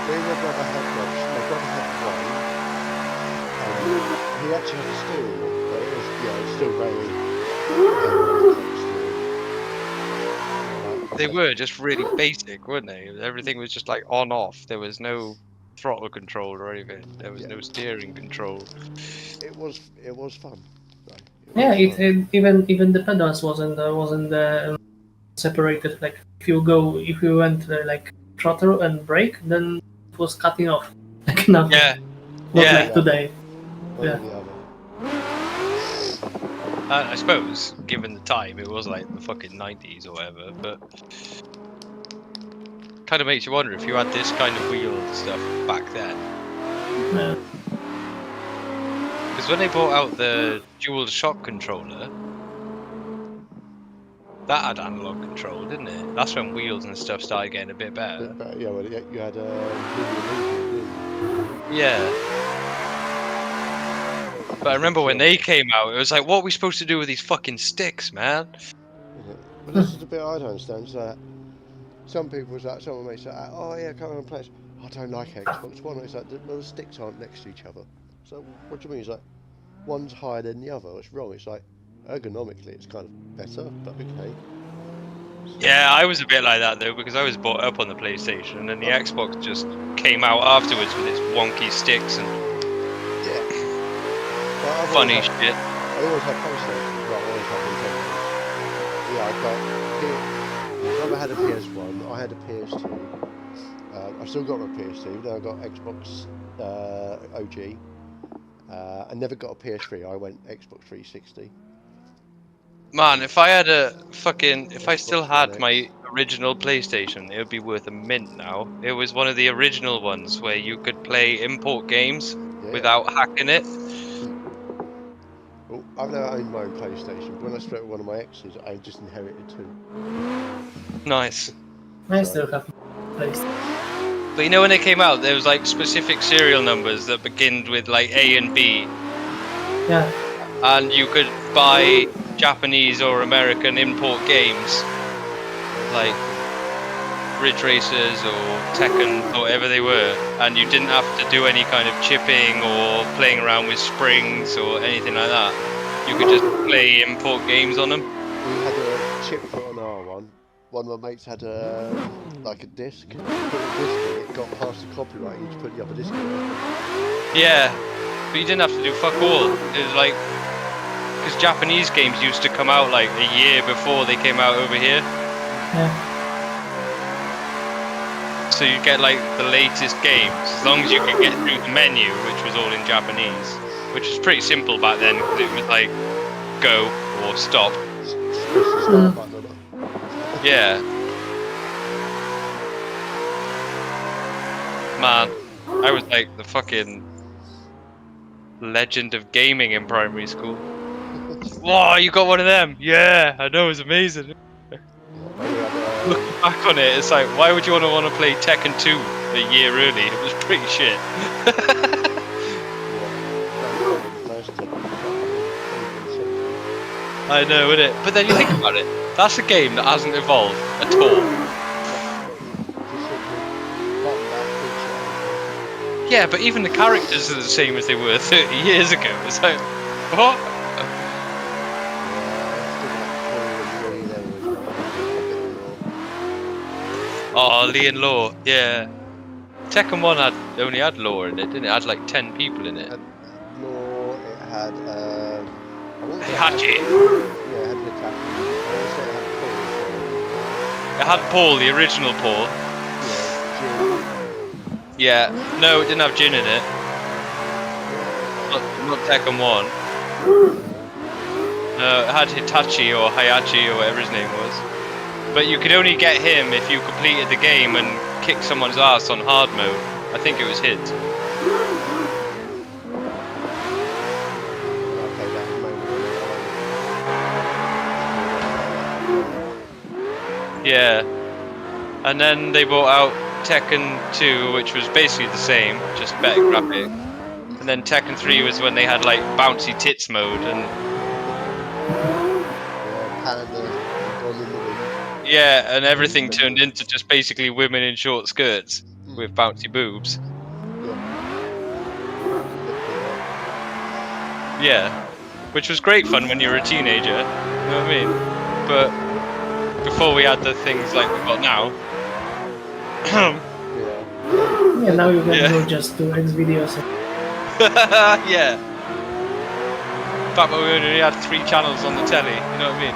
Speaker 2: me and my brother had one. My brother had one. He actually had a steering wheel, but it was still very.
Speaker 1: They were just really basic, weren't they? Everything was just like on off. There was no throttle control or anything. There was no steering control.
Speaker 2: It was fun.
Speaker 3: Yeah, even the pedals wasn't separated. Like if you went like throttle and brake, then it was cutting off like nothing.
Speaker 1: Yeah,
Speaker 3: Not
Speaker 1: yeah.
Speaker 3: like today.
Speaker 2: One
Speaker 3: Yeah.
Speaker 2: or the other.
Speaker 1: I suppose, given the time, it was like the fucking 90s or whatever, but kind of makes you wonder if you had this kind of wheel stuff back then.
Speaker 3: Yeah.
Speaker 1: Because when they brought out the dual shock controller, that had analog control, didn't it? That's when wheels and stuff started getting a bit better.
Speaker 2: But yeah, well, you had didn't
Speaker 1: Yeah. But I remember when they came out, it was like, what are we supposed to do with these fucking sticks, man?
Speaker 2: you? But this is the bit I don't understand. Is that some people was like, someone may say, oh yeah, come on and play. I don't like Xbox One. It's like the sticks aren't next to each other. So what do you mean? It's like one's higher than the other. It's wrong. It's like ergonomically, it's kind of better, but okay.
Speaker 1: Yeah, I was a bit like that though, because I was brought up on the PlayStation, and then the Xbox just came out afterwards with its wonky sticks and funny shit.
Speaker 2: I always had PlayStation. Well, I always had Nintendo. Yeah, I've never had a PS1. I had a PS2. I've still got my PS2. Then I got Xbox OG. I never got a PS3. I went Xbox 360.
Speaker 1: Man, if I still had my original PlayStation, it would be worth a mint now. It was one of the original ones where you could play import games without hacking it.
Speaker 2: Well, I've never owned my own PlayStation, but when I split with one of my exes, I just inherited two.
Speaker 1: Nice.
Speaker 3: I still have PlayStation.
Speaker 1: But you know when they came out, there was like specific serial numbers that beginned with like A and B.
Speaker 3: Yeah.
Speaker 1: And you could buy Japanese or American import games, like Ridge Racers or Tekken or whatever they were, and you didn't have to do any kind of chipping or playing around with springs or anything like that. You could just play import games on them.
Speaker 2: We had a chip put on our one. One of my mates had a disc. Put a disc in it, got past the copyright, you just put the other disc in.
Speaker 1: Yeah, but you didn't have to do fuck all. It was like, because Japanese games used to come out like a year before they came out over here.
Speaker 3: Yeah.
Speaker 1: So you get like the latest games, as long as you could get through the menu, which was all in Japanese, which was pretty simple back then, because it was like go or stop. Yeah. Man, I was like the fucking legend of gaming in primary school. Wow, you got one of them? Yeah, I know, it was amazing. Looking back on it, it's like, why would you want to play Tekken 2 a year early? It was pretty shit. I know, isn't it? But then you think about it, that's a game that hasn't evolved at all. Yeah, but even the characters are the same as they were 30 years ago. It's like, what? Oh, Lee and Law, yeah. Tekken 1 only had Law in it, didn't it? It had like 10 people in it.
Speaker 2: Law, it had
Speaker 1: Hachi.
Speaker 2: Yeah, it had
Speaker 1: It had Paul, the original Paul. Yeah, no, it didn't have Jin in it. Not Tekken 1. No, it had Hitachi or Hayachi or whatever his name was. But you could only get him if you completed the game and kicked someone's ass on hard mode. I think it was hit. Yeah. And then they brought out Tekken 2, which was basically the same, just better graphic. And then Tekken 3 was when they had like bouncy tits mode and yeah, and everything turned into just basically women in short skirts with bouncy boobs. Yeah, which was great fun when you were a teenager, you know what I mean? But before we had the things like we've got now.
Speaker 3: Yeah, now you can go just to X videos.
Speaker 1: Yeah. back when we only had 3 channels on the telly. You know what I mean?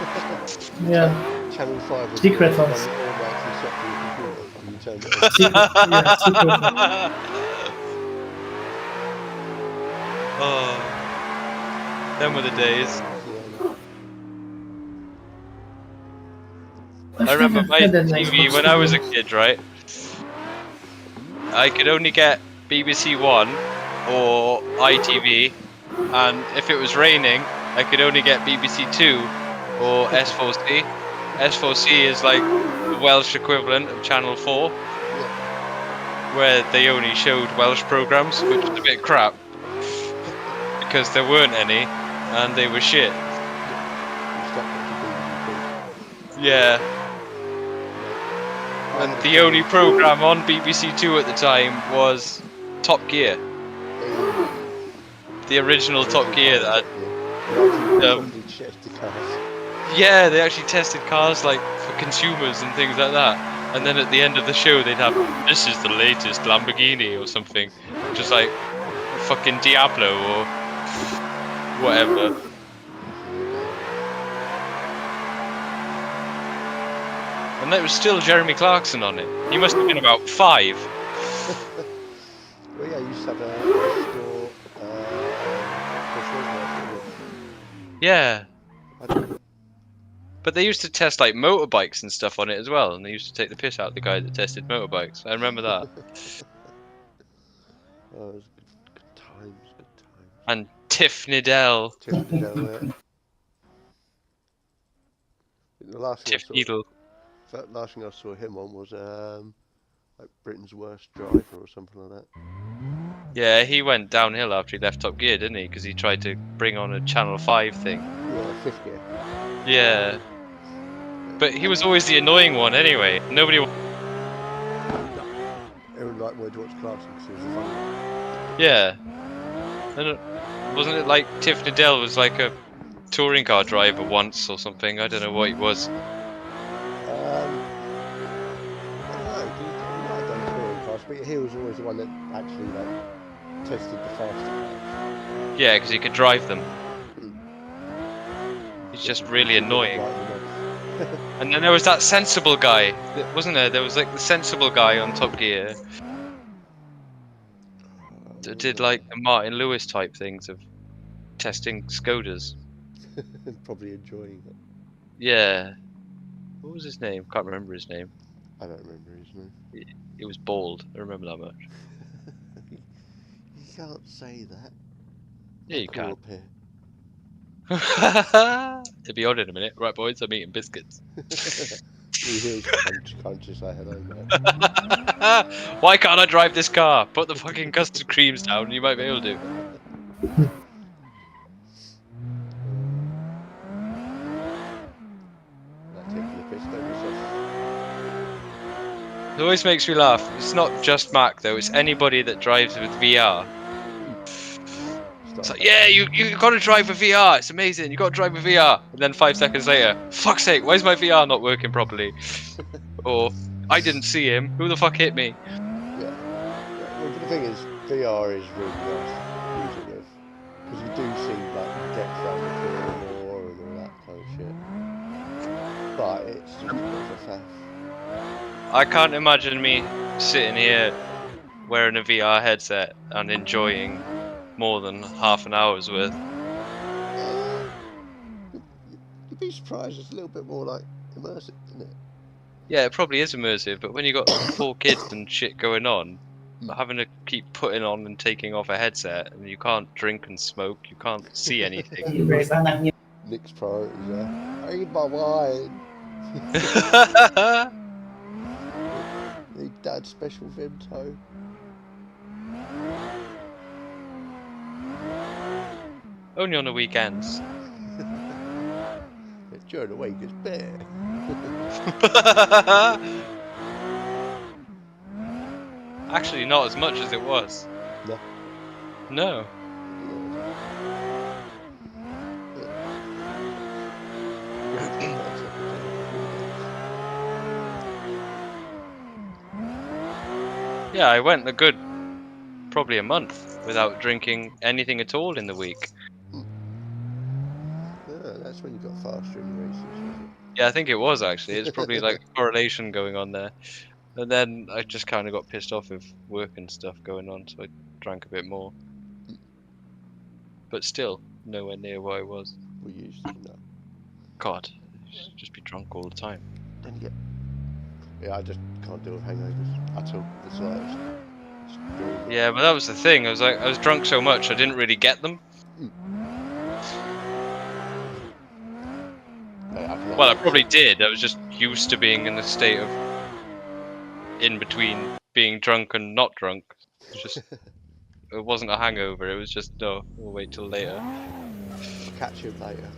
Speaker 3: Yeah.
Speaker 2: Channel 5 was
Speaker 3: Secret
Speaker 2: the one
Speaker 3: ones.
Speaker 2: that automatically set to your computer when you turned it on.
Speaker 3: Secret.
Speaker 1: Oh, them were the days. I remember my TV when I was a kid, right? I could only get BBC One or ITV, and if it was raining, I could only get BBC Two or S4C. S4C is like the Welsh equivalent of Channel 4, where they only showed Welsh programs, which is a bit crap because there weren't any, and they were shit. Yeah. And the only program on BBC Two at the time was Top Gear. The original Top Gear that yeah, they actually tested cars like for consumers and things like that. And then at the end of the show they'd have, this is the latest Lamborghini or something. Just like fucking Diablo or whatever. And there was still Jeremy Clarkson on it. He must have been about 5.
Speaker 2: Well, yeah, you used to have a store.
Speaker 1: Yeah. But they used to test like motorbikes and stuff on it as well, and they used to take the piss out of the guy that tested motorbikes. I remember that.
Speaker 2: Oh, it was good times.
Speaker 1: And Tiff Needell.
Speaker 2: The last thing last thing I saw him on was like Britain's Worst Driver or something like that.
Speaker 1: Yeah, he went downhill after he left Top Gear, didn't he? Because he tried to bring on a Channel 5 thing.
Speaker 2: Yeah, 5th Gear.
Speaker 1: Yeah. But he was always the annoying one anyway. Nobody...
Speaker 2: Everyone liked Word Watch Clarkson because he was the funny one.
Speaker 1: Yeah. And wasn't it like Tiff Needell was like a touring car driver once or something? I don't know what he was.
Speaker 2: I don't know, he might have done touring cars, but he was always the one that actually like tested the faster cars.
Speaker 1: Yeah, because he could drive them. He's just really annoying. And then there was that sensible guy, wasn't there? There was like the sensible guy on Top Gear that did like the Martin Lewis type things of testing Skodas.
Speaker 2: Probably enjoying it.
Speaker 1: Yeah. What was his name? Can't remember his name.
Speaker 2: I don't remember his name.
Speaker 1: He was bald. I remember that much.
Speaker 2: You can't say that.
Speaker 1: Yeah, you can.
Speaker 2: Up here.
Speaker 1: It'll be on in a minute. Right, boys, I'm eating biscuits.
Speaker 2: Can't you say hello, mate?
Speaker 1: Why can't I drive this car? Put the fucking custard creams down and you might be able to. It always makes me laugh. It's not just Mac though, it's anybody that drives with VR. It's like, yeah, you gotta drive with VR, it's amazing, you gotta drive with VR. And then 5 seconds later, fuck's sake, why is my VR not working properly? Or, I didn't see him, who the fuck hit me?
Speaker 2: Yeah. Well, the thing is, VR is really nice using it. Because you do see like depth around the corner more and all that kind of shit. But it's just a bit of a faff.
Speaker 1: I can't imagine me sitting here wearing a VR headset and enjoying more than half an hour's worth.
Speaker 2: You'd be surprised, it's a little bit more like immersive, isn't it?
Speaker 1: Yeah, it probably is immersive, but when you got 4 kids and shit going on, having to keep putting on and taking off a headset, and you can't drink and smoke, you can't see anything.
Speaker 2: Nick's priorities there. I need my wine. Need Dad's special Vimto.
Speaker 1: Only on the weekends.
Speaker 2: During the week it's beer.
Speaker 1: Actually, not as much as it was.
Speaker 2: No.
Speaker 1: No. Yeah, I went probably a month without drinking anything at all in the week.
Speaker 2: That's when you got faster in the races, wasn't it?
Speaker 1: Yeah, I think it was actually. It's probably like a correlation going on there. And then I just kind of got pissed off with work and stuff going on, so I drank a bit more. But still, nowhere near what I was.
Speaker 2: We used to know.
Speaker 1: God, just be drunk all the time.
Speaker 2: Then you get. Yeah, I just can't deal with hangovers at all. The slightest.
Speaker 1: Yeah, but that was the thing. I was drunk so much I didn't really get them. Well, I probably did. I was just used to being in a state of in between being drunk and not drunk. It's just it wasn't a hangover. It was just no. We'll wait till later.
Speaker 2: I'll catch you later.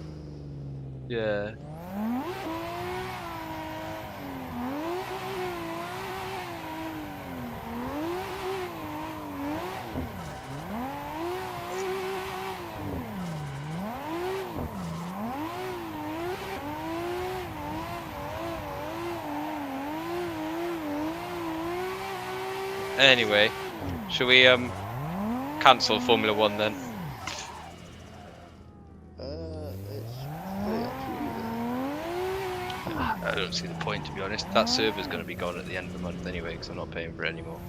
Speaker 1: Yeah. Anyway, shall we cancel Formula 1 then?
Speaker 2: It's pretty up to you then.
Speaker 1: I don't see the point, to be honest. That server's going to be gone at the end of the month anyway, because I'm not paying for it anymore.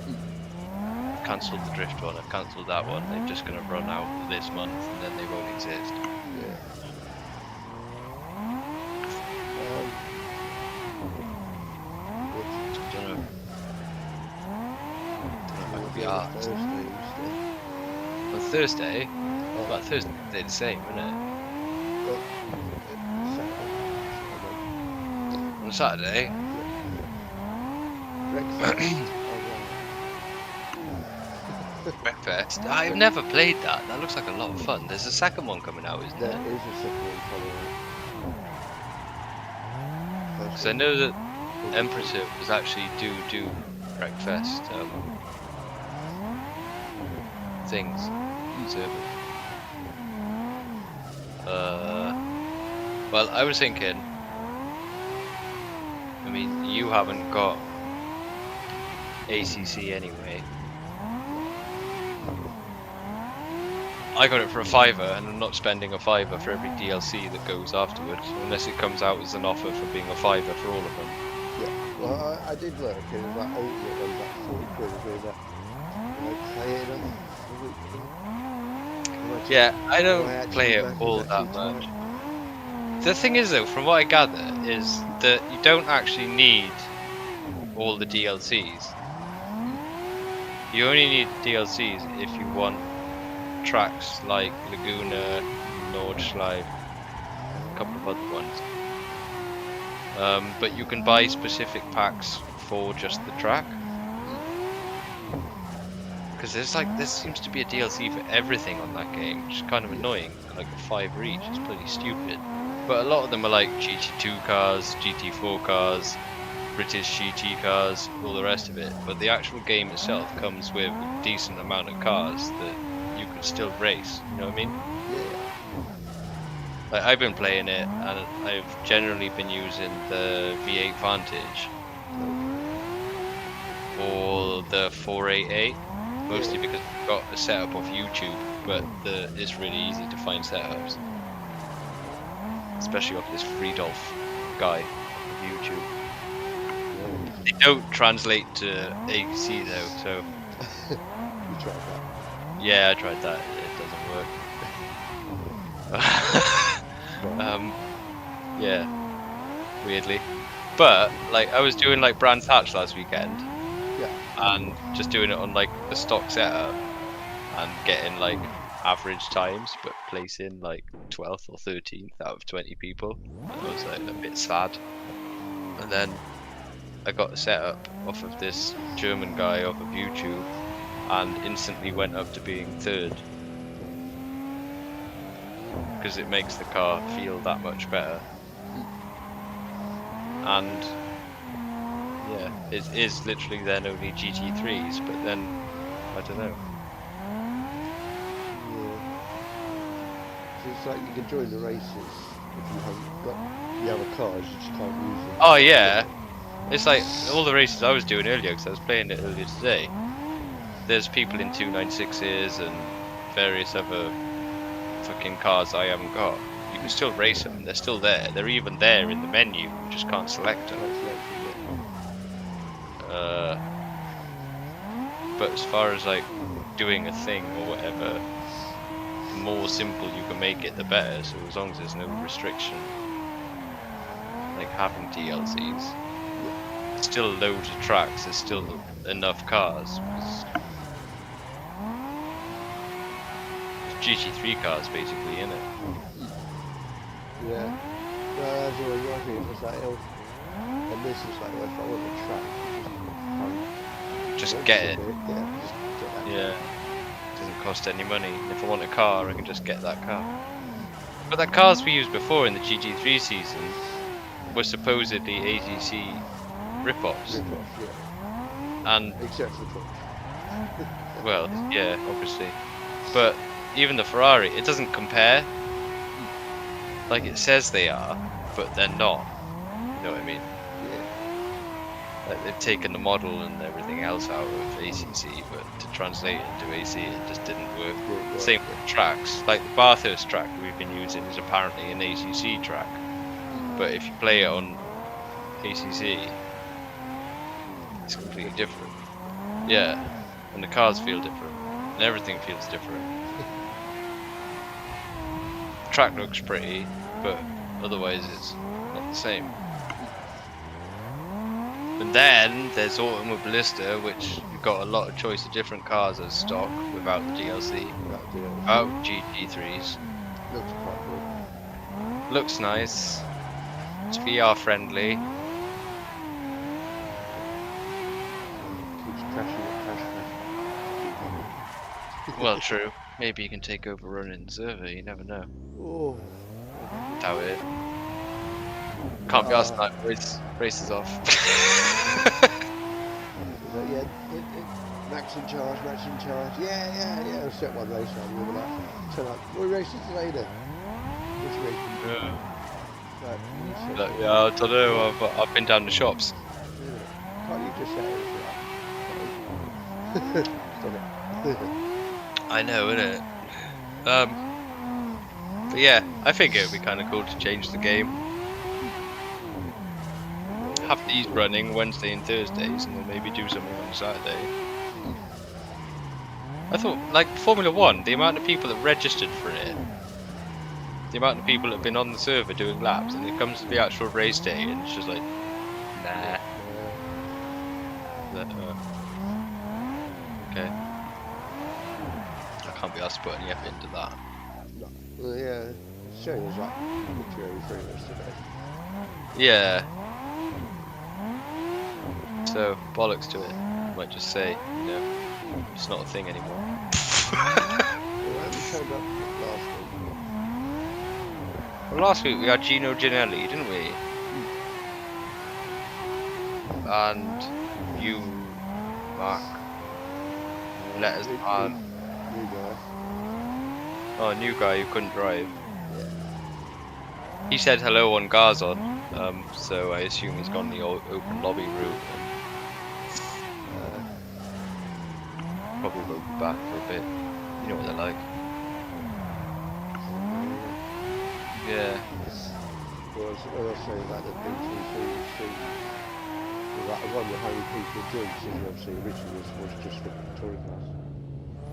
Speaker 1: I've cancelled the drift one, I've cancelled that one. They're just going to run out this month and then they won't exist.
Speaker 2: Yeah.
Speaker 1: Don't know.
Speaker 2: Be on Thursday instead.
Speaker 1: On Thursday? Well, Thursday they're the same, isn't it?
Speaker 2: Well,
Speaker 1: On Saturday? Breakfast? I've never played that. That looks like a lot of fun. There's a second one coming out, isn't
Speaker 2: There
Speaker 1: there?
Speaker 2: is a second one coming out.
Speaker 1: Because I know that Emperor servers actually do breakfast things. Servers. Well, I was thinking. I mean, you haven't got ACC anyway. I got it for a £5, and I'm not spending a £5 for every DLC that goes afterwards, unless it comes out as an offer for being a £5 for all of them.
Speaker 2: Yeah, well, I did look, and it was like ultimate ones, like 40 quid a bit, play it enough a week.
Speaker 1: Yeah, I don't play it all that much. The thing is though, from what I gather, is that you don't actually need all the DLCs. You only need DLCs if you want tracks like Laguna, Nordschleife, a couple of other ones. But you can buy specific packs for just the track. Because there seems to be a DLC for everything on that game, which is kind of annoying. Like a £5 each, it's pretty stupid. But a lot of them are like GT2 cars, GT4 cars, British GT cars, all the rest of it. But the actual game itself comes with a decent amount of cars that you can still race. You know what I mean?
Speaker 2: Yeah.
Speaker 1: Like I've been playing it, and I've generally been using the V8 Vantage or the 488. Mostly because I've got a setup off YouTube, but it's really easy to find setups. Especially off this Friedolf guy on YouTube. They don't translate to AC though, so...
Speaker 2: You tried that?
Speaker 1: Yeah, I tried that. It doesn't work. Yeah, weirdly. But, like, I was doing, like, Brands Hatch last weekend.
Speaker 2: Yeah.
Speaker 1: And just doing it on like the stock setup and getting like average times, but placing like 12th or 13th out of 20 people. And I was like a bit sad. And then I got a setup off of this German guy off of YouTube and instantly went up to being 3rd. Because it makes the car feel that much better. And yeah, it is literally then only GT3s, but then, I don't know.
Speaker 2: Yeah. So it's like you can join the races if you haven't got the other cars, you just can't use them.
Speaker 1: Oh yeah, it's like all the races I was doing earlier, because I was playing it earlier today. There's people in 296s and various other fucking cars I haven't got. You can still race them. They're still there. They're even there in the menu. You just can't select them. But as far as like doing a thing or whatever, the more simple you can make it, the better. So as long as there's no restriction, like having DLCs, there's still loads of tracks. There's still enough cars. GT3 cars basically, innit?
Speaker 2: Yeah. No, that's always working. It's like, and this is like, if I want a track,
Speaker 1: just get it.
Speaker 2: Yeah, just get that.
Speaker 1: Yeah. Doesn't cost any money. If I want a car, I can just get that car. But the cars we used before in the GT3 season were supposedly ACC rip-offs.
Speaker 2: Yeah.
Speaker 1: And
Speaker 2: Except for the truck.
Speaker 1: well, yeah, obviously. But even the Ferrari, it doesn't compare. Like it says they are, but they're not. You know what I mean?
Speaker 2: Yeah.
Speaker 1: Like they've taken the model and everything else out of ACC, but to translate it into AC, it just didn't work. Same with tracks. Like the Bathurst track we've been using is apparently an ACC track, but if you play it on ACC, it's completely different. Yeah, and the cars feel different, and everything feels different. The track looks pretty, but otherwise it's not the same. And then there's Automobilista, which you've got a lot of choice of different cars as stock without the DLC, without GT3s.
Speaker 2: Looks quite good.
Speaker 1: Looks nice. It's VR friendly.
Speaker 2: Keeps crashing.
Speaker 1: Well, true. Maybe you can take over running the server. You never know.
Speaker 2: Oh.
Speaker 1: Doubt it. Can't be asked that. Races off.
Speaker 2: Yeah, Max in charge. Yeah. I'll set one race on. We'll be like, turn up. We're racing today then. Which racing?
Speaker 1: Yeah.
Speaker 2: Like,
Speaker 1: Yeah, I don't know. I've been down the shops.
Speaker 2: can't you just say it? Stop it.
Speaker 1: I know, innit? But yeah, I think it would be kind of cool to change the game. Have these running Wednesday and Thursdays, and then maybe do something on Saturday. I thought, like Formula 1, the amount of people that registered for it, the amount of people that have been on the server doing laps, and it comes to the actual race day, and it's just like, nah. Okay. I can't be asked to put any effort into that.
Speaker 2: No. Well, yeah, it's showing us like literally every 3 minutes today.
Speaker 1: Yeah. So, bollocks to it. I might just say, you know, it's not a thing anymore.
Speaker 2: Well, we turned up last week.
Speaker 1: Well, last week we had Gino Ginelli, didn't we? And you, Mark, let us on.
Speaker 2: New guy.
Speaker 1: Oh, a new guy who couldn't drive.
Speaker 2: Yeah.
Speaker 1: He said hello on Garzon, so I assume he's gone the open lobby route. And, probably will be back for a bit. You know what they're like. Yeah.
Speaker 2: Well, I was saying about the BTC, I wonder how many people do, since obviously originally was just for touring cars.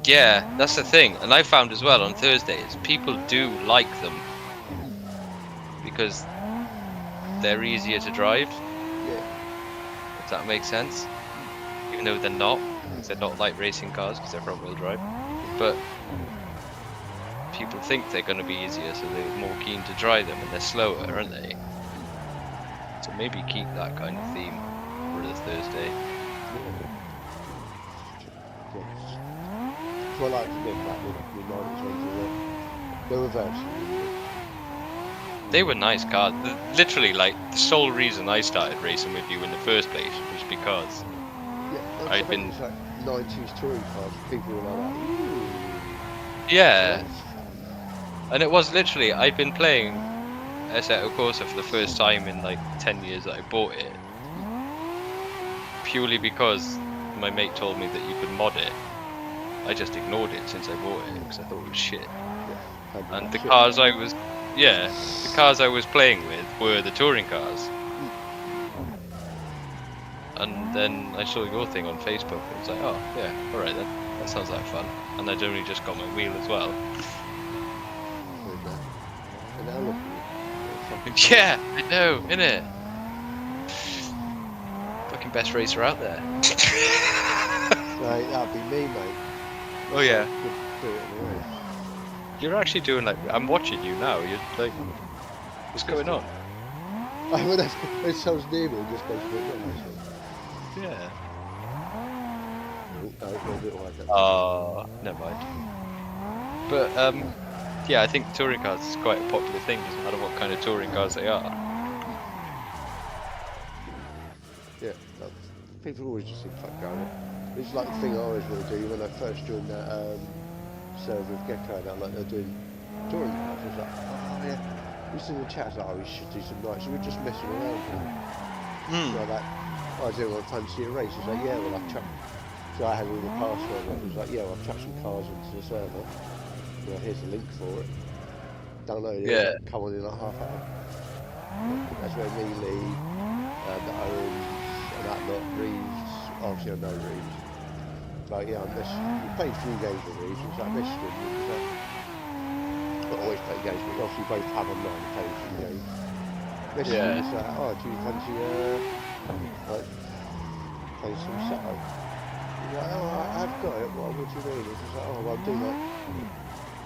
Speaker 1: Yeah, that's the thing. And I found as well on Thursdays, people do like them. Because they're easier to drive.
Speaker 2: Yeah.
Speaker 1: If that makes sense. Even though they're not. Because they're not like racing cars, because they're front wheel drive. But people think they're going to be easier, so they're more keen to try them, and they're slower, aren't they? So maybe keep that kind of theme for the Thursday.
Speaker 2: So I like to get back with 90s ones. They were virtually.
Speaker 1: They were nice cars. Literally, like, the sole reason I started racing with you in the first place was because
Speaker 2: Yeah,
Speaker 1: I'd been...
Speaker 2: It's like 90s touring cars. People were like, ooh.
Speaker 1: Yeah. And it was literally, I'd been playing Assetto Corsa for the first time in like 10 years that I bought it. Purely because my mate told me that you could mod it. I just ignored it since I bought it because I thought it was shit.
Speaker 2: Yeah,
Speaker 1: And the cars I was yeah, the cars I was playing with were the touring cars. And then I saw your thing on Facebook and was like, oh, yeah, alright then. That sounds like fun. And I'd only just got my wheel as well.
Speaker 2: And now look at you.
Speaker 1: Yeah, I know, innit? Fucking best racer out there.
Speaker 2: Right, that'd be me, mate.
Speaker 1: Oh yeah.
Speaker 2: Could do it in a race.
Speaker 1: You're actually doing like, I'm watching you now, you're like, what's going on?
Speaker 2: When someone's near me, it just goes a bit wrong.
Speaker 1: Yeah.
Speaker 2: No, a bit like that.
Speaker 1: Oh, never mind. But, yeah, I think touring cars is quite a popular thing, doesn't matter what kind of touring cars they are.
Speaker 2: Yeah, people always just think like going. It's like the thing I always want to do when I first joined that server with Gecko. Now, like they're doing touring cars. I was like, oh yeah. We was in the chat, like, oh, we should do some nights. So we're just messing around. Like that. I was doing one fancy race. He's like, yeah, well, I've chucked. So I had all the password. It was like, yeah, well, I've chucked some cars into the server. Well, here's the link for it. Download it.
Speaker 1: Yeah.
Speaker 2: Come on in like half hour. That's where me, Lee, the Owens, and that lot, Reeves. Obviously, I know Reeves. Like, yeah, we played 3 games with Reeves. It's like, messaged him. Because not always play games, but we obviously both have online and play a few games. Messaged him, it's like, oh, do you fancy like play some Assetto? He's like, oh, I've got it. What do you mean? It's just like, oh, well, I'm doing like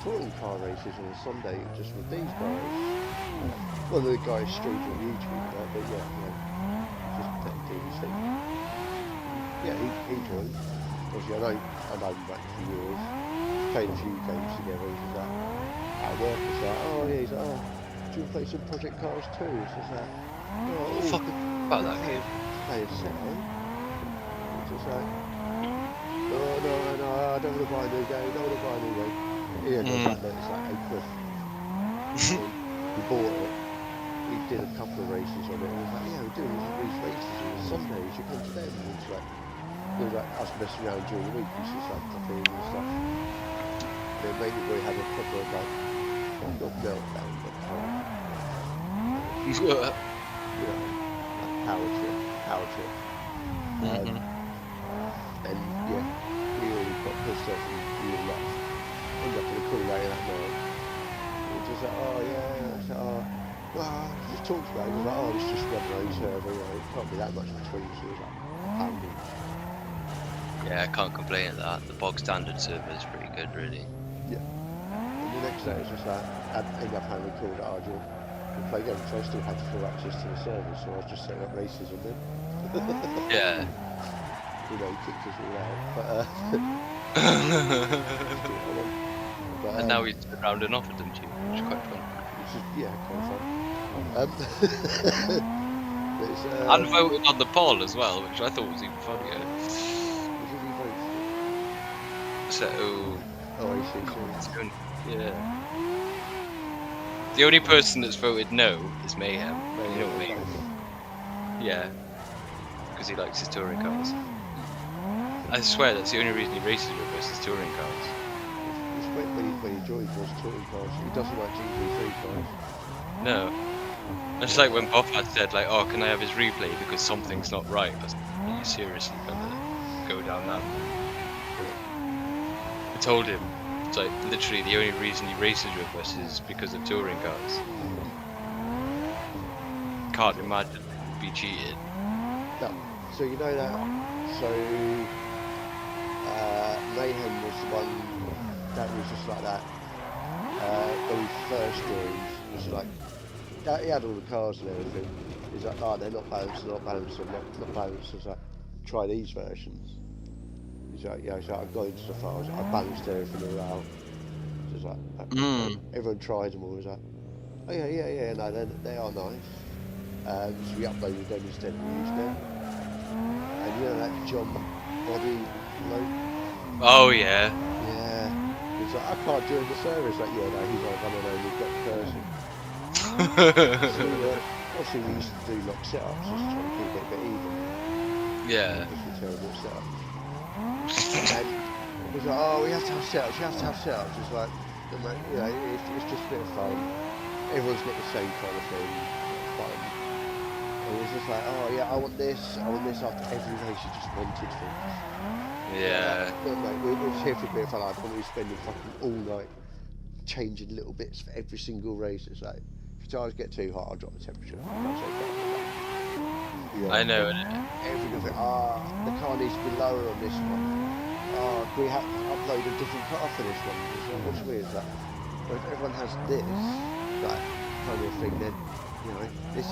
Speaker 2: touring car races on a Sunday just with these guys. One of the guys streams on YouTube, but yeah, just do his thing. Yeah, he joined. Obviously, I know him back a few years. Played a few games together. He's like, at work, it's like, oh yeah, he's like, oh, do you want to play some Project Cars 2? It's just like, oh,
Speaker 1: Fuck about that game.
Speaker 2: play a Assetto. It's just like, no, I don't want to buy a new game, Yeah, it's like £8. We bought it. We did a couple of races on it, and he was like, yeah, we're doing these races on a Sunday, you should come to them. And it's like, it was like us messing around during the week, we just like coffee and stuff. Then maybe we had a proper, like, not meltdown, but you know, like power trip. And yeah, we all got pissed off and we all left. Ended up in a call later that night. It was just like, oh yeah, it's like, oh, well, just talked about it. It was like, oh, it's just run your own server, you know, it can't be that much between, so it was like, pounding.
Speaker 1: Yeah, I can't complain at that. The bog standard server is pretty good, really.
Speaker 2: Yeah. And the next day it was just like, I ended up having a call that, oh, do you want to play again? So I still had full access to the server, so I was just setting up races on them.
Speaker 1: Yeah.
Speaker 2: You know, kicked us all out. But,
Speaker 1: And now he's turned around and offered them to you, which is quite fun.
Speaker 2: which is, yeah, quite fun. But it's,
Speaker 1: And voted on the poll as well, which I thought was even funnier.
Speaker 2: What did he vote
Speaker 1: So,
Speaker 2: for? Oh, I see.
Speaker 1: yeah. The only person that's voted no is Mayhem. You know what I mean? Yeah. Because he likes his touring cars. I swear that's the only reason he races with us is touring cars.
Speaker 2: It's when he joined was touring cars. He doesn't like GP3 cars.
Speaker 1: No. It's like when Boffat said, like, oh, can I have his replay because something's not right? I was like, are you seriously gonna go down that? I told him, it's like, literally the only reason he races with us is because of touring cars. Can't imagine he'd be cheated.
Speaker 2: No. So you know that. So Mayhem was the one that was just like that. When he first joined, it was like he had all the cars and everything. He's like, oh, they're not balanced, not balanced. It's like, try these versions. He's like, yeah, so I got into the files, I balanced everything around. So it's like, everyone tried them all. He's like, oh yeah, no, they are nice. So we uploaded them instead of used them. And you know that John body bloke?
Speaker 1: Oh yeah.
Speaker 2: Yeah. He's like, I can't join the server. It's like, yeah, no, he's like one and only got person. So obviously we used to do like setups just to try and keep it a bit even.
Speaker 1: Yeah.
Speaker 2: Just for terrible setups. And he's like, oh, we have to have setups. It's like, you know, it's just a bit of fun. everyone's got the same kind of thing. Fun. And it's just like, oh yeah, I want this. After every race, you just wanted things.
Speaker 1: Yeah.
Speaker 2: Look, mate, we're just here for a bit of fun. I don't want to be spending fucking all night changing little bits for every single race. It's like, if your tires get too hot, I'll drop the temperature. That's okay. Yeah.
Speaker 1: I know.
Speaker 2: Every little bit, the car needs to be lower on this one. We have to upload a different car for this one. It's like, what's weird is that if everyone has this, like, kind of thing, then, you know, this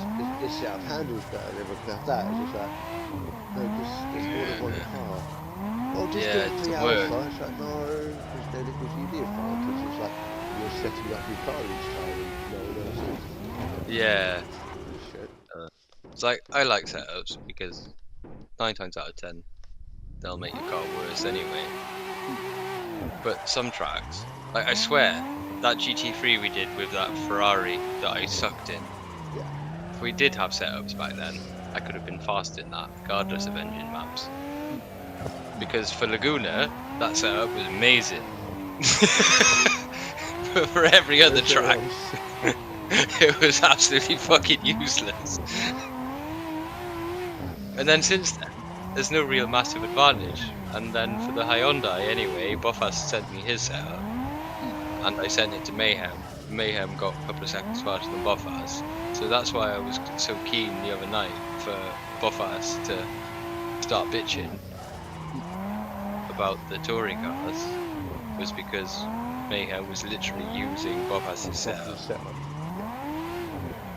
Speaker 2: set of handles better, and everyone can have that. It's just like, no, because there's more than one car. Oh, just do it for the alpha. It's like, no, because then it gives you the advantage. It's like, you're setting up your car each time and no one else is.
Speaker 1: Yeah.
Speaker 2: Shit.
Speaker 1: It's like, I like setups because 9 times out of 10, they'll make your car worse anyway. But some tracks, like I swear, that GT3 we did with that Ferrari that I sucked in, if we did have setups back then, I could have been fast in that, regardless of engine maps. Because for Laguna, that setup was amazing. But for every other track, it was absolutely fucking useless. And then since then, there's no real massive advantage. And then for the Hyundai anyway, Bottas sent me his setup. And I sent it to Mayhem. Mayhem got a couple of seconds faster than Bottas. So that's why I was so keen the other night for Bottas to start bitching about the touring cars, was because Mayhem was literally using Bottas' setup.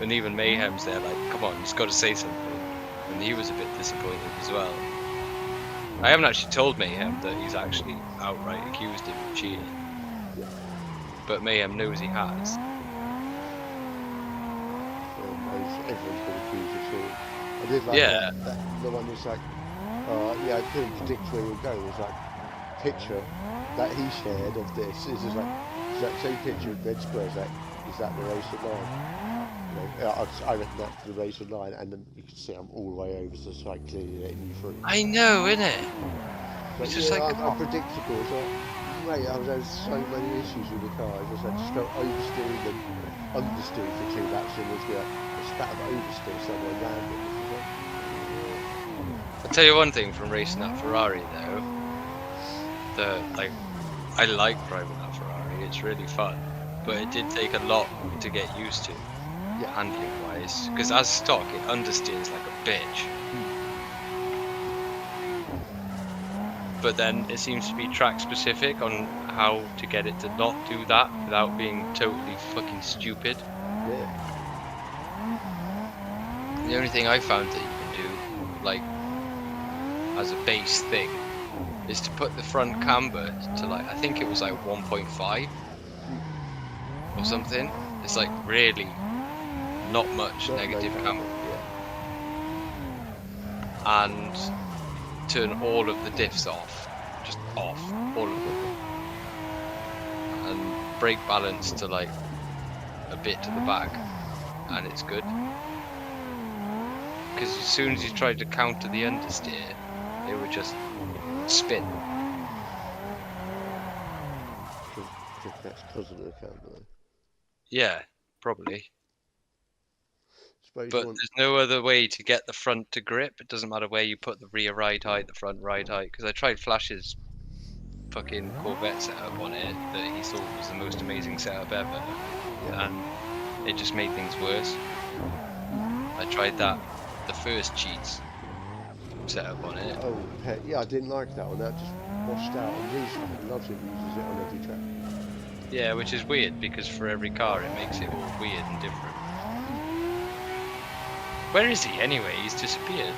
Speaker 1: And even Mayhem's there like, come on, he's got to say something. And he was a bit disappointed as well. I haven't actually told Mayhem that he's actually outright accused him of cheating. But Mayhem knows he has.
Speaker 2: Everyone's been accused of cheating. I did like that, the one that's like, I couldn't predict where he would go. It was like, picture that he shared of this is just like, is that same picture of red squares, like, is that the race at line? I reckon that's the race of line, and then you can see I'm all the way over to the side, clearly letting you through.
Speaker 1: I know, innit?
Speaker 2: But
Speaker 1: it's just like
Speaker 2: unpredictable. So, mate, I was having so many issues with the car. I just had to start oversteering and understeering for 2 laps, and there's a spat of oversteer somewhere random.
Speaker 1: I'll tell you one thing from racing that Ferrari though. I like driving that Ferrari. It's really fun, but it did take a lot to get used to. Handling wise, because as stock it understeers like a bitch. But then it seems to be track specific on how to get it to not do that without being totally fucking stupid. The only thing I found that you can do, like as a base thing, is to put the front camber to like, I think it was like 1.5 or something. It's like really not much negative camber, and turn all of the diffs off, just off, all of them, and brake balance to like a bit to the back, and it's good. Because as soon as you tried to counter the understeer, it would just spin.
Speaker 2: I think that's because of the camber.
Speaker 1: Yeah, probably.
Speaker 2: But
Speaker 1: there's no other way to get the front to grip. It doesn't matter where you put the rear ride height, the front ride height. Because I tried Flash's fucking Corvette setup on it that he thought was the most amazing setup ever, and it just made things worse. I tried that, the first cheats setup on it.
Speaker 2: Oh, yeah, I didn't like that one. That just washed out. And Reese loves it, uses it on every track.
Speaker 1: Yeah, which is weird because for every car it makes it all weird and different. Where is he anyway? He's disappeared.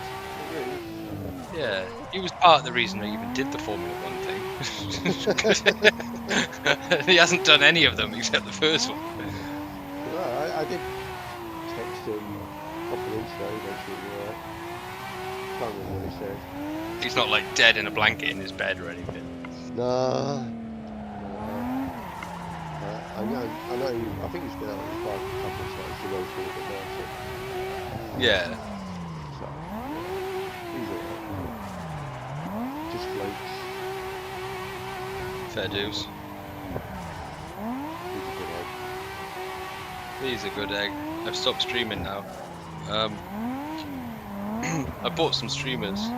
Speaker 1: Yeah, he was part of the reason I even did the Formula 1 thing. He hasn't done any of them except the first one.
Speaker 2: Well, I did text him a couple of weeks ago, eventually. Can't remember what he said.
Speaker 1: He's not like dead in a blanket in his bed or anything.
Speaker 2: No. I know, I think he's been out on his bike a couple of times to go through it now, so.
Speaker 1: Yeah.
Speaker 2: So, he's alright. Just floats.
Speaker 1: Fair dues.
Speaker 2: He's a good egg.
Speaker 1: He's a good egg. I've stopped streaming now. I bought some streamers